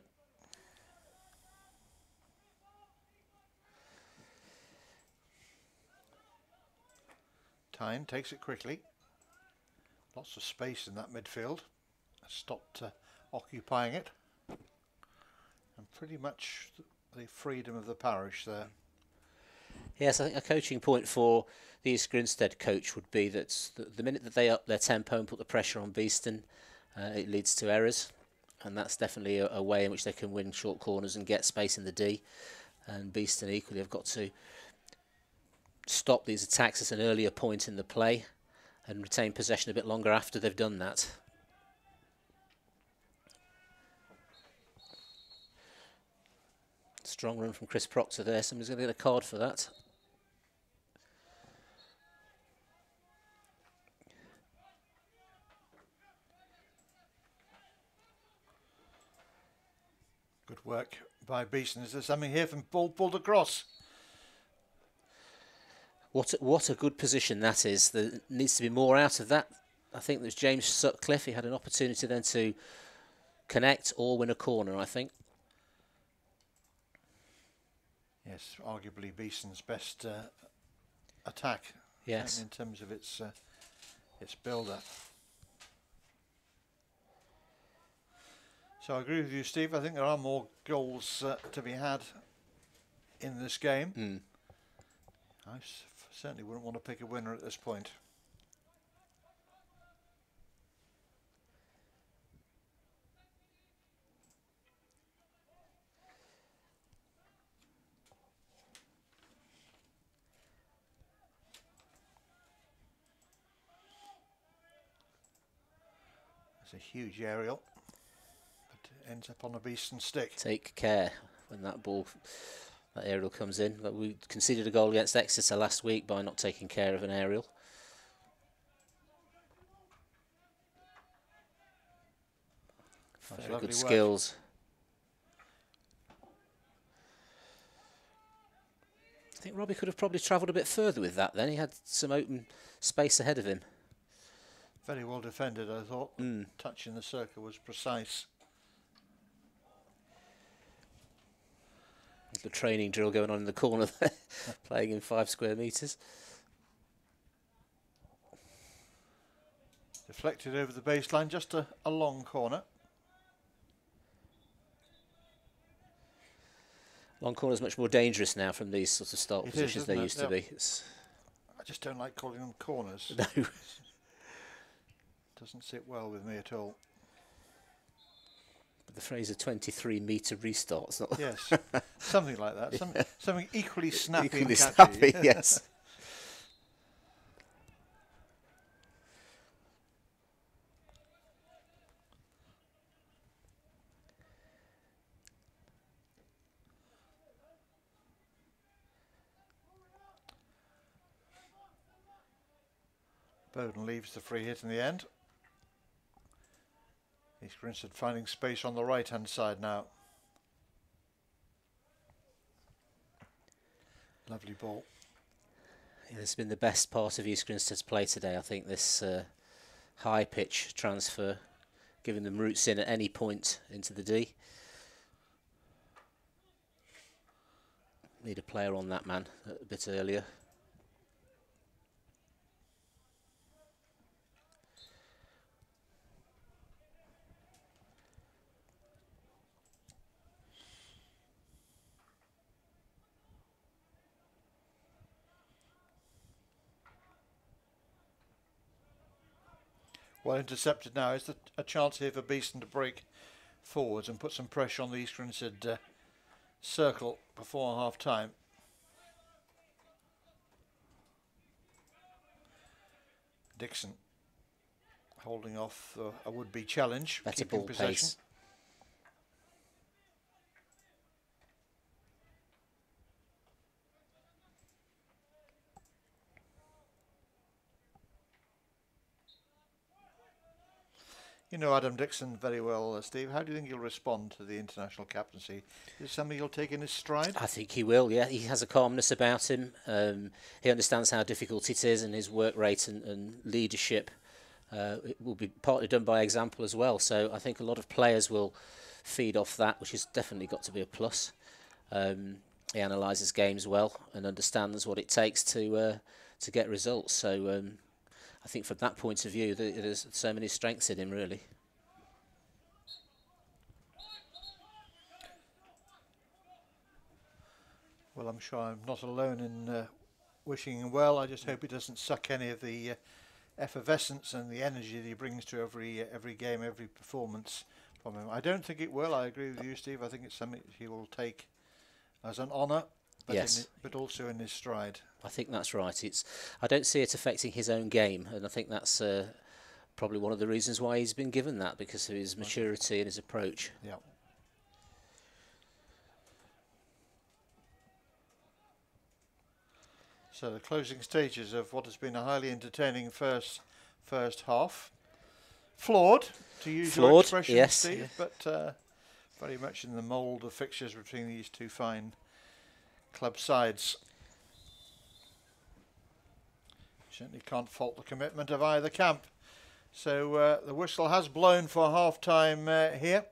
Tyne takes it quickly. Lots of space in that midfield. Stopped occupying it. And pretty much the freedom of the parish there. Yes, I think a coaching point for the East Grinstead coach would be that the minute that they up their tempo and put the pressure on Beeston, it leads to errors. And that's definitely a way in which they can win short corners and get space in the D. And Beeston equally have got to stop these attacks at an earlier point in the play and retain possession a bit longer after they've done that. Strong run from Chris Proctor there. Somebody's going to get a card for that. Good work by Beeston. Is there something here from ball pulled across? What a good position that is. There needs to be more out of that. I think there's James Sutcliffe. He had an opportunity then to connect or win a corner, I think. Yes, arguably Beeston's best attack. Yes, in terms of its build-up. So I agree with you, Steve. I think there are more goals to be had in this game. I certainly wouldn't want to pick a winner at this point. It's a huge aerial, but it ends up on a Beeston stick. Take care when that aerial comes in. But we conceded a goal against Exeter last week by not taking care of an aerial. Very good skills. I think Robbie could have probably travelled a bit further with that then. He had some open space ahead of him. Very well defended, I thought. Touching the circle was precise. The training drill going on in the corner there, playing in 5 square metres. Deflected over the baseline, just a long corner. Long corner is much more dangerous now from these sort of start positions they used to be. I just don't like calling them corners. No. Doesn't sit well with me at all. But the phrase a 23-metre restart's not. Yes, something like that. Something equally snappy. Equally and catchy. snappy, yes. Bowden leaves the free hit in the end. East Grinstead finding space on the right-hand side now. Lovely ball. Yeah, this has been the best part of East Grinstead's play today. I think this high pitch transfer, giving them routes in at any point into the D. Need a player on that man a bit earlier. Well intercepted now. Is there a chance here for Beeston to break forwards and put some pressure on the East Grinstead circle before half time? Dixon holding off a would-be challenge, Better keeping ball possession. pace. You know Adam Dixon very well, Steve. How do you think he'll respond to the international captaincy? Is it something he'll take in his stride? I think he will, yeah. He has a calmness about him. He understands how difficult it is, and his work rate and leadership it will be partly done by example as well. So I think a lot of players will feed off that, which has definitely got to be a plus. He analyses games well and understands what it takes to get results. So I think from that point of view, there's so many strengths in him, really. Well, I'm sure I'm not alone in wishing him well. I just hope he doesn't suck any of the effervescence and the energy that he brings to every game, every performance from him. I don't think it will. I agree with you, Steve. I think it's something he will take as an honour, but, yes, but also in his stride. I think that's right. I don't see it affecting his own game, and I think that's probably one of the reasons why he's been given that, because of his maturity and his approach. Yeah. So the closing stages of what has been a highly entertaining first half. Flawed, to use your expression, yes, Steve, but very much in the mould of fixtures between these two fine club sides. Certainly can't fault the commitment of either camp. So the whistle has blown for half-time here,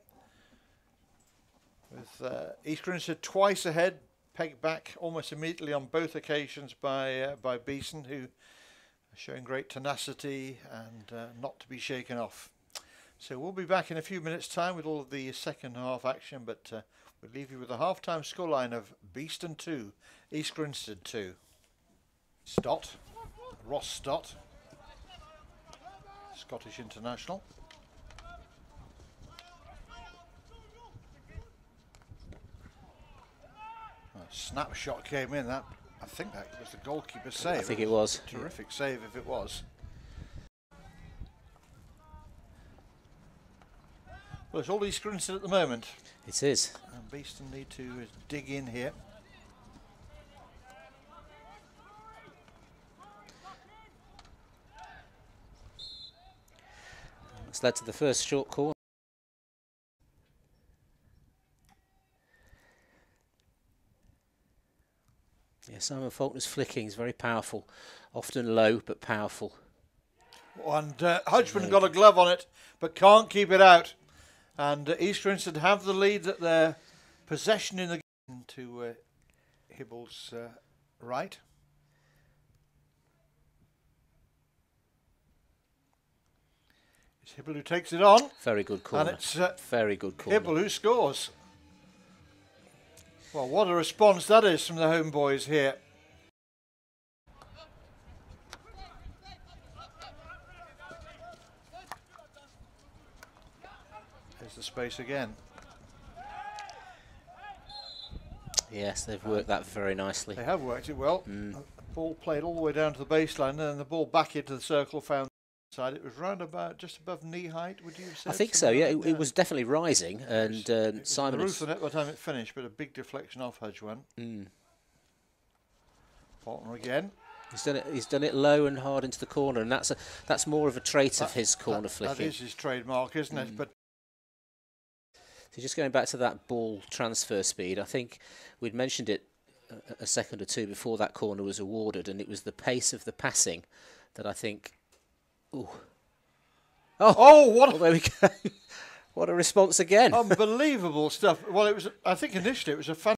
with East Grinstead twice ahead, pegged back almost immediately on both occasions by Beeston, who are showing great tenacity and not to be shaken off. So we'll be back in a few minutes' time with all of the second half action, but we'll leave you with a half-time scoreline of Beeston 2, East Grinstead 2. Stott, Ross Stott, Scottish international. A snapshot came in. I think that was the goalkeeper's save. I think it was. Terrific save if it was. Well, it's all East Grinstead at the moment. It is. And Beeston need to dig in here. It's led to the first short corner. Yeah, Simon Faulkner's flicking is very powerful, often low but powerful. And Hodgman got a glove on it, but can't keep it out. And East Grinstead have the lead at their possession in the game to Hibble's right. It's Hibble who takes it on. Very good corner. And it's very good corner. Hibble who scores. Well, what a response that is from the homeboys here. There's the space again. Yes, they've worked that very nicely. They have worked it well. The ball played all the way down to the baseline, and then the ball back into the circle found side. It was round about just above knee height, would you have said? I think so, yeah. It was definitely rising, and it Simon... the roof of the net by the time it finished, but a big deflection off Hodgman. Faulkner again. He's done it low and hard into the corner, and that's more of a trait of his corner flicking. That is his trademark, isn't it? But so just going back to that ball transfer speed, I think we'd mentioned it a second or two before that corner was awarded, and it was the pace of the passing that I think... Ooh. Oh, what! Well, there we go. What a response again! Unbelievable stuff. Well, it was. I think initially it was a fan.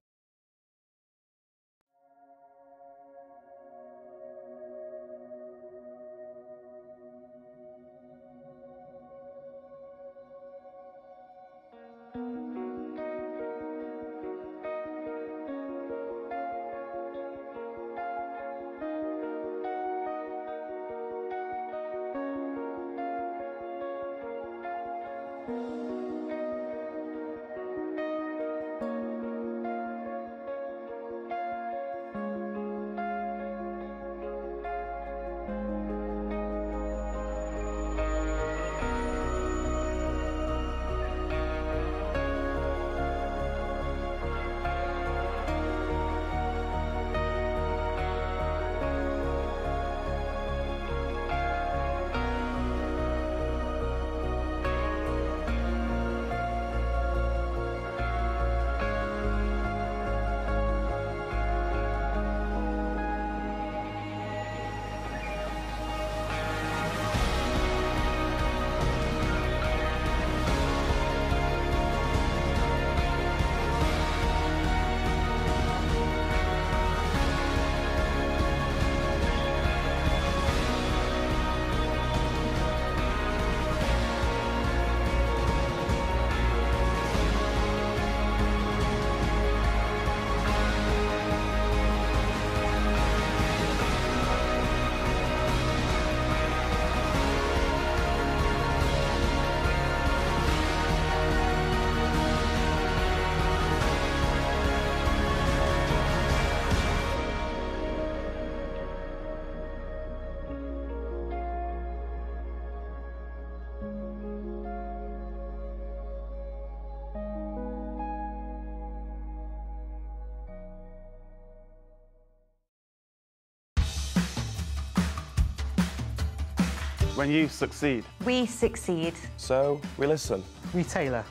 When you succeed. We succeed. So, we listen. We tailor.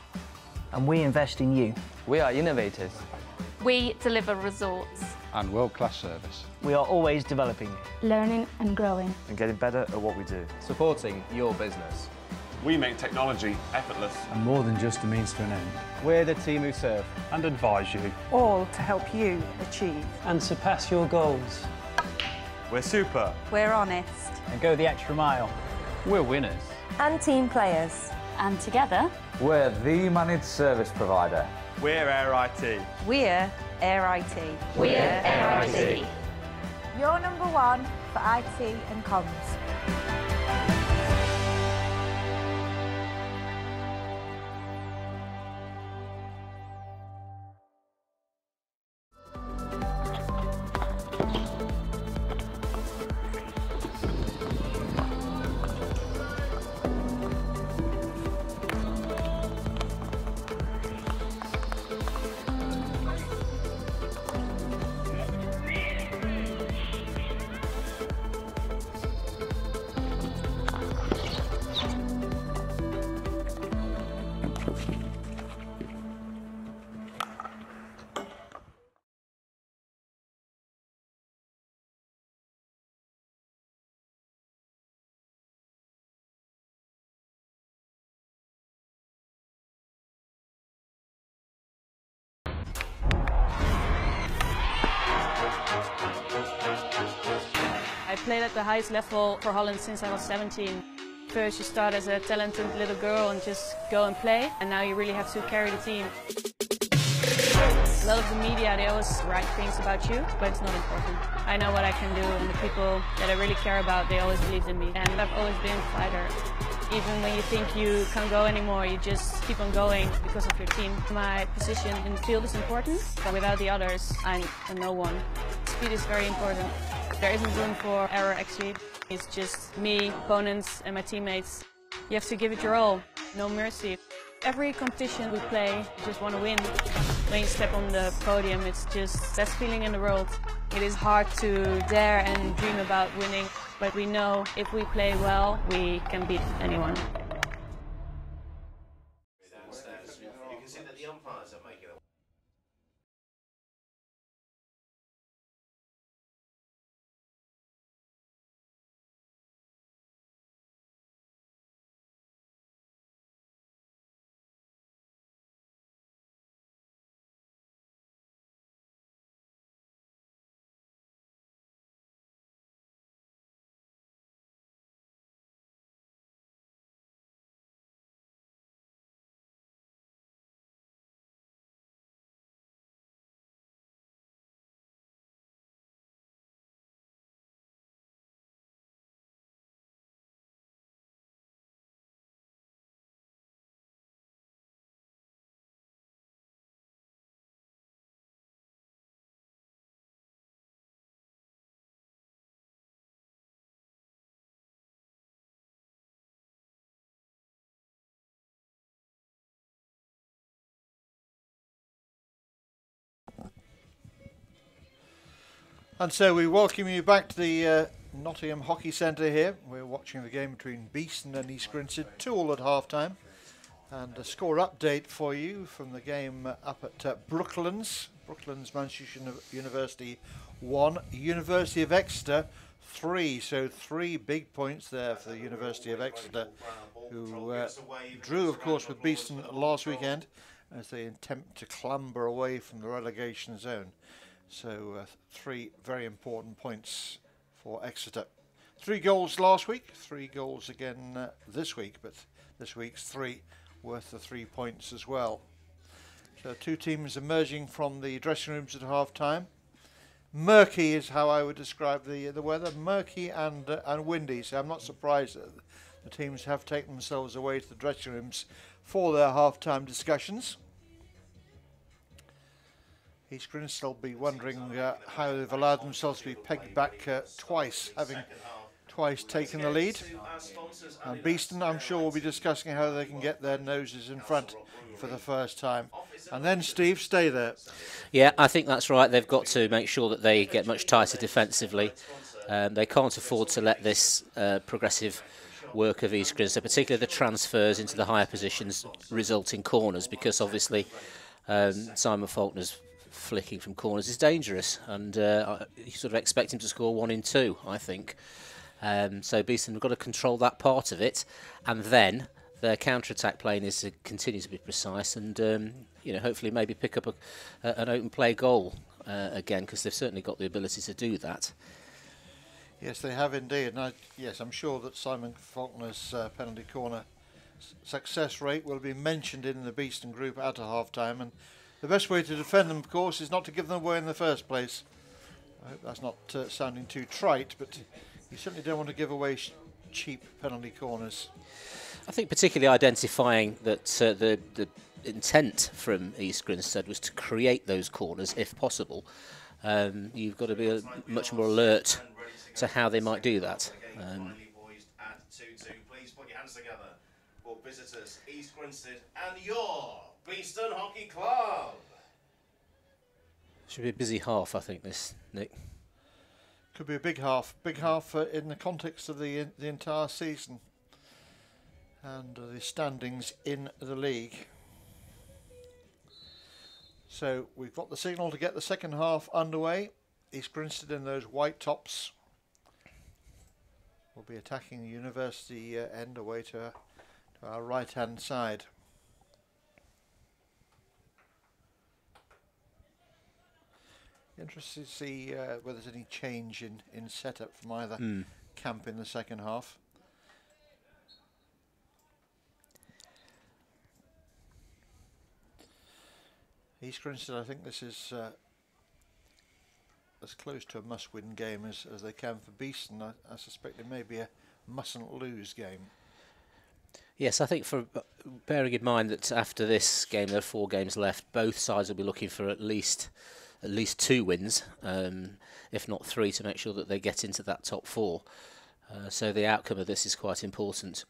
And we invest in you. We are innovators. We deliver results. And world-class service. We are always developing you. Learning and growing. And getting better at what we do. Supporting your business. We make technology effortless. And more than just a means to an end. We're the team who serve. And advise you. All to help you achieve. And surpass your goals. We're super. We're honest. And go the extra mile. We're winners. And team players. And together, We're the managed service provider. We're Air IT. We're Air IT. we're Air IT. Your number one for IT and comms. I played at the highest level for Holland since I was 17. First you start as a talented little girl and just go and play, and now you really have to carry the team. A lot of the media, they always write things about you, but it's not important. I know what I can do, and the people that I really care about, they always believed in me, and I've always been a fighter. Even when you think you can't go anymore, you just keep on going because of your team. My position in the field is important, but without the others, I'm a no one. Speed is very important. There isn't room for error, actually. It's just me, opponents, and my teammates. You have to give it your all, no mercy. Every competition we play, you just want to win. When you step on the podium, it's just the best feeling in the world. It is hard to dare and dream about winning, but we know if we play well, we can beat anyone. You can see that the umpires are making it. And so we welcome you back to the Nottingham Hockey Centre here. We're watching the game between Beeston and East Grinstead, 2-2 at half-time. And a score update for you from the game up at Brooklands. Brooklands Manchester University 1, University of Exeter 3. So 3 big points there for the University of Exeter, who drew, of course, with Beeston last weekend as they attempt to clamber away from the relegation zone. So 3 very important points for Exeter. 3 goals last week, 3 goals again this week, but this week's 3 worth the 3 points as well. So 2 teams emerging from the dressing rooms at half-time. Murky is how I would describe the weather, murky and windy, so I'm not surprised that the teams have taken themselves away to the dressing rooms for their half-time discussions. East Grinstead will be wondering how they've allowed themselves to be pegged back twice, having twice taken the lead. And Beeston, I'm sure, will be discussing how they can get their noses in front for the first time. And then, Steve, stay there. Yeah, I think that's right. They've got to make sure that they get much tighter defensively. They can't afford to let this progressive work of East Grinstead, particularly the transfers into the higher positions result in corners, because obviously Simon Faulkner's flicking from corners is dangerous, and you sort of expect him to score 1 in 2, I think. So Beeston have got to control that part of it, and then their counter-attack playing is to continue to be precise, and you know, hopefully maybe pick up an open play goal again, because they've certainly got the ability to do that. Yes, they have indeed. And yes, I'm sure that Simon Faulkner's penalty corner success rate will be mentioned in the Beeston group at a half-time, and the best way to defend them, of course, is not to give them away in the first place. I hope that's not sounding too trite, but you certainly don't want to give away cheap penalty corners. I think particularly identifying that the intent from East Grinstead was to create those corners if possible. You've got to be much more alert to how they might do that. Please put your hands together for visitors East Grinstead and your Beeston Hockey Club. Should be a busy half, I think, this, Nick. Could be a big half in the context of the entire season and the standings in the league. So we've got the signal to get the second half underway. East Grinstead in those white tops will be attacking the university end away to our right hand side. Interested to see whether there's any change in setup from either camp in the second half. East Grinstead, I think this is as close to a must-win game as they can for Beeston. I suspect it may be a mustn't-lose game. Yes, I think, for bearing in mind that after this game there are 4 games left, both sides will be looking for at least 2 wins, if not 3, to make sure that they get into that top 4. So the outcome of this is quite important.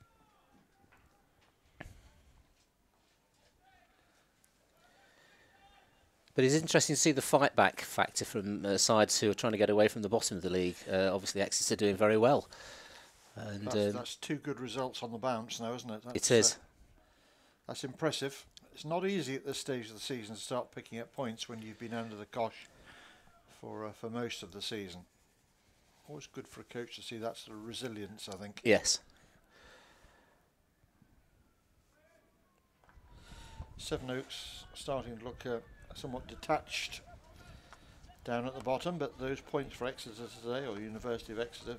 But it's interesting to see the fight back factor from sides who are trying to get away from the bottom of the league. Obviously Exeter doing very well. And that's 2 good results on the bounce now, isn't it? It is. That's impressive. It's not easy at this stage of the season to start picking up points when you've been under the cosh for most of the season. Always good for a coach to see that sort of resilience, I think. Yes. Sevenoaks starting to look somewhat detached down at the bottom, but those points for Exeter today, or University of Exeter,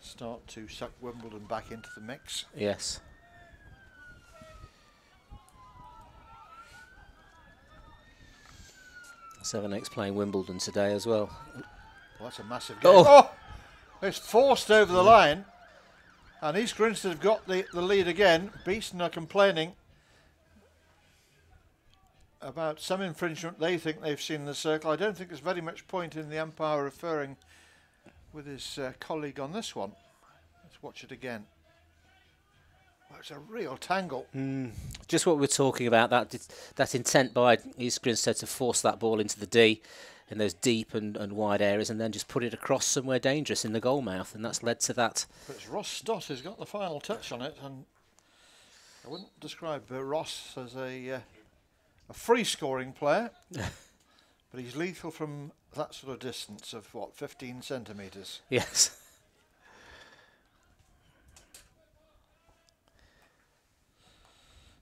start to suck Wimbledon back into the mix. Yes. Sevenoaks playing Wimbledon today as well. Well, that's a massive game. Oh! It's forced over the line, and East Grinstead have got the lead again. Beeston are complaining about some infringement they think they've seen in the circle. I don't think there's very much point in the umpire referring with his colleague on this one. Let's watch it again. Well, it's a real tangle. Just what we're talking about, that intent by East Grinstead to force that ball into the D in those deep and wide areas, and then just put it across somewhere dangerous in the goal mouth, and that's led to that. But it's Ross Stott who's got the final touch on it, and I wouldn't describe Ross as a free scoring player, but he's lethal from that sort of distance of what, 15 centimetres. Yes.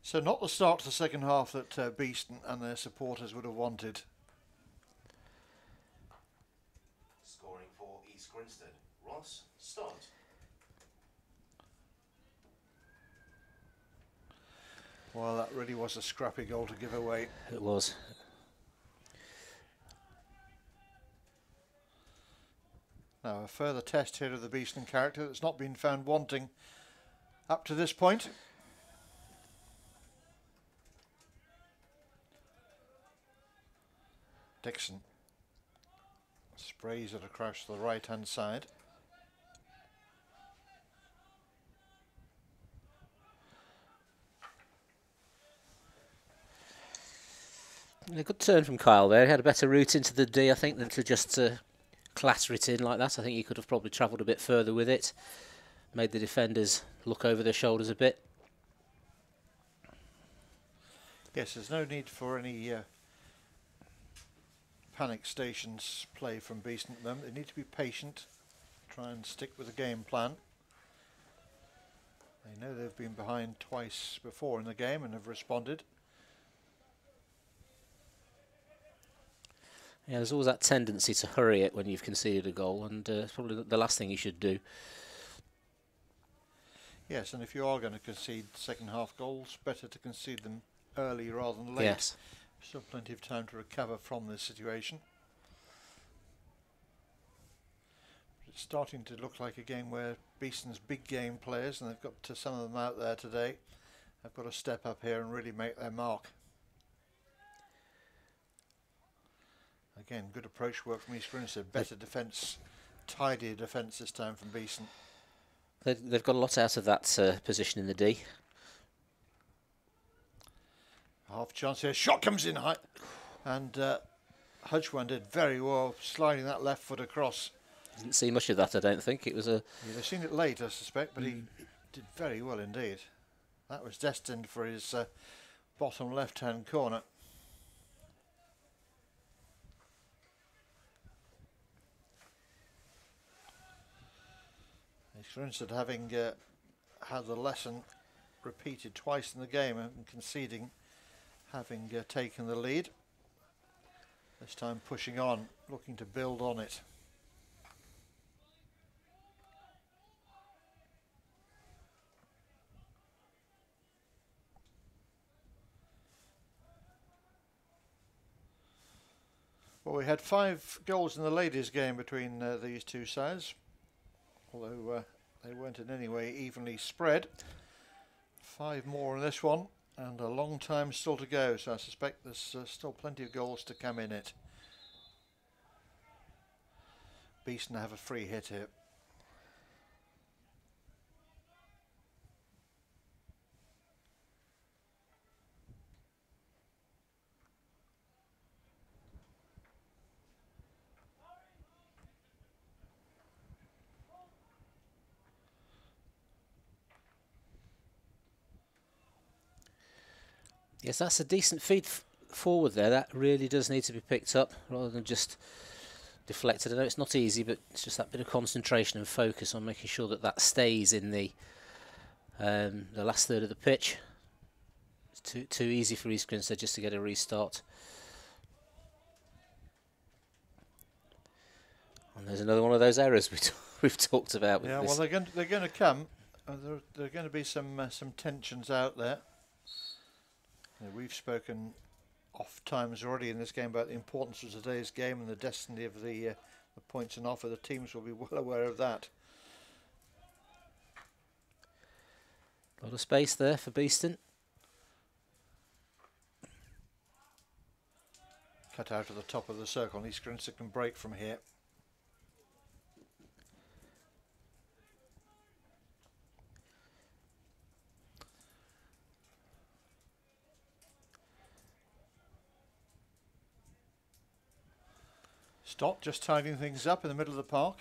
So not the start to the second half that Beeston and their supporters would have wanted. Scoring for East Grinstead, Ross Stott. Well, that really was a scrappy goal to give away. It was. Now a further test here of the Beeston character that's not been found wanting up to this point. Dixon sprays it across the right hand side. A good turn from Kyle there. He had a better route into the D, I think, than to just clatter it in like that. I think he could have probably travelled a bit further with it. made the defenders look over their shoulders a bit. Yes, there's no need for any panic stations play from Beeston at the moment. They need to be patient, try and stick with the game plan. They know they've been behind twice before in the game and have responded. Yeah, there's always that tendency to hurry it when you've conceded a goal, and it's probably the last thing you should do. Yes, and if you are going to concede second half goals, better to concede them early rather than late. Yes. Still plenty of time to recover from this situation. It's starting to look like a game where Beeston's big game players, and they've got some of them out there today, have got to step up here and really make their mark. Again, good approach work from East Grinstead. Better defence, tidier defence this time from Beeston. They've got a lot out of that position in the D. Half chance here. Shot comes in high. And Hudgwan did very well sliding that left foot across. Didn't see much of that, I don't think. It was a... Yeah, they've seen it late, I suspect, but he did very well indeed. That was destined for his bottom left-hand corner. Grinstead having had the lesson repeated twice in the game and conceding, having taken the lead. This time pushing on, looking to build on it. Well, we had 5 goals in the ladies' game between these two sides, although they weren't in any way evenly spread. 5 more in this one, and a long time still to go, so I suspect there's still plenty of goals to come in it. Beeston have a free hit here. Yes, that's a decent feed forward there. That really does need to be picked up rather than just deflected. I know it's not easy, but it's just that bit of concentration and focus on making sure that that stays in the last third of the pitch. It's too easy for East Grinstead just to get a restart. And there's another one of those errors we've talked about. With yeah, this. well, they're going to come. There are going to be some tensions out there. We've spoken oft times already in this game about the importance of today's game and the destiny of the points on offer. The teams will be well aware of that. A lot of space there for Beeston. Cut out of the top of the circle. East Grinstead can break from here. Stott just tidying things up in the middle of the park.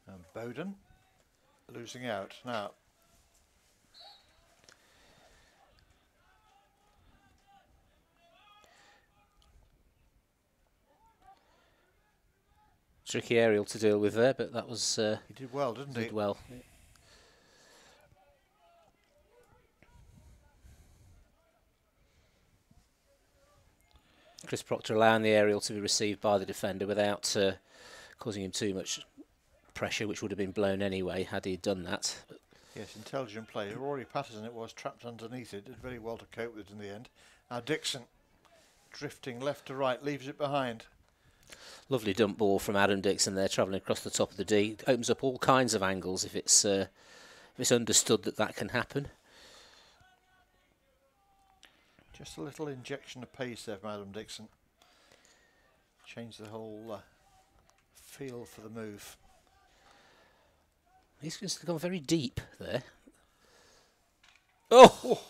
And Bowden losing out now. Tricky aerial to deal with there, but that was... he did well, didn't he? Did well. Chris Proctor allowing the aerial to be received by the defender without causing him too much pressure, which would have been blown anyway had he done that. But yes, intelligent play. Rory Patterson it was, trapped underneath it, did very well to cope with it in the end. Now Dixon drifting left to right, leaves it behind. Lovely dump ball from Adam Dixon there, travelling across the top of the D. Opens up all kinds of angles if it's understood that can happen. Just a little injection of pace there from Adam Dixon. Changed the whole feel for the move. He's just gone very deep there. Oh!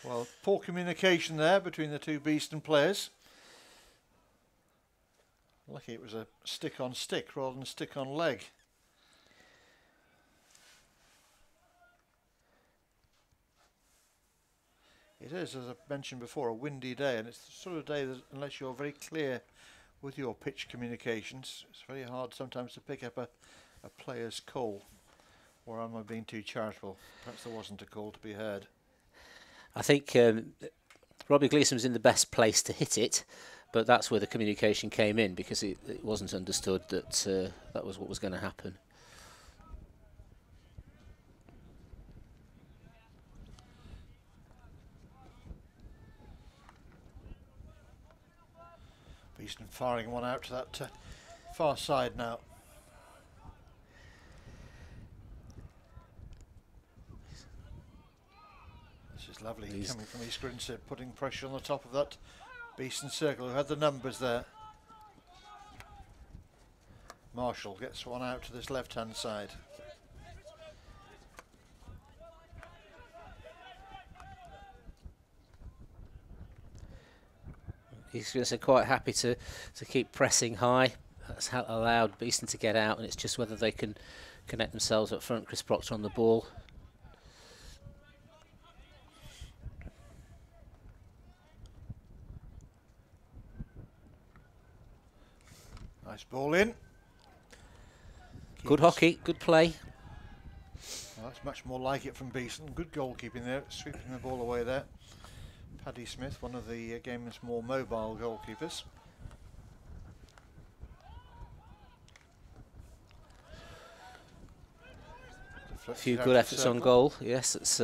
Well, poor communication there between the two Beeston players. Lucky it was a stick on stick rather than stick on leg. It is, as I mentioned before, a windy day, and it's the sort of day that, unless you're very clear with your pitch communications, it's very hard sometimes to pick up a player's call. Or am I being too charitable? Perhaps there wasn't a call to be heard. I think Robbie Gleeson was in the best place to hit it, but that's where the communication came in, because it wasn't understood that that was what was going to happen. Beeston firing one out to that far side now. This is lovely coming from East Grinstead, putting pressure on the top of that Beeston circle, who had the numbers there. Marshall gets one out to this left-hand side. He's quite happy to keep pressing high. That's allowed Beeston to get out, and it's just whether they can connect themselves up front. Chris Proctor on the ball. Nice ball in. Good hockey, good play. Well, that's much more like it from Beeston. Good goalkeeping there, sweeping the ball away there. Paddy Smith, one of the game's more mobile goalkeepers. A few good efforts on goal, yes. It's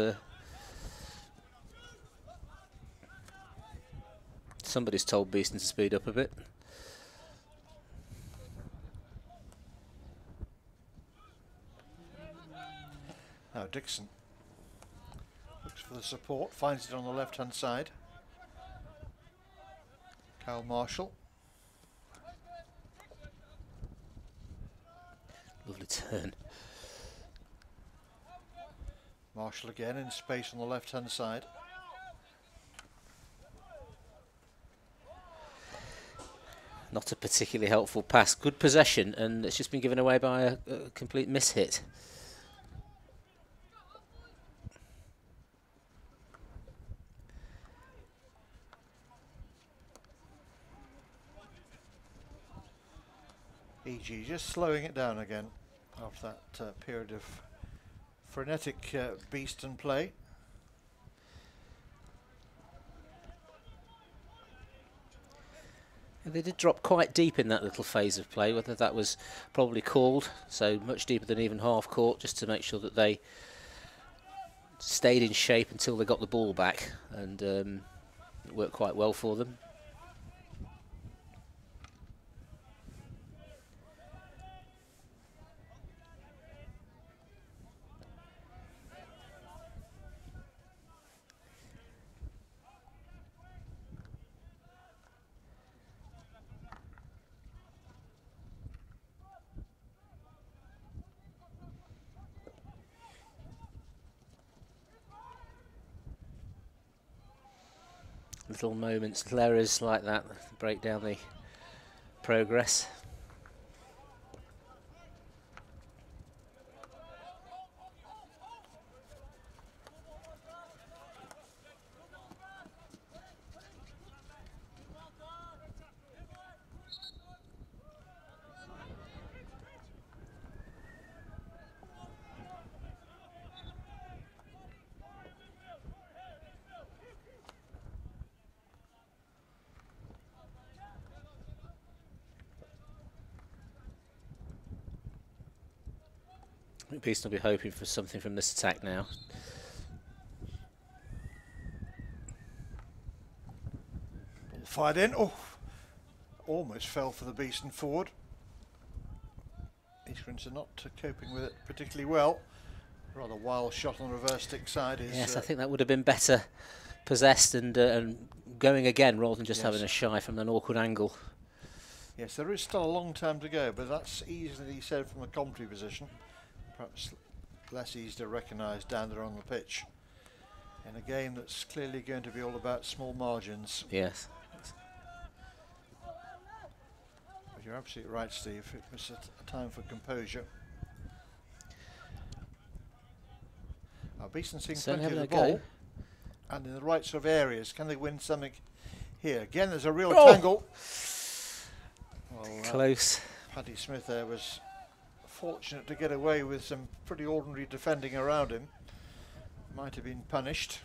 somebody's told Beeston to speed up a bit. Now Dixon looks for the support, finds it on the left-hand side. Kyle Marshall. Lovely turn. Marshall again in space on the left-hand side. Not a particularly helpful pass. Good possession, and it's just been given away by a complete mishit. EG just slowing it down again after that period of frenetic Beeston play. They did drop quite deep in that little phase of play, whether that was probably called, so much deeper than even half court, just to make sure that they stayed in shape until they got the ball back, and it worked quite well for them. Little moments, little errors like that break down the progress. I think Beeston will be hoping for something from this attack now. Ball fired in. Oh, almost fell for the Beeston forward. East Grinstead not coping with it particularly well. Rather wild shot on the reverse stick side. Yes, I think that would have been better possessed and going again rather than just having a shy from an awkward angle. Yes, there is still a long time to go, but that's easily said from a commentary position. Perhaps less easy to recognise down there on the pitch in a game that's clearly going to be all about small margins. Yes. But you're absolutely right, Steve. It was a time for composure. Beeston seeing plenty of the ball. and in the right sort of areas. Can they win something here? Again, there's a real Oh! tangle. Well, Close. Paddy Smith there was fortunate to get away with some pretty ordinary defending around him. Might have been punished.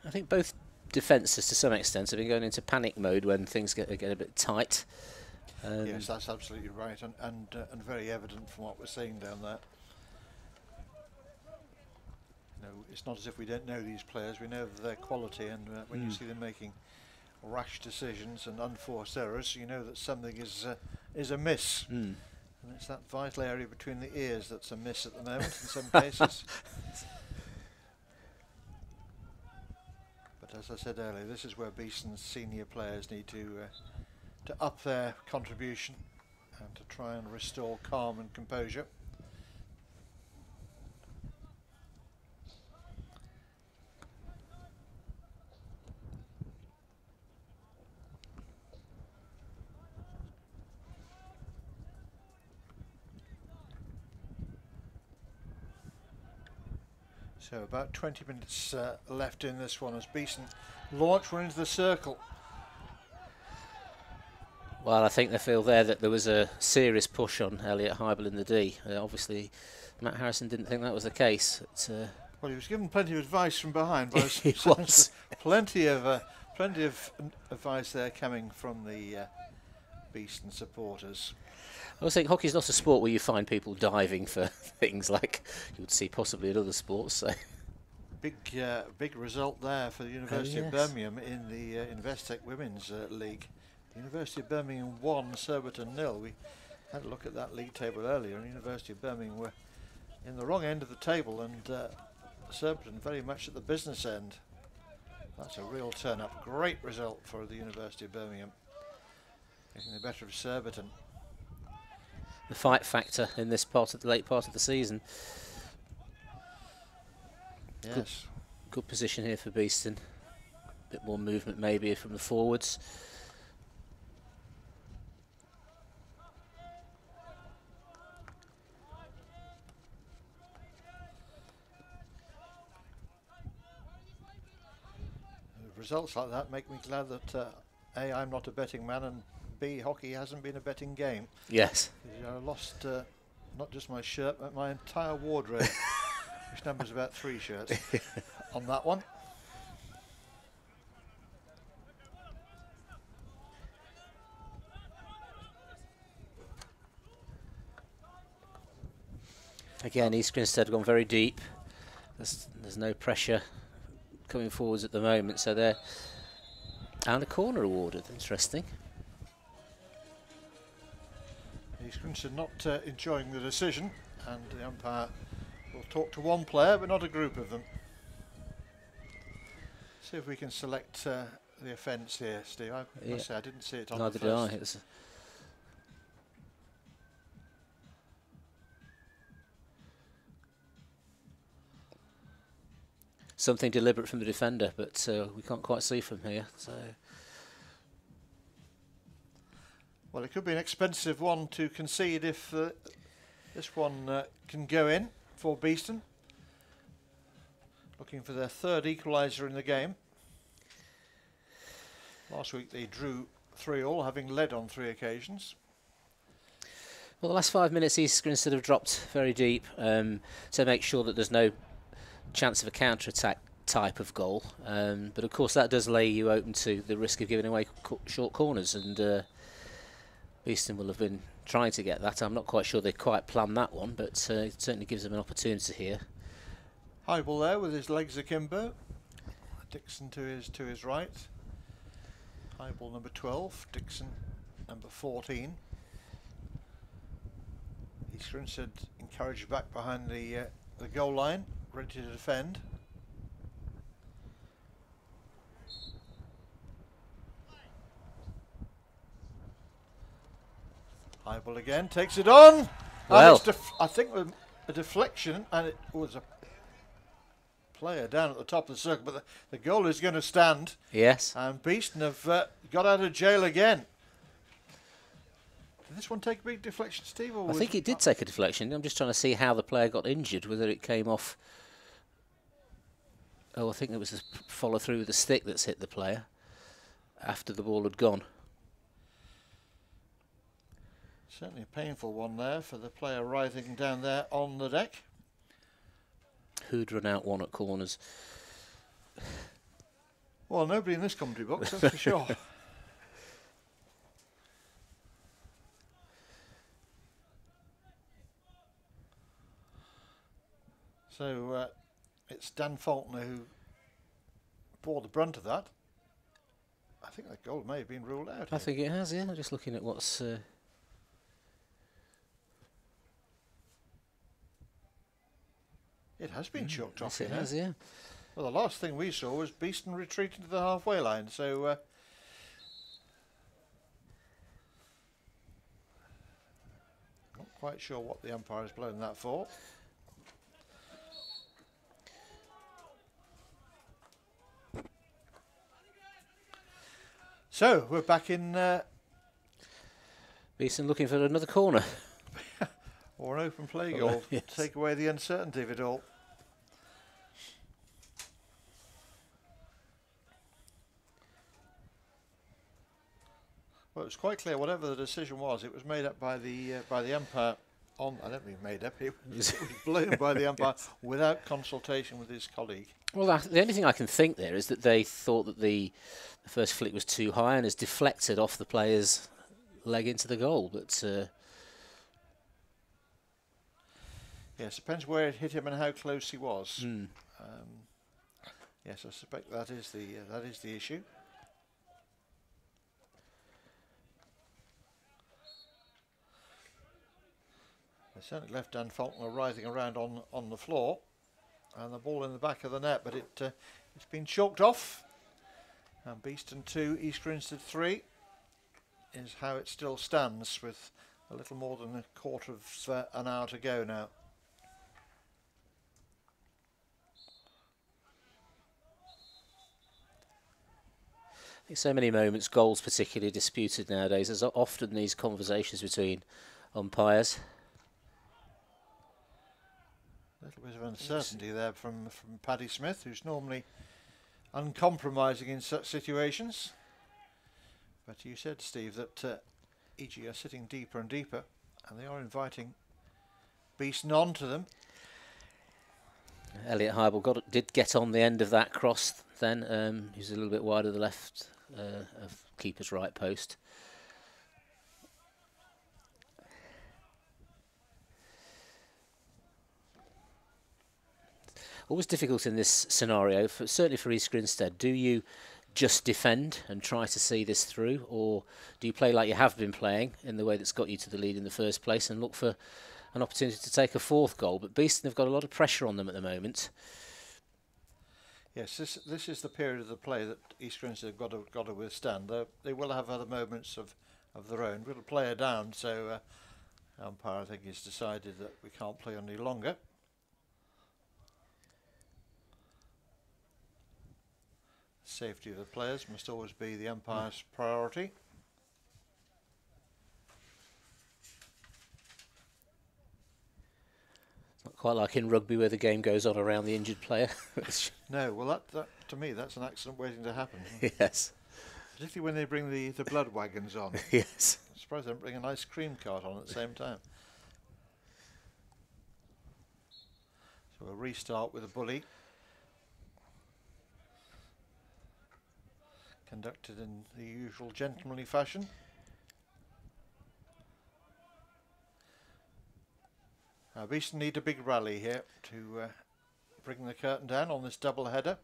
I think both defences, to some extent, have been going into panic mode when things get a bit tight. Yes, that's absolutely right, and very evident from what we're seeing down there. You know, it's not as if we don't know these players. We know their quality, and when you see them making rash decisions and unforced errors, you know that something is amiss. And it's that vital area between the ears that's amiss at the moment in some cases. But as I said earlier, this is where Beeston's senior players need to up their contribution and to try and restore calm and composure. So about 20 minutes left in this one as Beeston launch one into the circle. Well, I think they feel there that there was a serious push on Elliot Heibel in the D. Obviously, Matt Harrison didn't think that was the case. Well, he was given plenty of advice from behind. But He was. plenty of advice there coming from the Beeston supporters. I always think hockey's not a sport where you find people diving for things like you would see possibly in other sports. So. Big result there for the University of Birmingham in the Investec Women's League. The University of Birmingham won, Surbiton 0. We had a look at that league table earlier, and the University of Birmingham were in the wrong end of the table, and Surbiton very much at the business end. That's a real turn-up. Great result for the University of Birmingham, getting the better of Surbiton. The fight factor in this part of the late part of the season. Yes. Good position here for Beeston. A bit more movement maybe from the forwards. Results like that make me glad that A, I'm not a betting man, and B, hockey hasn't been a betting game. Yes. I lost not just my shirt, but my entire wardrobe, which numbers about 3 shirts on that one. Again, East Grinstead have gone very deep. There's no pressure coming forwards at the moment, so they're and a corner awarded. Interesting. East Grinstead not enjoying the decision, and the umpire will talk to one player but not a group of them. See if we can select the offence here, Steve. I must say I didn't see it on Neither the first. did I. It's something deliberate from the defender, but we can't quite see from here. So, well, it could be an expensive one to concede if this one can go in for Beeston. Looking for their 3rd equaliser in the game. Last week they drew 3-3, having led on 3 occasions. well, the last 5 minutes, East Grinstead have dropped very deep to make sure that there's no chance of a counter-attack type of goal, but of course that does lay you open to the risk of giving away short corners, and Beeston will have been trying to get that. I'm not quite sure they quite planned that one, but it certainly gives them an opportunity here. Heibel there with his legs akimbo. Dixon to his right. Heibel number 12, Dixon number 14. East Grinstead encouraged back behind the goal line, ready to defend. Heibel again takes it on. Well, and I think with a deflection, and it was a player down at the top of the circle, but the goal is going to stand. Yes. And Beeston have got out of jail again. Did this one take a big deflection, Steve? Or I think it did take a deflection. I'm just trying to see how the player got injured, whether it came off. Oh, I think it was the follow through with the stick that's hit the player after the ball had gone. Certainly a painful one there for the player writhing down there on the deck. Who'd run out one at corners? Well, nobody in this commentary box, that's for sure. So it's Dan Faulkner who bore the brunt of that. I think that goal may have been ruled out. I think it has, yeah. Just looking at what's... It has been chalked off. Yes, it has, yeah. Well, the last thing we saw was Beeston retreating to the halfway line, so... not quite sure what the umpire has blown that for. So, we're back in... Beeston looking for another corner. Or an open play goal. Yes. Take away the uncertainty of it all. Well, it was quite clear, whatever the decision was, it was made up by the umpire. I don't mean made up, it was blown by the umpire without consultation with his colleague. Well, the only thing I can think there is that they thought that the first flick was too high and has deflected off the player's leg into the goal. But yes, depends where it hit him and how close he was. Yes, I suspect that is the issue. They certainly left Dan Faulkner writhing around on the floor, and the ball in the back of the net, but it's been chalked off. And Beeston 2, East Grinstead 3 is how it still stands, with a little more than a quarter of an hour to go now. I think so many moments, goals particularly disputed nowadays. There's often these conversations between umpires. A little bit of uncertainty there from Paddy Smith, who's normally uncompromising in such situations. But you said, Steve, that EG are sitting deeper and deeper, and they are inviting Beeston onto them. Elliot Hybel did get on the end of that cross then. He's a little bit wide of the left of keeper's right post. Always difficult in this scenario, certainly for East Grinstead. Do you just defend and try to see this through, or do you play like you have been playing in the way that's got you to the lead in the first place and look for an opportunity to take a fourth goal? But Beeston have got a lot of pressure on them at the moment. Yes, this is the period of the play that East Grinstead have got to withstand. They will have other moments of their own. We'll play her down, so umpire, I think, has decided that we can't play any longer. Safety of the players must always be the umpire's priority. It's not quite like in rugby where the game goes on around the injured player. No, well that to me that's an accident waiting to happen. Yes. Particularly when they bring the blood wagons on. Yes. I'm surprised they don't bring an ice cream cart on at the same time. So we'll restart with a bully. Conducted in the usual gentlemanly fashion. Beeston need a big rally here to bring the curtain down on this double header.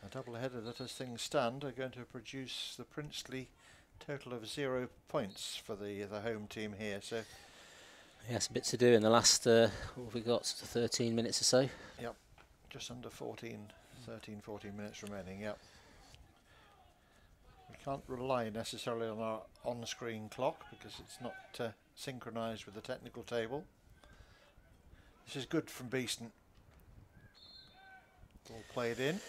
A double header that, as things stand, are going to produce the princely total of 0 points for the home team here. So yes, a bit to do in the last what have we got, 13 minutes or so? Yep, just under 13 14 minutes remaining. Yep. We can't rely necessarily on our on-screen clock because it's not synchronized with the technical table. This is good from Beeston. Ball played in.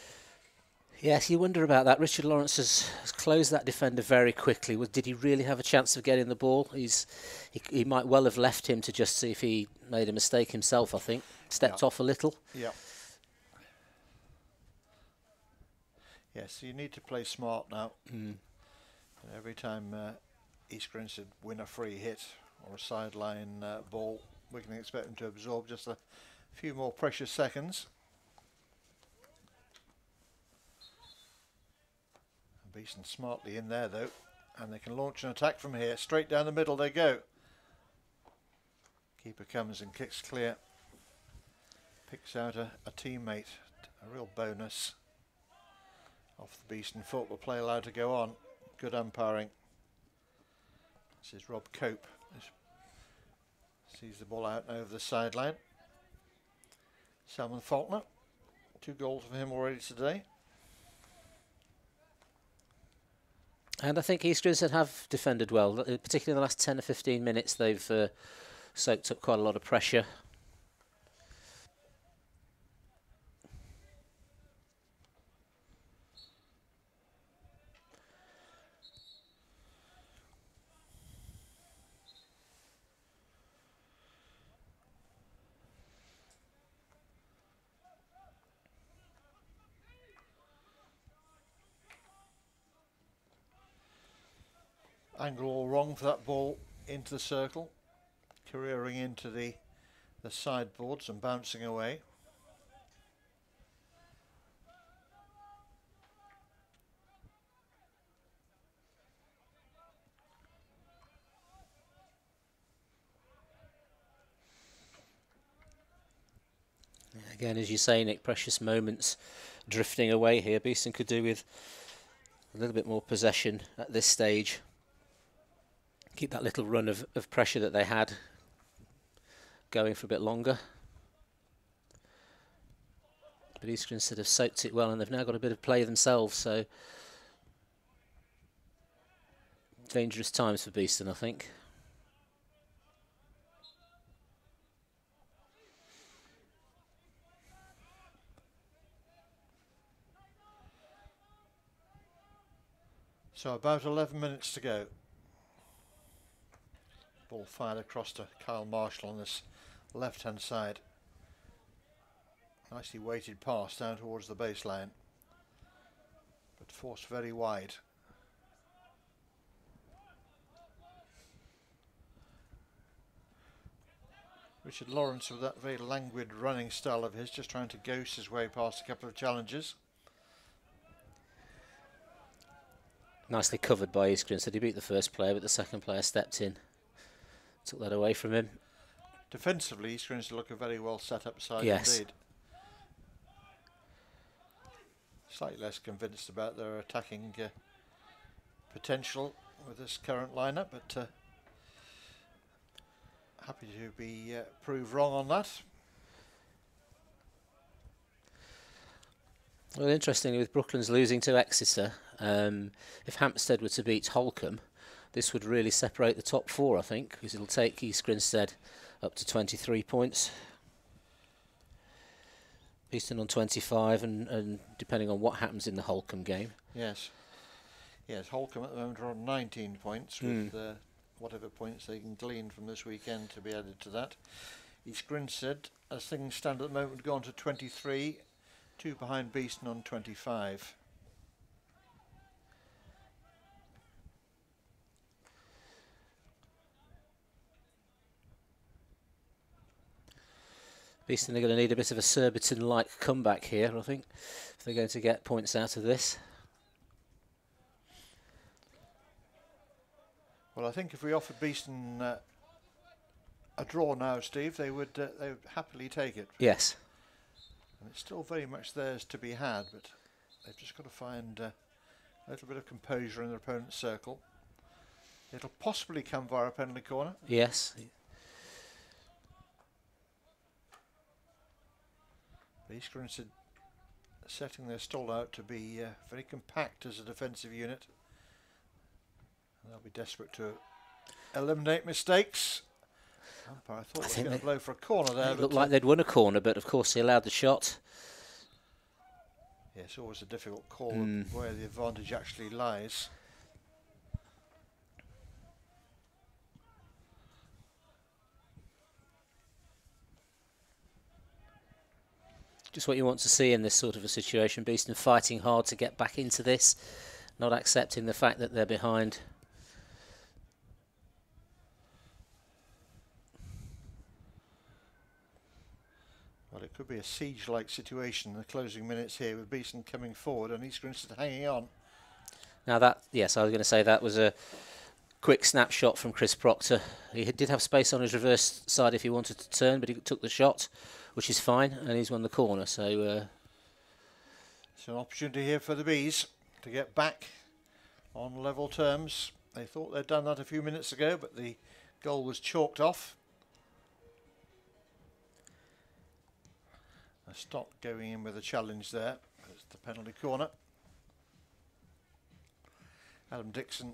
Yes, you wonder about that. Richard Lawrence has closed that defender very quickly. Did he really have a chance of getting the ball? He might well have left him to just see if he made a mistake himself, I think. Stepped off a little. Yeah. Yes, you need to play smart now. And every time East Grinstead win a free hit or a sideline ball, we can expect them to absorb just a few more precious seconds. Beeston smartly in there though, and they can launch an attack from here. Straight down the middle they go. Keeper comes and kicks clear. Picks out a teammate. A real bonus. Off the Beeston foot, but play allowed to go on. Good umpiring. This is Rob Cope. Sees the ball out and over the sideline. Salmon Faulkner. 2 goals for him already today. And I think East Grinstead have defended well, particularly in the last 10 or 15 minutes. They've soaked up quite a lot of pressure. Angle all wrong for that ball into the circle, careering into the sideboards and bouncing away. Again, as you say, Nick, precious moments drifting away here. Beeston could do with a little bit more possession at this stage. Keep that little run of pressure that they had going for a bit longer. But East Grinstead have soaked it well, and they've now got a bit of play themselves, so dangerous times for Beeston, I think. So about 11 minutes to go. Ball fired across to Kyle Marshall on this left-hand side. Nicely weighted pass down towards the baseline, but forced very wide. Richard Lawrence, with that very languid running style of his, just trying to ghost his way past a couple of challenges. Nicely covered by East Grinstead. He beat the first player, but the second player stepped in. Took that away from him. Defensively, East Grinstead look a very well set up side yes. indeed. Slightly less convinced about their attacking potential with this current lineup, but happy to be proved wrong on that. Well, interestingly, with Brooklands losing to Exeter, if Hampstead were to beat Holcombe, this would really separate the top 4, I think, because it'll take East Grinstead up to 23 points. Beeston on 25, and depending on what happens in the Holcombe game. Yes. Yes, Holcombe at the moment are on 19 points, with whatever points they can glean from this weekend to be added to that. East Grinstead, as things stand at the moment, would go on to 23, 2 behind Beeston on 25. Beeston are going to need a bit of a Surbiton-like comeback here, I think, if they're going to get points out of this. Well, I think if we offered Beeston a draw now, Steve, they would happily take it. Yes. And it's still very much theirs to be had, but they've just got to find a little bit of composure in their opponent's circle. It'll possibly come via a penalty corner. Yes. East Grinstead setting their stall out to be very compact as a defensive unit. And they'll be desperate to eliminate mistakes. Umpire, I thought they were going to blow for a corner there. It looked like they'd won a corner, but of course he allowed the shot. Yeah, it's always a difficult call where the advantage actually lies. Just what you want to see in this sort of a situation. Beeston fighting hard to get back into this, not accepting the fact that they're behind. Well, it could be a siege-like situation in the closing minutes here with Beeston coming forward and East Grinstead hanging on. Now that, yes, I was going to say that was a quick snapshot from Chris Proctor. He did have space on his reverse side if he wanted to turn, but he took the shot, which is fine, and he's won the corner. So it's an opportunity here for the Bees to get back on level terms. They thought they'd done that a few minutes ago, but the goal was chalked off. A stop going in with a challenge there. It's the penalty corner. Adam Dixon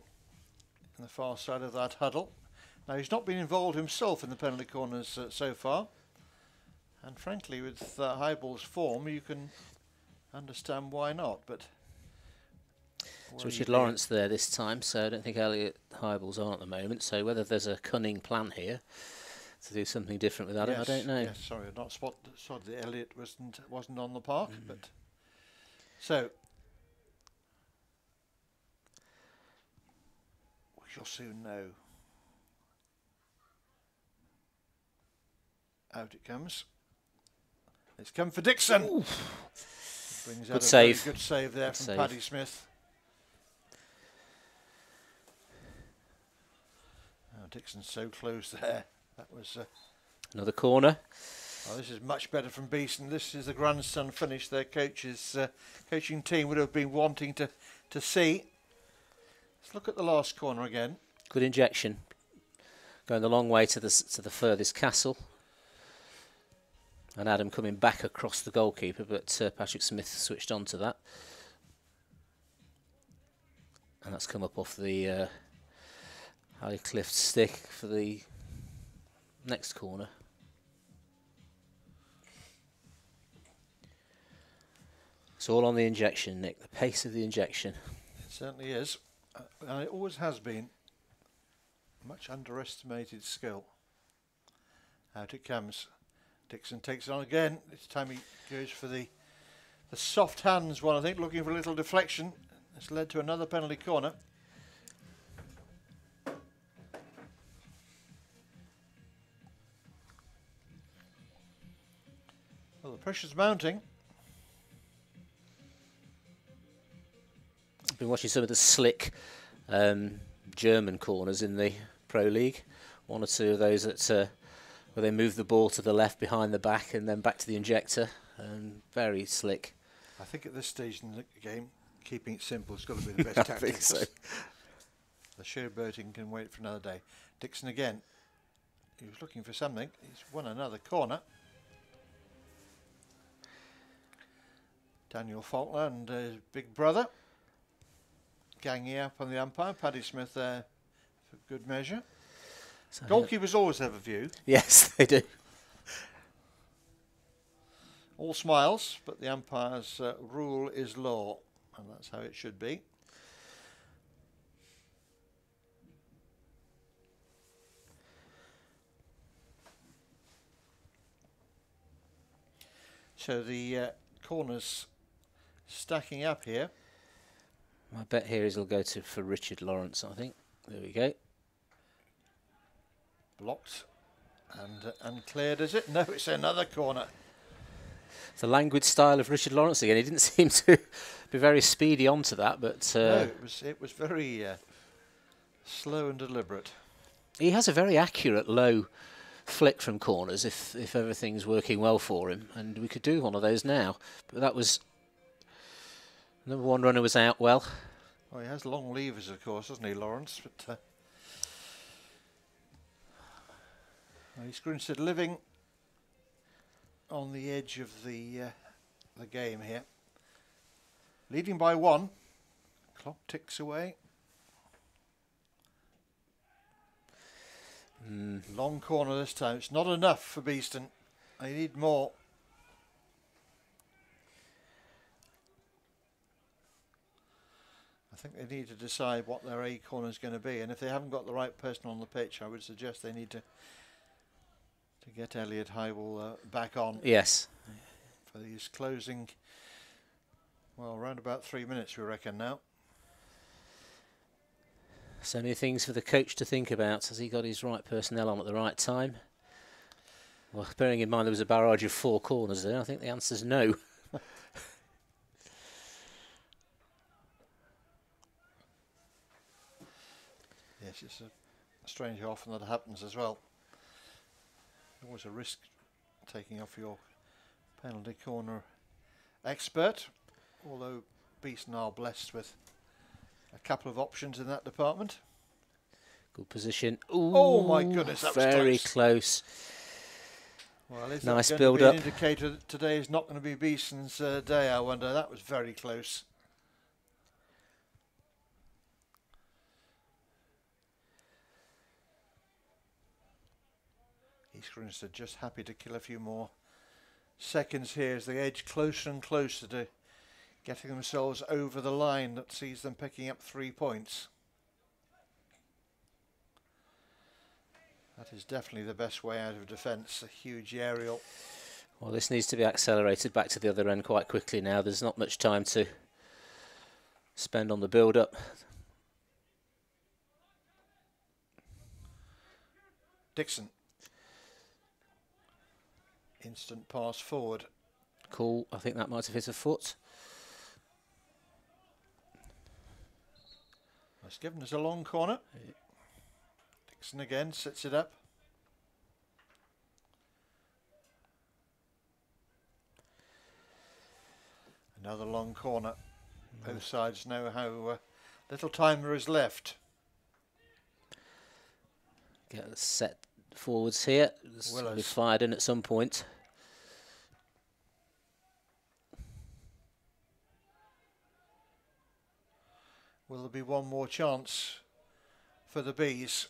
in the far side of that huddle. Now, he's not been involved himself in the penalty corners so far, and frankly with Highball's form you can understand why not, but it's Richard Lawrence there this time, so I don't think Elliot Highball's on at the moment, so whether there's a cunning plan here to do something different with Adam, yes, I don't know. Yes, sorry, not sorry that Elliot wasn't on the park, but so we shall soon know. Out it comes. It's come for Dixon. Brings out Good a save. very good save there from Paddy Smith. Oh, Dixon's so close there. That was another corner. Oh, this is much better from Beeston. This is the grandson finish their coach's coaching team would have been wanting to see. Let's look at the last corner again. Good injection, going the long way to the furthest castle. And Adam coming back across the goalkeeper, but Patrick Smith switched on to that. And that's come up off the high cliff stick for the next corner. It's all on the injection, Nick, the pace of the injection. It certainly is. And it always has been. Much underestimated skill. Out it comes. Dixon takes it on again. This time he goes for the soft hands one, I think, looking for a little deflection. It's led to another penalty corner. Well, the pressure's mounting. I've been watching some of the slick German corners in the Pro League. One or two of those that where they move the ball to the left behind the back and then back to the injector, and very slick. I think at this stage in the game, keeping it simple has got to be the best tactic. I think so. The showboating can wait for another day. Dixon again. He was looking for something. He's won another corner. Daniel Faulkner and his big brother ganging up on the umpire. Paddy Smith there for good measure. So goalkeepers always have a view. Yes, they do. All smiles, but the umpire's rule is law, and that's how it should be. So the corners stacking up here. My bet here is he'll go for Richard Lawrence, I think. There we go. Blocked and uncleared, is it? No, it's another corner. It's a languid style of Richard Lawrence again. He didn't seem to be very speedy onto that, but no, it was very slow and deliberate. He has a very accurate low flick from corners if everything's working well for him, and we could do one of those now. But that was number one runner was out well. Well, he has long levers, of course, doesn't he, Lawrence? But he's Grinstead living on the edge of the game here. Leading by one. Clock ticks away. Long corner this time. It's not enough for Beeston. They need more. think they need to decide what their A corner is going to be, and if they haven't got the right person on the pitch, I would suggest they need to get Elliot Hybel back on. Yes. For these closing, well, around about 3 minutes, we reckon now. So many things for the coach to think about. Has he got his right personnel on at the right time? Well, bearing in mind there was a barrage of 4 corners there, I think the answer's no. Yes, it's strange how often that happens as well. Always a risk taking off your penalty corner expert, although Beeston are blessed with a couple of options in that department. Good position. Ooh, oh my goodness, that was very close. Well, is nice that build going to up. be an indicator that today is not going to be Beeston's day, I wonder? That was very close. East Grinstead just happy to kill a few more seconds here as they edge closer and closer to getting themselves over the line that sees them picking up 3 points. That is definitely the best way out of defence, a huge aerial. Well, this needs to be accelerated back to the other end quite quickly now. There's not much time to spend on the build-up. Dixon. Instant pass forward. Cool. I think that might have hit a foot. That's given us a long corner. Dixon again sets it up. Another long corner. Both sides know how little time there is left. Get the set forwards here. Will be fired in at some point. Will there be one more chance for the Bees?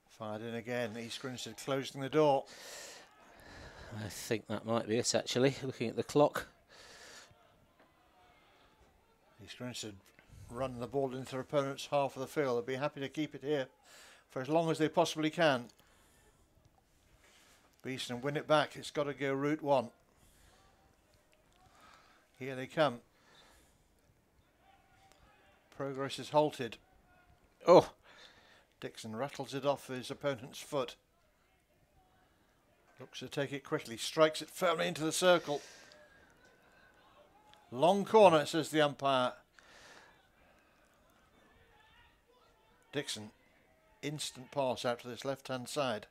Fired in again. East Grinstead closing the door. I think that might be it, actually, looking at the clock. East Grinstead running the ball into their opponent's half of the field. They'll be happy to keep it here for as long as they possibly can. Beeston win it back. It's got to go route 1. Here they come. Progress is halted. Oh! Dixon rattles it off his opponent's foot. Looks to take it quickly. Strikes it firmly into the circle. Long corner, says the umpire. Dixon. Instant pass out to this left-hand side.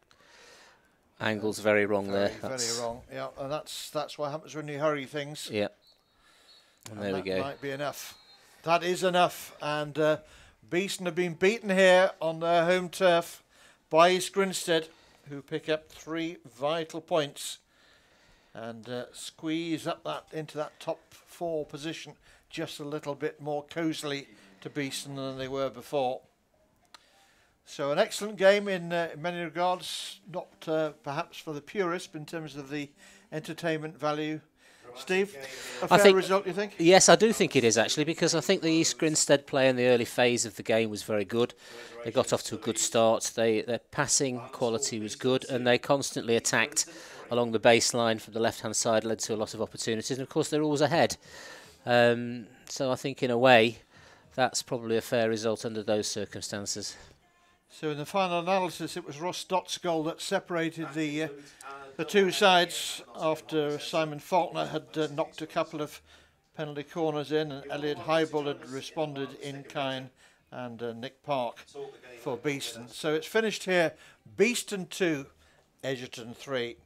Angle's very wrong there. Very wrong. Yeah, and that's what happens when you hurry things. Yeah. And there we go. That might be enough. That is enough. And Beeston have been beaten here on their home turf by East Grinstead, who pick up 3 vital points and squeeze up that into that top 4 position just a little bit more cosily to Beeston than they were before. So an excellent game in many regards, not perhaps for the purist, but in terms of the entertainment value. Steve, a fair result, you think? Yes, I do think it is, actually, because I think the East Grinstead play in the early phase of the game was very good. They got off to a good start. Their passing quality was good, and they constantly attacked along the baseline from the left-hand side, led to a lot of opportunities. And, of course, they're always ahead. So I think, in a way, that's probably a fair result under those circumstances. So in the final analysis, it was Ross Dott's goal that separated the two sides after Simon Faulkner had knocked a couple of penalty corners in, and Elliot Hybel had responded in kind, and Nick Park for Beeston. So it's finished here. Beeston 2, Edgerton 3.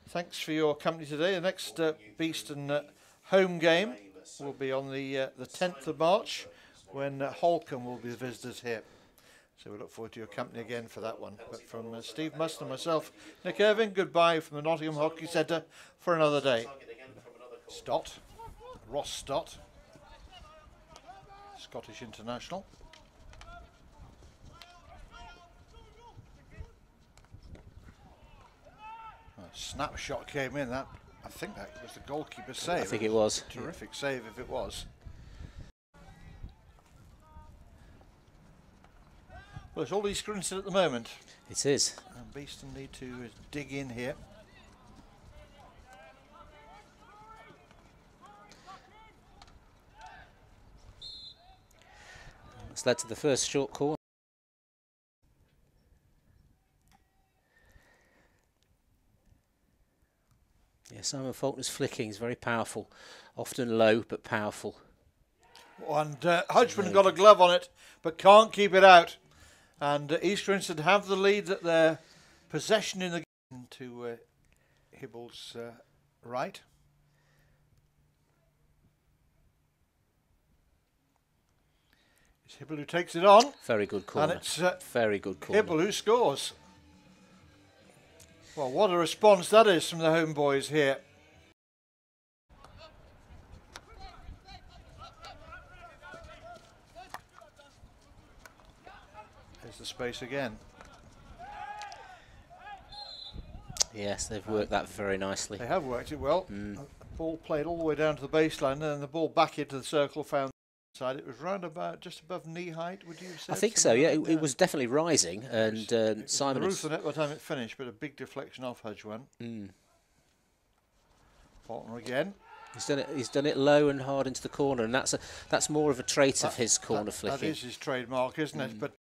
Thanks for your company today. The next Beeston home game will be on the 10th of March when Holcombe will be the visitors here. So we look forward to your company again for that one. But from Steve Musson and myself, Nick Irvine, goodbye from the Nottingham Hockey Centre for another day. Stott, Ross Stott, Scottish international. snapshot came in. That, I think that was the goalkeeper's save. I think it was. Terrific save if it was. Well, it's all East Grinstead at the moment. It is. And Beeston need to dig in here. It's led to the first short corner. Yeah, Simon Faulkner's flicking is very powerful. Often low, but powerful. And Hodgman got a glove on it, but can't keep it out. And East Grinstead have the lead at their possession in the game to Hibble's right. It's Hibble who takes it on. Very good corner. And it's very good corner. Hibble who scores. Well, what a response that is from the home boys here. There's the space again. Yes, they've worked that very nicely. They have worked it well. The ball played all the way down to the baseline, and then the ball back into the circle found the side. It was round about just above knee height, would you say? I think so, yeah. It was definitely rising, and Simon... The roof of the net by the time it finished, but a big deflection off Hodgman. Faulkner again. He's done it low and hard into the corner, and that's more of a trait of his corner flicking. That is his trademark, isn't it? But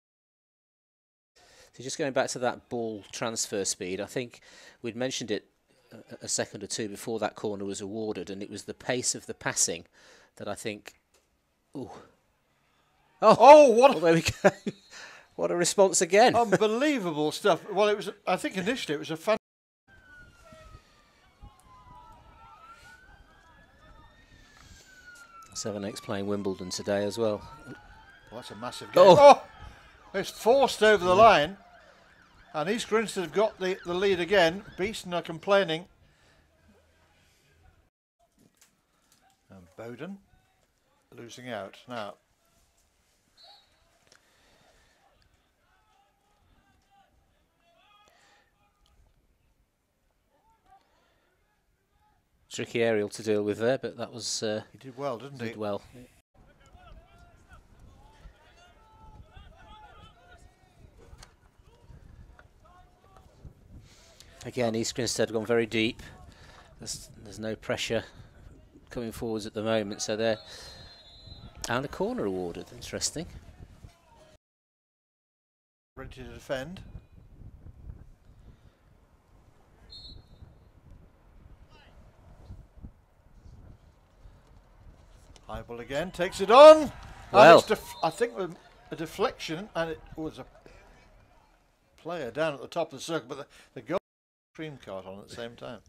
so just going back to that ball transfer speed, I think we'd mentioned it a second or two before that corner was awarded, and it was the pace of the passing that I think... Ooh. Oh, what? Well, there we go. What a response again. Unbelievable stuff. Well, it was. I think initially it was a fun... X playing Wimbledon today as well. Well, that's a massive game. Oh! It's forced over the line. And East Grinstead have got the lead again. Beeston are complaining. And Bowden losing out now. Tricky aerial to deal with there, but that was... he did well, didn't he? Did well. Again, East Grinstead gone very deep. There's no pressure coming forwards at the moment, so they're... And a corner awarded, interesting. Ready to defend. High ball again, takes it on. Well, I think a deflection, and it was a player down at the top of the circle, but the goal cream card on at the same time.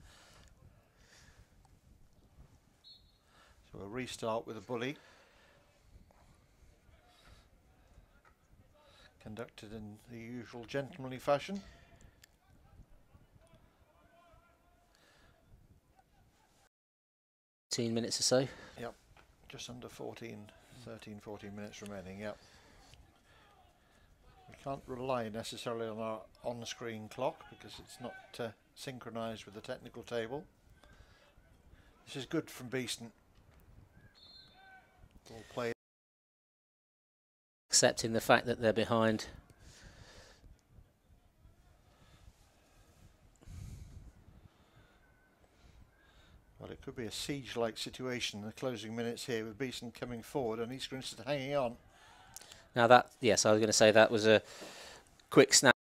So a restart with a bully. Conducted in the usual gentlemanly fashion. Minutes or so. Yep, just under 13, 14 minutes remaining, yep. We can't rely necessarily on our on-screen clock because it's not synchronised with the technical table. This is good from Beeston. Ball played. Accepting the fact that they're behind. Well, it could be a siege-like situation in the closing minutes here with Beeston coming forward and East Grinstead hanging on. Now that, yes, I was going to say that was a quick snap.